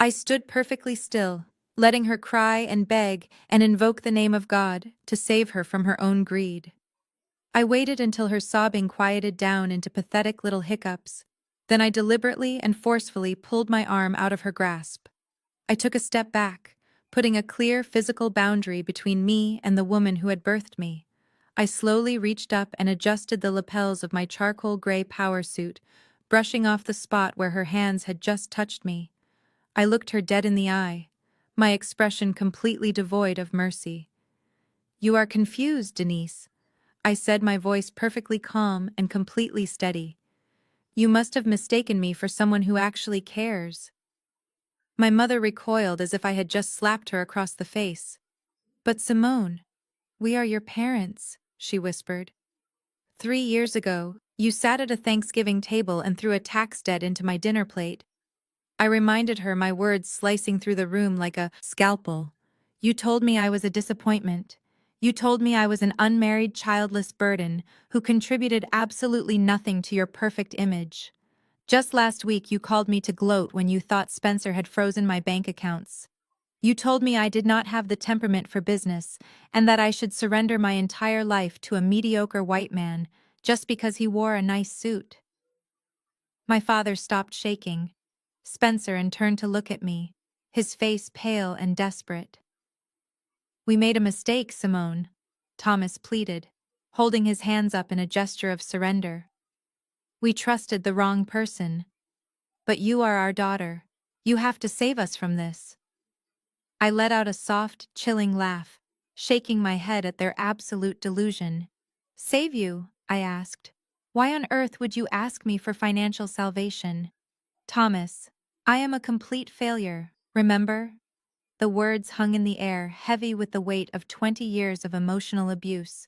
I stood perfectly still, letting her cry and beg and invoke the name of God to save her from her own greed. I waited until her sobbing quieted down into pathetic little hiccups. Then I deliberately and forcefully pulled my arm out of her grasp. I took a step back, putting a clear physical boundary between me and the woman who had birthed me. I slowly reached up and adjusted the lapels of my charcoal gray power suit, brushing off the spot where her hands had just touched me. I looked her dead in the eye, my expression completely devoid of mercy. "You are confused, Denise," I said, my voice perfectly calm and completely steady. "You must have mistaken me for someone who actually cares." My mother recoiled as if I had just slapped her across the face. "But Simone, we are your parents," she whispered. "3 years ago, you sat at a Thanksgiving table and threw a tax debt into my dinner plate." I reminded her, my words slicing through the room like a scalpel. "You told me I was a disappointment. You told me I was an unmarried, childless burden who contributed absolutely nothing to your perfect image. Just last week you called me to gloat when you thought Spencer had frozen my bank accounts. You told me I did not have the temperament for business and that I should surrender my entire life to a mediocre white man just because he wore a nice suit." My father stopped shaking Spencer and turned to look at me, his face pale and desperate. "We made a mistake, Simone," Thomas pleaded, holding his hands up in a gesture of surrender. "We trusted the wrong person. But you are our daughter. You have to save us from this." I let out a soft, chilling laugh, shaking my head at their absolute delusion. "Save you?" I asked. Why on earth would you ask me for financial salvation? Thomas, I am a complete failure, remember? The words hung in the air, heavy with the weight of 20 years of emotional abuse.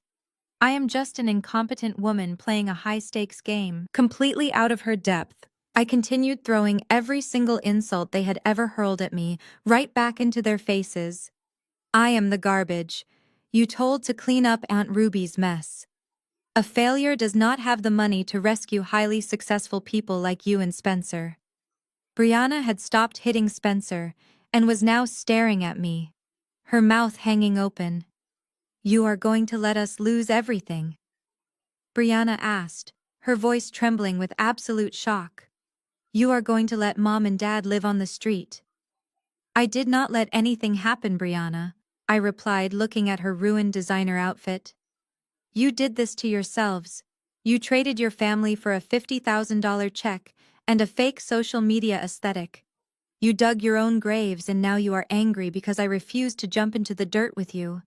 I am just an incompetent woman playing a high-stakes game, completely out of her depth. I continued throwing every single insult they had ever hurled at me right back into their faces. I am the garbage you told to clean up Aunt Ruby's mess. A failure does not have the money to rescue highly successful people like you and Spencer. Brianna had stopped hitting Spencer and was now staring at me, her mouth hanging open. You are going to let us lose everything? Brianna asked, her voice trembling with absolute shock. You are going to let Mom and Dad live on the street? I did not let anything happen, Brianna, I replied, looking at her ruined designer outfit. You did this to yourselves. You traded your family for a $50,000 check and a fake social media aesthetic. You dug your own graves and now you are angry because I refused to jump into the dirt with you.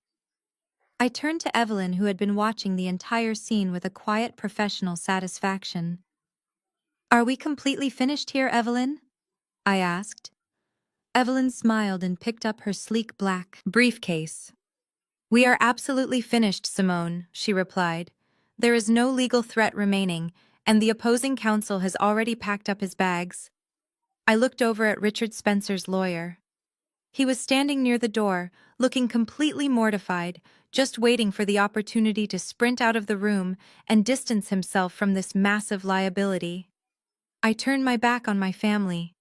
I turned to Evelyn, who had been watching the entire scene with a quiet professional satisfaction. Are we completely finished here, Evelyn? I asked. Evelyn smiled and picked up her sleek black briefcase. We are absolutely finished, Simone, she replied. There is no legal threat remaining, and the opposing counsel has already packed up his bags. I looked over at Richard Spencer's lawyer. He was standing near the door, looking completely mortified, just waiting for the opportunity to sprint out of the room and distance himself from this massive liability. I turned my back on my family.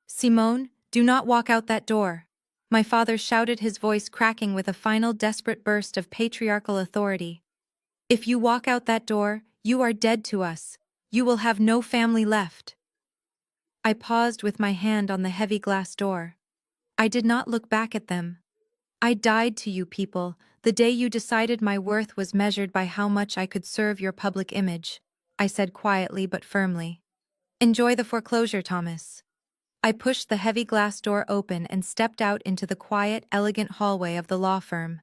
Simone, do not walk out that door. My father shouted, his voice cracking with a final desperate burst of patriarchal authority. If you walk out that door, you are dead to us. You will have no family left. I paused with my hand on the heavy glass door. I did not look back at them. I died to you people the day you decided my worth was measured by how much I could serve your public image, I said quietly but firmly. Enjoy the foreclosure, Thomas. I pushed the heavy glass door open and stepped out into the quiet, elegant hallway of the law firm.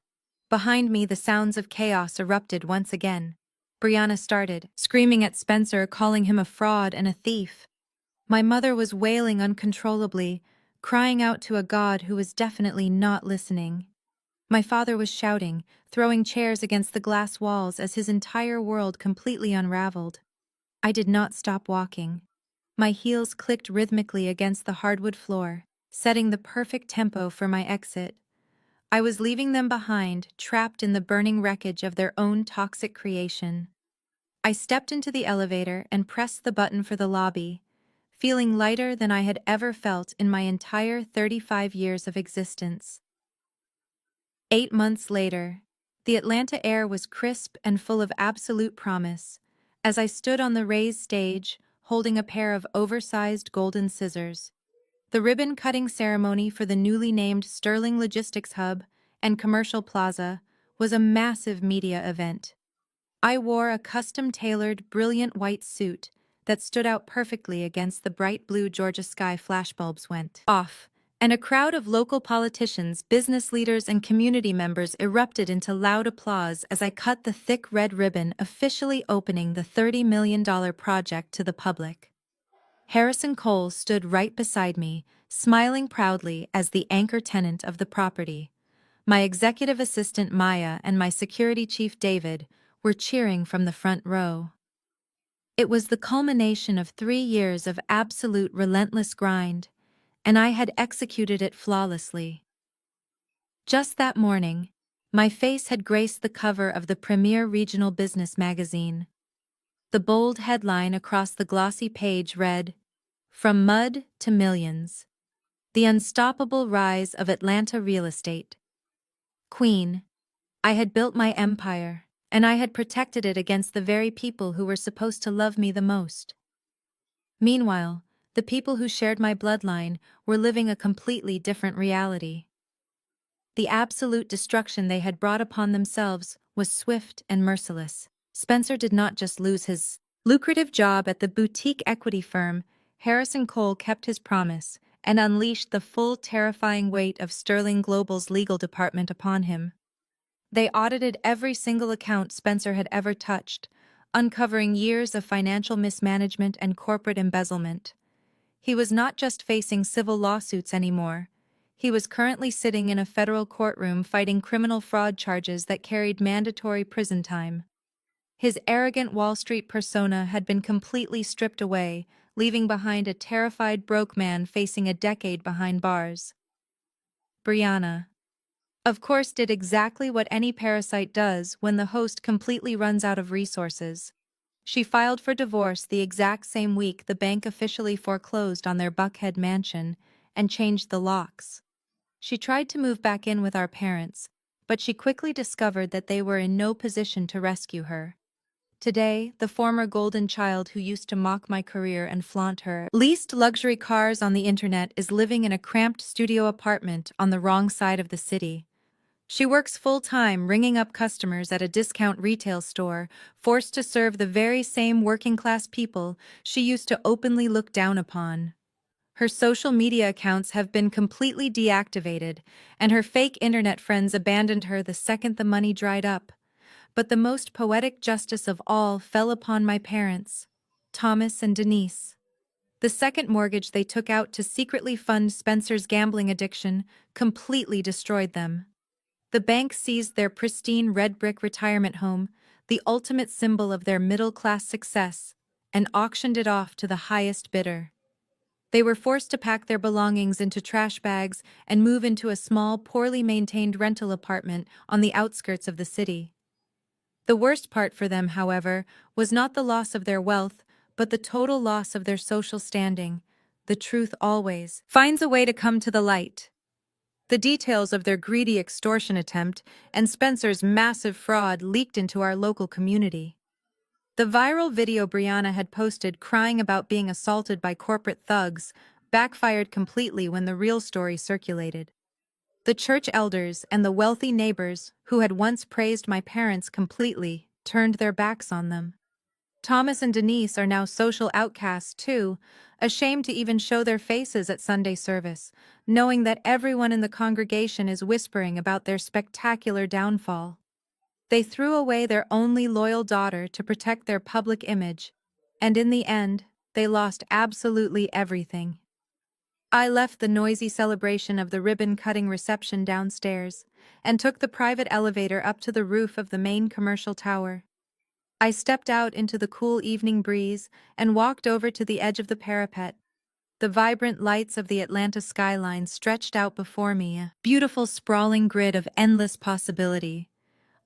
Behind me, the sounds of chaos erupted once again. Brianna started, screaming at Spencer, calling him a fraud and a thief. My mother was wailing uncontrollably, crying out to a God who was definitely not listening. My father was shouting, throwing chairs against the glass walls as his entire world completely unraveled. I did not stop walking. My heels clicked rhythmically against the hardwood floor, setting the perfect tempo for my exit. I was leaving them behind, trapped in the burning wreckage of their own toxic creation. I stepped into the elevator and pressed the button for the lobby, feeling lighter than I had ever felt in my entire 35 years of existence. 8 months later, the Atlanta air was crisp and full of absolute promise, as I stood on the raised stage, holding a pair of oversized golden scissors. The ribbon-cutting ceremony for the newly named Sterling Logistics Hub and Commercial Plaza was a massive media event. I wore a custom-tailored, brilliant white suit that stood out perfectly against the bright blue Georgia sky. Flashbulbs went off, and a crowd of local politicians, business leaders, and community members erupted into loud applause as I cut the thick red ribbon, officially opening the $30 million project to the public. Harrison Cole stood right beside me, smiling proudly as the anchor tenant of the property. My executive assistant Maya and my security chief David were cheering from the front row. It was the culmination of 3 years of absolute relentless grind, and I had executed it flawlessly. Just that morning, my face had graced the cover of the premier regional business magazine. The bold headline across the glossy page read, "From Mud to Millions. The Unstoppable Rise of Atlanta Real Estate." Queen, I had built my empire, and I had protected it against the very people who were supposed to love me the most. Meanwhile, the people who shared my bloodline were living a completely different reality. The absolute destruction they had brought upon themselves was swift and merciless. Spencer did not just lose his lucrative job at the boutique equity firm. Harrison Cole kept his promise and unleashed the full terrifying weight of Sterling Global's legal department upon him. They audited every single account Spencer had ever touched, uncovering years of financial mismanagement and corporate embezzlement. He was not just facing civil lawsuits anymore. He was currently sitting in a federal courtroom fighting criminal fraud charges that carried mandatory prison time. His arrogant Wall Street persona had been completely stripped away, leaving behind a terrified broke man facing a decade behind bars. Brianna, of course, did exactly what any parasite does when the host completely runs out of resources. She filed for divorce the exact same week the bank officially foreclosed on their Buckhead mansion and changed the locks. She tried to move back in with our parents, but she quickly discovered that they were in no position to rescue her. Today, the former golden child who used to mock my career and flaunt her leased luxury cars on the internet is living in a cramped studio apartment on the wrong side of the city. She works full-time ringing up customers at a discount retail store, forced to serve the very same working-class people she used to openly look down upon. Her social media accounts have been completely deactivated, and her fake internet friends abandoned her the second the money dried up. But the most poetic justice of all fell upon my parents, Thomas and Denise. The second mortgage they took out to secretly fund Spencer's gambling addiction completely destroyed them. The bank seized their pristine red brick retirement home, the ultimate symbol of their middle-class success, and auctioned it off to the highest bidder. They were forced to pack their belongings into trash bags and move into a small, poorly maintained rental apartment on the outskirts of the city. The worst part for them, however, was not the loss of their wealth, but the total loss of their social standing. The truth always finds a way to come to the light. The details of their greedy extortion attempt and Spencer's massive fraud leaked into our local community. The viral video Brianna had posted crying about being assaulted by corporate thugs backfired completely when the real story circulated. The church elders and the wealthy neighbors who had once praised my parents completely turned their backs on them. Thomas and Denise are now social outcasts too, ashamed to even show their faces at Sunday service, knowing that everyone in the congregation is whispering about their spectacular downfall. They threw away their only loyal daughter to protect their public image, and in the end, they lost absolutely everything. I left the noisy celebration of the ribbon-cutting reception downstairs and took the private elevator up to the roof of the main commercial tower. I stepped out into the cool evening breeze and walked over to the edge of the parapet. The vibrant lights of the Atlanta skyline stretched out before me, a beautiful sprawling grid of endless possibility.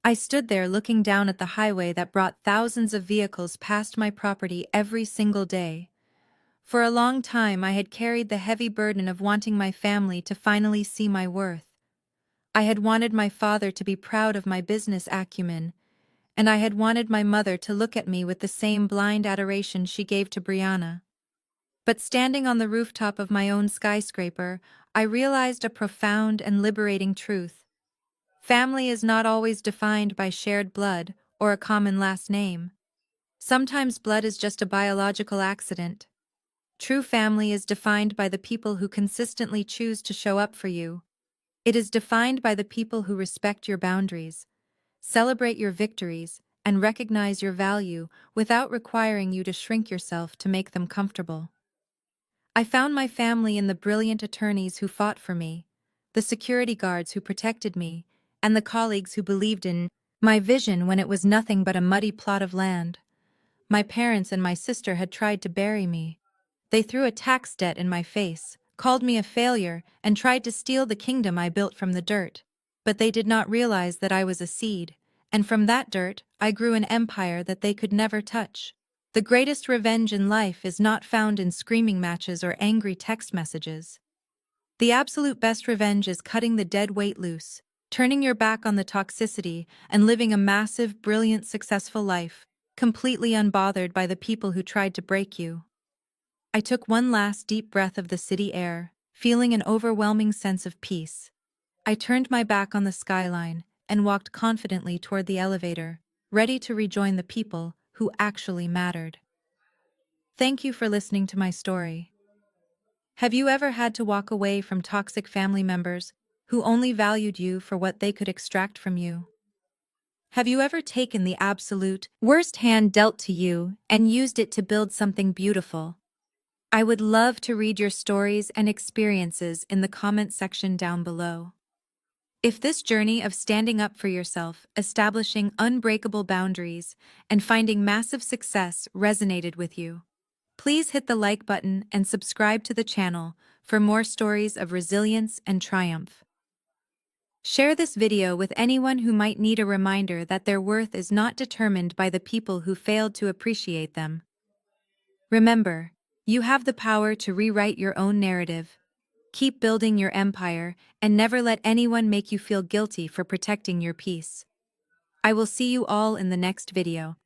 I stood there looking down at the highway that brought thousands of vehicles past my property every single day. For a long time I had carried the heavy burden of wanting my family to finally see my worth. I had wanted my father to be proud of my business acumen, and I had wanted my mother to look at me with the same blind adoration she gave to Brianna. But standing on the rooftop of my own skyscraper, I realized a profound and liberating truth. Family is not always defined by shared blood or a common last name. Sometimes blood is just a biological accident. True family is defined by the people who consistently choose to show up for you. It is defined by the people who respect your boundaries, celebrate your victories, and recognize your value without requiring you to shrink yourself to make them comfortable. I found my family in the brilliant attorneys who fought for me, the security guards who protected me, and the colleagues who believed in my vision when it was nothing but a muddy plot of land. My parents and my sister had tried to bury me. They threw a tax debt in my face, called me a failure, and tried to steal the kingdom I built from the dirt. But they did not realize that I was a seed, and from that dirt I grew an empire that they could never touch. The greatest revenge in life is not found in screaming matches or angry text messages. The absolute best revenge is cutting the dead weight loose, turning your back on the toxicity, and living a massive, brilliant, successful life, completely unbothered by the people who tried to break you. I took one last deep breath of the city air, feeling an overwhelming sense of peace. I turned my back on the skyline and walked confidently toward the elevator, ready to rejoin the people who actually mattered. Thank you for listening to my story. Have you ever had to walk away from toxic family members who only valued you for what they could extract from you? Have you ever taken the absolute worst hand dealt to you and used it to build something beautiful? I would love to read your stories and experiences in the comment section down below. If this journey of standing up for yourself, establishing unbreakable boundaries, and finding massive success resonated with you, please hit the like button and subscribe to the channel for more stories of resilience and triumph. Share this video with anyone who might need a reminder that their worth is not determined by the people who failed to appreciate them. Remember, you have the power to rewrite your own narrative. Keep building your empire and never let anyone make you feel guilty for protecting your peace. I will see you all in the next video.